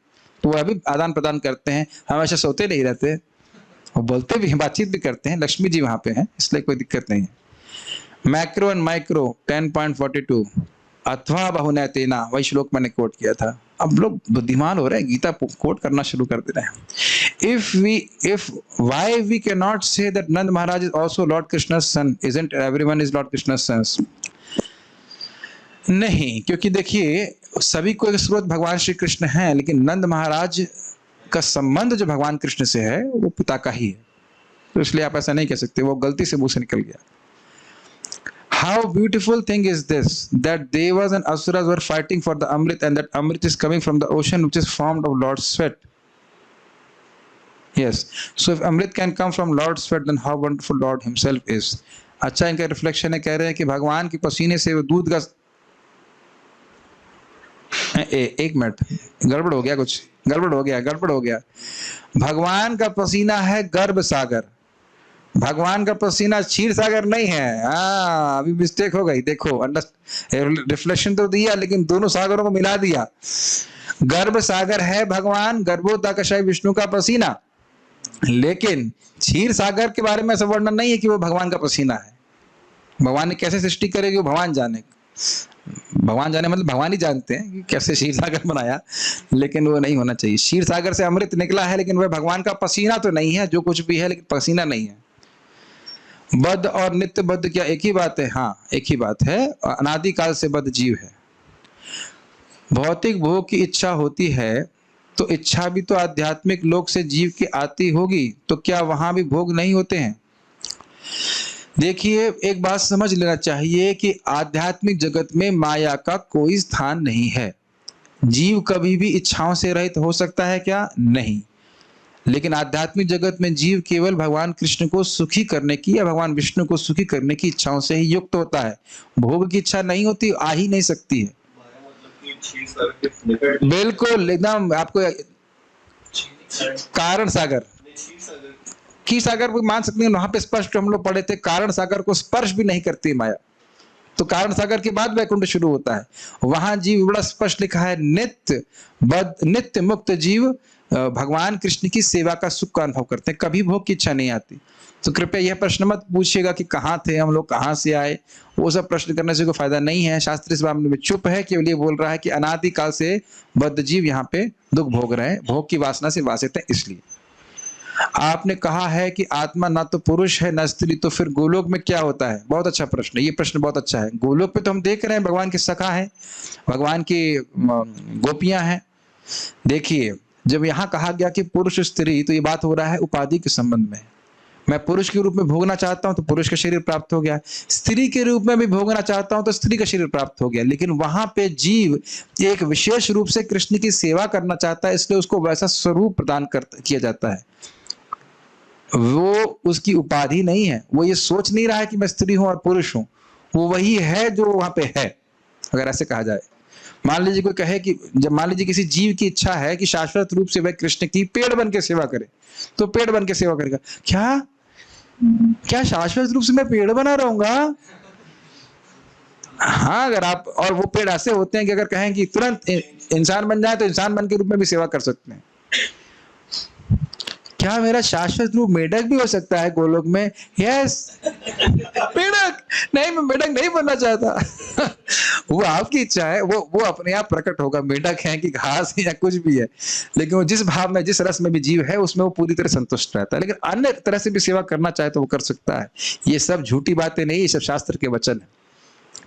तो वह भी आदान प्रदान करते हैं, हमेशा सोते नहीं रहते, वो बोलते भी हैं, बातचीत भी करते हैं। लक्ष्मी जी वहां पे हैं, इसलिए कोई दिक्कत नहीं है। मैक्रो एंड माइक्रो 10.42 अथवा बहुनैतेना, वही श्लोक मैंने कोट किया था। अब लोग बुद्धिमान हो रहे हैं, गीता कोट करना शुरू कर दे रहे हैं। if why we cannot say that Nand Maharaj is also Lord Krishna's son? Isn't everyone is Lord Krishna's sons? नहीं, क्योंकि देखिए सभी को एक स्रोत भगवान श्री कृष्ण हैं, लेकिन नंद महाराज का संबंध जो भगवान कृष्ण से है वो पिता का ही है, तो इसलिए आप ऐसा नहीं कह सकते वो गलती से मुंह से निकल गया। How beautiful thing is this that devas and asuras were fighting for the amrit and that amrit is coming from the ocean which is formed of Lord's sweat. Yes, so if amrit can come from Lord's sweat then how wonderful Lord himself is. अच्छा, इनका reflection है, कह रहे हैं कि भगवान के पसीने से वो दूध का एक मिनट, गड़बड़ हो गया, कुछ गड़बड़ हो गया। भगवान का पसीना है गर्भ सागर, भगवान का पसीना क्षीर सागर नहीं है। हाँ, अभी मिस्टेक हो गई, देखो रिफ्लेक्शन तो दिया लेकिन दोनों सागरों को मिला दिया। गर्भ सागर है भगवान गर्भोदकशय विष्णु का पसीना, लेकिन क्षीर सागर के बारे में ऐसा वर्णन नहीं है कि वो भगवान का पसीना है। भगवान ने कैसे सृष्टि करेगी वो भगवान जाने, भगवान जाने मतलब भगवान ही जानते हैं कि कैसे क्षीर सागर बनाया, लेकिन वो नहीं होना चाहिए। क्षीर सागर से अमृत निकला है, लेकिन वह भगवान का पसीना तो नहीं है, जो कुछ भी है लेकिन पसीना नहीं है। बद्ध और नित्य बद्ध क्या एक ही बात है? हाँ, एक ही बात है, अनादिकाल से बद्ध जीव है। भौतिक भोग की इच्छा होती है तो इच्छा भी तो आध्यात्मिक लोक से जीव की आती होगी, तो क्या वहां भी भोग नहीं होते हैं? देखिए, एक बात समझ लेना चाहिए कि आध्यात्मिक जगत में माया का कोई स्थान नहीं है। जीव कभी भी इच्छाओं से रहित हो सकता है क्या? नहीं। लेकिन आध्यात्मिक जगत में जीव केवल भगवान कृष्ण को सुखी करने की या भगवान विष्णु को सुखी करने की इच्छाओं से ही युक्त होता है। भोग की इच्छा नहीं होती, आ ही नहीं सकती है। बिल्कुल एकदम, आपको कारण सागर, क्षीर सागर को मान सकते हैं, वहां पे स्पष्ट हम लोग पढ़े थे, कारण सागर को स्पर्श भी नहीं करती माया। तो कारण सागर के बाद वैकुंठ शुरू होता है, वहां जीव बड़ा स्पष्ट लिखा है, नित्य मुक्त जीव भगवान कृष्ण की सेवा का सुख का अनुभव करते हैं, कभी भोग की इच्छा नहीं आती। तो कृपया यह प्रश्न मत पूछिएगा कि कहाँ थे हम लोग, कहाँ से आए, वो सब प्रश्न करने से कोई फायदा नहीं है। शास्त्र इस मामले में चुप है, केवल ये बोल रहा है कि अनादिकाल से बद्ध जीव यहाँ पे दुख भोग रहे हैं, भोग की वासना से वासित है। इसलिए आपने कहा है कि आत्मा ना तो पुरुष है ना स्त्री, तो फिर गोलोक में क्या होता है? बहुत अच्छा प्रश्न, ये प्रश्न बहुत अच्छा है। गोलोक पे तो हम देख रहे हैं भगवान के सखा हैं, भगवान की गोपियां हैं। देखिए, जब यहाँ कहा गया कि पुरुष स्त्री, तो ये बात हो रहा है उपाधि के संबंध में। मैं पुरुष के रूप में भोगना चाहता हूं तो पुरुष का शरीर प्राप्त हो गया, स्त्री के रूप में भी भोगना चाहता हूं तो स्त्री का शरीर प्राप्त हो गया। लेकिन वहां पे जीव एक विशेष रूप से कृष्ण की सेवा करना चाहता है, इसलिए उसको वैसा स्वरूप प्रदान किया जाता है। वो उसकी उपाधि नहीं है, वो ये सोच नहीं रहा है कि मैं स्त्री हूं और पुरुष हूं, वो वही है जो वहां पे है। अगर ऐसे कहा जाए, मान लीजिए कोई कहे कि जब मान लीजिए किसी जीव की इच्छा है कि शाश्वत रूप से वह कृष्ण की पेड़ बन के सेवा करे, तो पेड़ बन के सेवा करेगा। क्या शाश्वत रूप से मैं पेड़ बना रहूंगा? हाँ, अगर आप, और वो पेड़ ऐसे होते हैं कि अगर कहें कि तुरंत इंसान बन जाए तो इंसान बन के रूप में भी सेवा कर सकते हैं। क्या मेरा शाश्वत रूप मेढक भी हो सकता है गोलोक में? यस, मेढक नहीं, मैं मेढक नहीं बनना चाहता वो आपकी इच्छा है, वो अपने आप प्रकट होगा, मेढक है कि घास है या कुछ भी है। लेकिन वो जिस भाव में, जिस रस में भी जीव है, उसमें वो पूरी तरह संतुष्ट रहता है। लेकिन अन्य तरह से भी सेवा करना चाहे तो वो कर सकता है। ये सब झूठी बातें नहीं, ये सब शास्त्र के वचन है।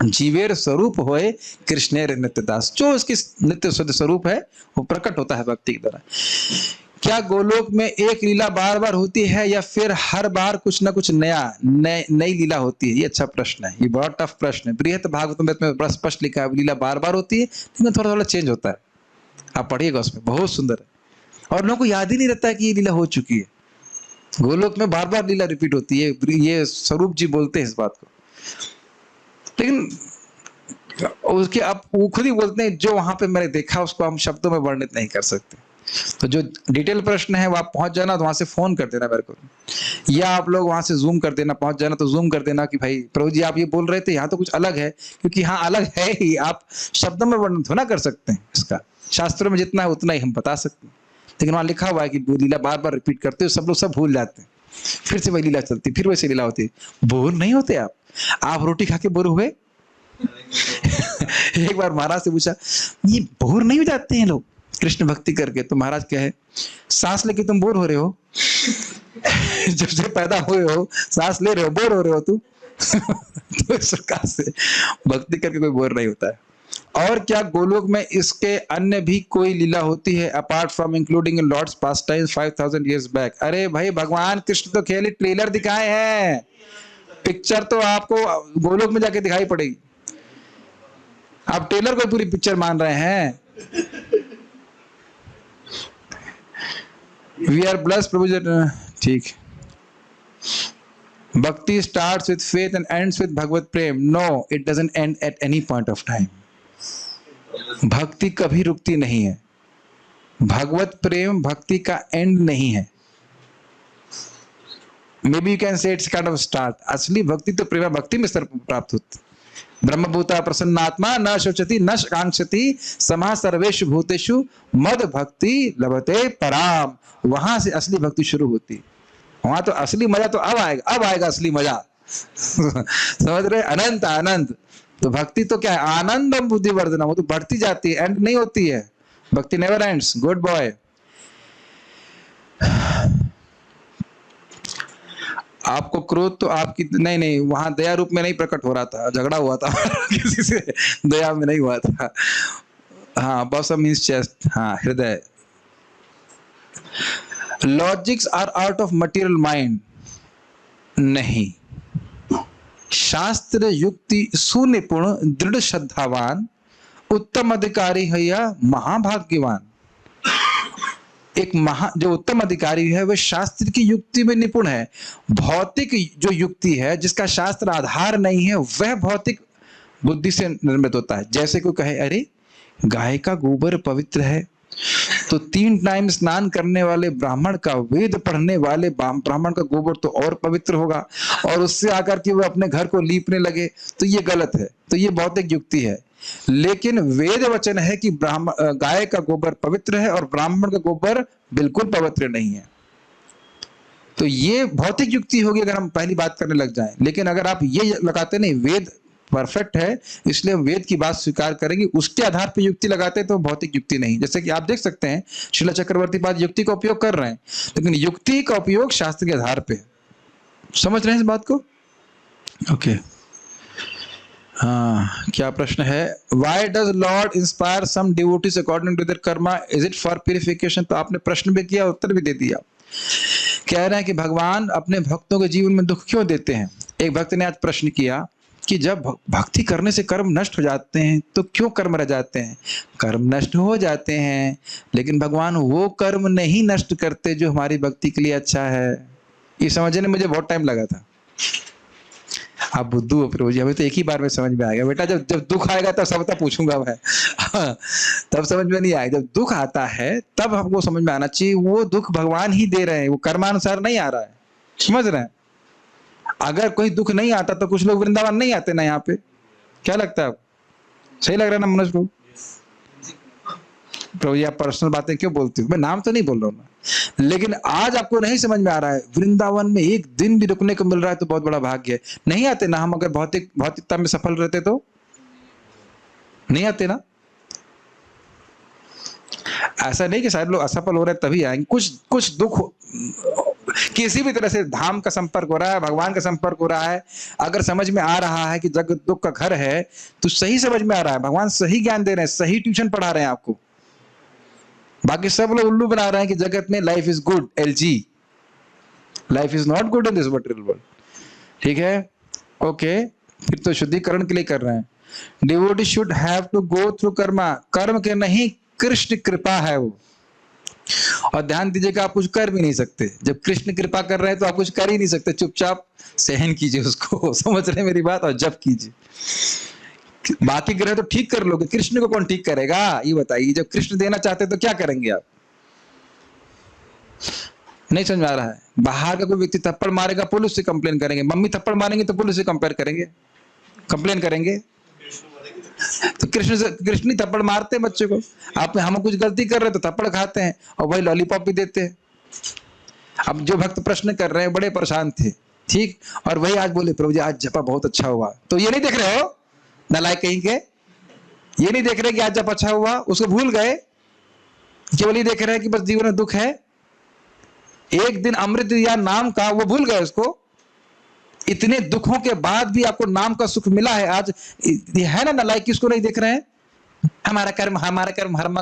जीवेर स्वरूप होए कृष्णेर नित्य दास, जो उसकी नित्य शुद्ध स्वरूप है वो प्रकट होता है भक्ति के द्वारा। क्या गोलोक में एक लीला बार बार होती है या फिर हर बार कुछ ना कुछ नई लीला होती है? ये अच्छा प्रश्न है, ये बड़ा टफ प्रश्न है। बृहत भागवत में बड़ा स्पष्ट लिखा है लीला बार बार होती है, लेकिन थोड़ा थोड़ा चेंज होता है। आप पढ़िएगा, उसमें बहुत सुंदर है। और लोगों को याद ही नहीं रहता है कि ये लीला हो चुकी है। गोलोक में बार बार लीला रिपीट होती है, ये स्वरूप जी बोलते हैं इस बात को। लेकिन उसके आप वो खुद ही बोलते हैं जो वहां पे मैंने देखा उसको हम शब्दों में वर्णित नहीं कर सकते। तो जो डिटेल प्रश्न है वो आप पहुंच जाना तो वहां से फोन कर देना मेरे को, या आप लोग वहां से जूम कर देना, पहुंच जाना तो जूम कर देना कि भाई प्रभु जी आप ये बोल रहे थे, यहाँ तो कुछ अलग है। क्योंकि हाँ अलग है ही, आप शब्दों में वर्णन थोड़ा कर सकते हैं इसका। शास्त्रों में जितना है उतना ही हम बता सकते हैं, लेकिन वहां लिखा हुआ है कि वो लीला बार बार रिपीट करते हो, सब लोग सब भूल जाते हैं, फिर से वही लीला चलती, फिर वैसी लीला होती है। बोर नहीं होते आप रोटी खा के बोर हुए? एक बार महाराज से पूछा, ये बोर नहीं हो जाते हैं लोग कृष्ण भक्ति करके? तो महाराज कहे, सांस लेके तुम बोर हो रहे हो? जब से पैदा हुए हो सांस ले रहे हो, बोर हो रहे हो तुम? तो इस प्रकार से भक्ति करके कोई बोर नहीं होता है। और क्या गोलोक में इसके अन्य भी कोई लीला होती है apart from including in lord's pastime 5000 years back? अरे भाई भगवान कृष्ण तो केवल ट्रेलर दिखाए हैं, पिक्चर तो आपको गोलोक में जाके दिखाई पड़ेगी। आप ट्रेलर को पूरी पिक्चर मान रहे हैं। We are blessed Prabhu ji, ठीक। भक्ति starts with faith and ends with भगवत प्रेम। No, it doesn't end at any point of time. भक्ति कभी रुकती नहीं है। भगवत प्रेम भक्ति का एंड नहीं है। May be you can say it's kind of start. असली भक्ति तो प्रेम भक्ति में प्राप्त होती। ब्रह्मभूता प्रसन्नात्मा न शोचति न कांक्षति समः सर्वेषु भूतेषु मद भक्ति लभते पराम। वहां से असली भक्ति शुरू होती। वहां तो असली मजा तो अब आएगा असली मजा। समझ रहे? अनंत आनंद। तो भक्ति तो क्या है? आनंदम बुद्धि वर्धना, वो तो बढ़ती जाती है, एंड नहीं होती है। भक्ति नेवर एंड्स। Good boy. आपको क्रोध तो आपकी नहीं वहां दया रूप में नहीं प्रकट हो रहा था, झगड़ा हुआ था किसी से, दया में नहीं हुआ था। हाँ, बॉसम मींस चेस्ट, हाँ हृदय। Logics are out of material mind. नहीं, शास्त्र युक्ति सुनिपुण दृढ़ श्रद्धावान उत्तम अधिकारी है या महाभाग्यवान। एक जो उत्तम अधिकारी है वह शास्त्र की युक्ति में निपुण है। भौतिक जो युक्ति है जिसका शास्त्र आधार नहीं है वह भौतिक बुद्धि से निर्मित होता है। जैसे कोई कहे अरे गाय का गोबर पवित्र है, तो 3 टाइम स्नान करने वाले ब्राह्मण का, वेद पढ़ने वाले ब्राह्मण का गोबर तो और पवित्र होगा, और उससे आकर के वो अपने घर को लीपने लगे, तो ये गलत है। तो ये भौतिक युक्ति है। लेकिन वेद वचन है कि गाय का गोबर पवित्र है और ब्राह्मण का गोबर बिल्कुल पवित्र नहीं है। तो ये भौतिक युक्ति होगी अगर हम पहली बात करने लग जाएं। लेकिन अगर आप ये लगाते नहीं वेद परफेक्ट है इसलिए हम वेद की बात स्वीकार करेंगे, उसके आधार पर युक्ति लगाते हैं तो भौतिक युक्ति नहीं। जैसे कि आप देख सकते हैं शिला चक्रवर्ती पाद युक्ति का उपयोग कर रहे हैं, लेकिन युक्ति का उपयोग शास्त्र के आधार पे। समझ रहे हैं इस बात को? ओके। हाँ, क्या प्रश्न है? Why does Lord inspire some devotees according to their karma? Is it for purification? तो आपने प्रश्न भी किया, उत्तर भी दे दिया। कह रहे हैं कि भगवान अपने भक्तों के जीवन में दुख क्यों देते हैं। एक भक्त ने आज प्रश्न किया कि जब भक्ति करने से कर्म नष्ट हो जाते हैं तो क्यों कर्म रह जाते हैं। कर्म नष्ट हो जाते हैं, लेकिन भगवान वो कर्म नहीं नष्ट करते जो हमारी भक्ति के लिए अच्छा है। ये समझने में मुझे बहुत टाइम लगा था। आप बुद्धू हो प्रभु जी, हमें तो एक ही बार में समझ में आ गया। बेटा जब दुख आएगा तब सबता पूछूंगा मैं। तब समझ में नहीं आएगा। जब दुख आता है तब हमको समझ में आना चाहिए वो दुख भगवान ही दे रहे हैं, वो कर्मानुसार नहीं आ रहा है। समझ रहे हैं? अगर कोई दुख नहीं आता तो कुछ लोग वृंदावन नहीं आते ना यहाँ पे। क्या लगता है? सही लग रहा है ना मनोज प्रभु? प्रभु जी आप पर्सनल बातें क्यों बोलते हो? मैं नाम तो नहीं बोल रहा हूँ ना, लेकिन आज आपको नहीं समझ में आ रहा है। वृंदावन में एक दिन भी रुकने को मिल रहा है तो बहुत बड़ा भाग्य है। नहीं आते ना हम, अगर भौतिकता में सफल रहते तो नहीं आते ना। ऐसा नहीं कि सारे लोग असफल हो रहे तभी आएंगे। कुछ दुख किसी भी तरह से धाम का संपर्क हो रहा है, भगवान का संपर्क हो रहा है, अगर समझ में आ रहा है कि जगत दुख का घर है, तो सही समझ में आ रहा है, भगवान सही ज्ञान दे रहे हैं, सही ट्यूशन पढ़ा रहे हैं आपको। बाकी सब लोग उल्लू बना रहे हैं कि जगत में life is good, LG, life is not good in this material world. ठीक है, ओके, फिर तो शुद्धिकरण के लिए कर रहे हैं। Devotee should have to go through karma, कर्म के नहीं, कृष्ण कृपा है वो। और ध्यान दीजिएगा, आप कुछ कर भी नहीं सकते, जब कृष्ण कृपा कर रहे हैं तो आप कुछ कर ही नहीं सकते, चुपचाप सहन कीजिए उसको, समझ रहे हैं मेरी बात, और जप कीजिए। बाकी ग्रह तो ठीक कर लोगे, कृष्ण को कौन ठीक करेगा ये बताइए। जब कृष्ण देना चाहते हैं तो क्या करेंगे आप? नहीं समझ में आ रहा है। बाहर का कोई व्यक्ति थप्पड़ मारेगा, पुलिस से कंप्लेन करेंगे, मम्मी थप्पड़ मारेंगे तो पुलिस से कंपेयर करेंगे, कंप्लेन करेंगे। तो कृष्ण ही थप्पड़ मारते हैं बच्चे को। आप हम कुछ गलती कर रहे हैं तो थप्पड़ खाते हैं और वही लॉलीपॉप भी देते हैं। अब जो भक्त प्रश्न कर रहे हैं बड़े परेशान थे, ठीक, और वही आज बोले प्रभु जी आज जपा बहुत अच्छा हुआ। तो ये नहीं देख रहे हो नालायक कहीं के, ये नहीं देख रहे कि आज जप अच्छा हुआ, उसको भूल गए, केवल ये देख रहे हैं कि बस जीवन में दुख है, एक दिन अमृत या नाम का वो भूल गए उसको। इतने दुखों के बाद भी आपको नाम का सुख मिला है आज, ये है ना नालायक, किसको नहीं देख रहे हैं? हमारा कर्म हरमा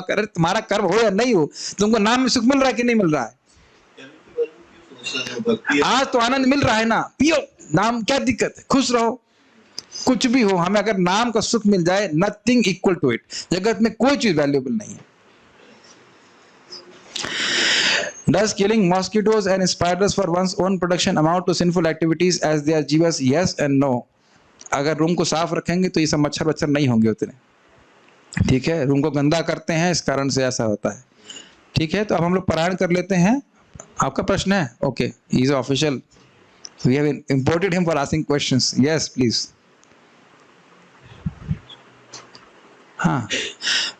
कर, तुम्हारा कर्म हो या नहीं हो, तुमको नाम में सुख मिल रहा है कि नहीं मिल रहा है? आज तो आनंद मिल रहा है ना, पियो नाम, क्या दिक्कत है, खुश रहो। कुछ भी हो, हमें अगर नाम का सुख मिल जाए, नथिंग इक्वल टू इट, जगत में कोई चीज वैल्यूएबल नहीं है। Does killing mosquitoes and spiders for one's own protection amount to sinful activities as they are jivas? Yes and no. अगर रूम को साफ रखेंगे तो ये सब मच्छर वच्छर नहीं होंगे उतने, ठीक है। रूम को गंदा करते हैं, इस कारण से ऐसा होता है, ठीक है। तो अब हम लोग पारायण कर लेते हैं। आपका प्रश्न है? Okay, he is official, we have imported him for asking questions. Yes please. हाँ,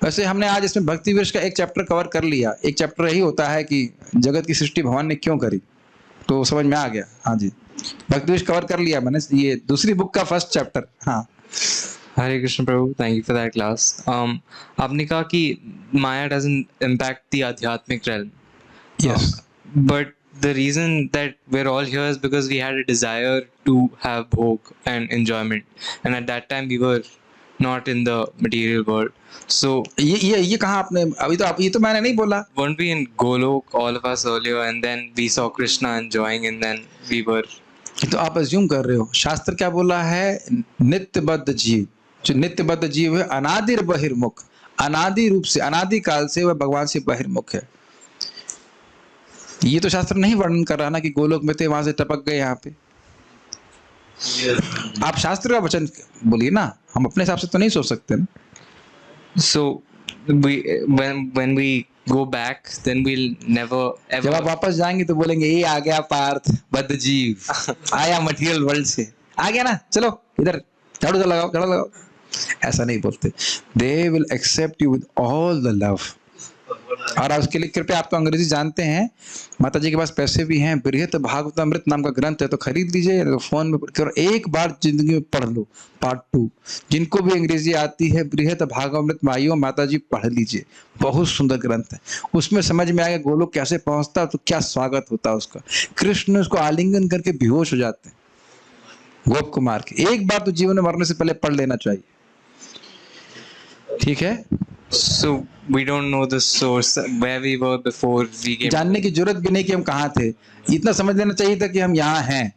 वैसे हमने आज इसमें भक्ति विष का एक चैप्टर कवर कर लिया। एक चैप्टर यही होता है कि जगत की सृष्टि भगवान ने क्यों करी, तो समझ में आ गया। हाँ जी, भक्ति विष कवर कर लिया मैंने, ये दूसरी बुक का फर्स्ट चैप्टर। हाँ, हरे कृष्ण प्रभु, thank you for that class. आपने कहा कि माया डजंट इम्पैक्ट द आध्यात्मिक realm. Yes, but the reason that we're all here is because we had a desire to have bhog and enjoyment, and at that time we were not in the material world. So ये कहाँ आपने अभी तो, आप ये तो मैंने नहीं बोला। weren't we in Golok, all of us earlier, and then we saw Krishna enjoying, and then we were. तो आप अज्यूम कर रहे हो। शास्त्र क्या बोला है? नित्यबद्ध जीव, जो नित्यबद्ध जीव है, अनादिर बहिर्मुख, अनादि रूप से, अनादि काल से वह भगवान से बहिर्मुख है। ये तो शास्त्र नहीं वर्णन कर रहा ना कि गोलोक में थे, वहां से टपक गए यहाँ पे। आप शास्त्र का वचन बोलिए ना, हम अपने हिसाब से तो नहीं सोच सकते ना। So when we go back, then we'll never ever. जब आप वापस जाएंगे तो बोलेंगे ये आ गया पार्थ बद्ध जीव, आया मटेरियल वर्ल्ड से, आ गया ना, चलो इधर झाड़ू लगाओ, झाड़ू लगाओ। ऐसा नहीं बोलते। They will accept you with all the love. और उसके लिए कृपया, आप तो अंग्रेजी जानते हैं, माता जी के पास पैसे भी हैं, बृहत भागवतामृत नाम का ग्रंथ है, तो खरीद लीजिए, तो फोन में और एक बार जिंदगी में पढ़ लो। पार्ट 2, जिनको भी अंग्रेजी आती है, बृहत भागवतामृत माइयों माता जी पढ़ लीजिए, बहुत सुंदर ग्रंथ है। उसमें समझ में आएगा गोलोक कैसे पहुंचता, तो क्या स्वागत होता है उसका। कृष्ण उसको आलिंगन करके बेहोश हो जाते हैं गोप कुमार के। एक बार तो जीवन में मरने से पहले पढ़ लेना चाहिए, ठीक है। So we don't know the source where we were before we came. जानने की जरूरत भी नहीं कि हम कहाँ थे, इतना समझ लेना चाहिए था कि हम यहाँ हैं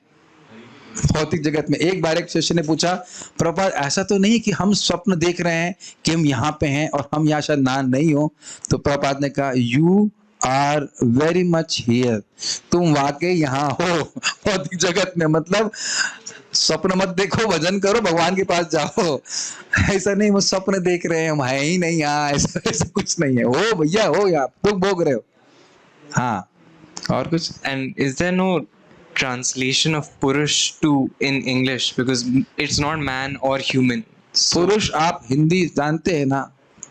भौतिक जगत में। एक बार एक शिष्य ने पूछा, प्रभुपाद ऐसा तो नहीं कि हम स्वप्न देख रहे हैं कि हम यहाँ पे हैं और हम यहाँ शायद ना नहीं हो? तो प्रभुपाद ने कहा, you are very much here, तुम वाकई यहाँ हो भौतिक जगत में। मतलब स्वप्न मत देखो, भजन करो, भगवान के पास जाओ। ऐसा नहीं वो स्वप्न देख रहे हैं, हम है ही नहीं यहाँ, ऐसा कुछ नहीं है। हो भैया, हो यहाँ, तुम भोग रहे हो। हाँ, और कुछ? And is there no translation of Purush to in English, because it's not man or human? पुरुष आप हिंदी जानते हैं ना,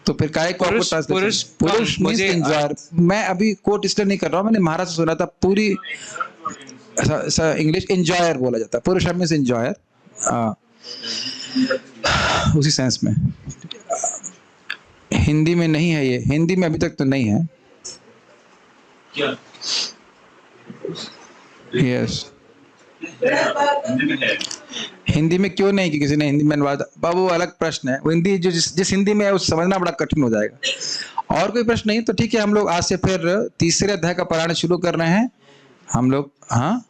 तो फिर काय को पुरुष पुरुष मींस एंजॉयर। मैं अभी कोट इसलिए नहीं कर रहा हूँ, मैंने महाराज से सुना था, पूरी इंग्लिश एंजॉयर बोला जाता है, पुरुष मींस एंजॉयर, उसी सेंस में। हिंदी में नहीं है ये, हिंदी में अभी तक तो नहीं है। क्या यस हिंदी में है। हिंदी में क्यों नहीं कि किसी ने हिंदी में अनुवाद, बाबू वो अलग प्रश्न है, वो हिंदी जो जिस हिंदी में है उसे समझना बड़ा कठिन हो जाएगा। और कोई प्रश्न नहीं तो ठीक है, हम लोग आज से फिर तीसरे अध्याय का पारायण शुरू कर रहे हैं हम लोग। हाँ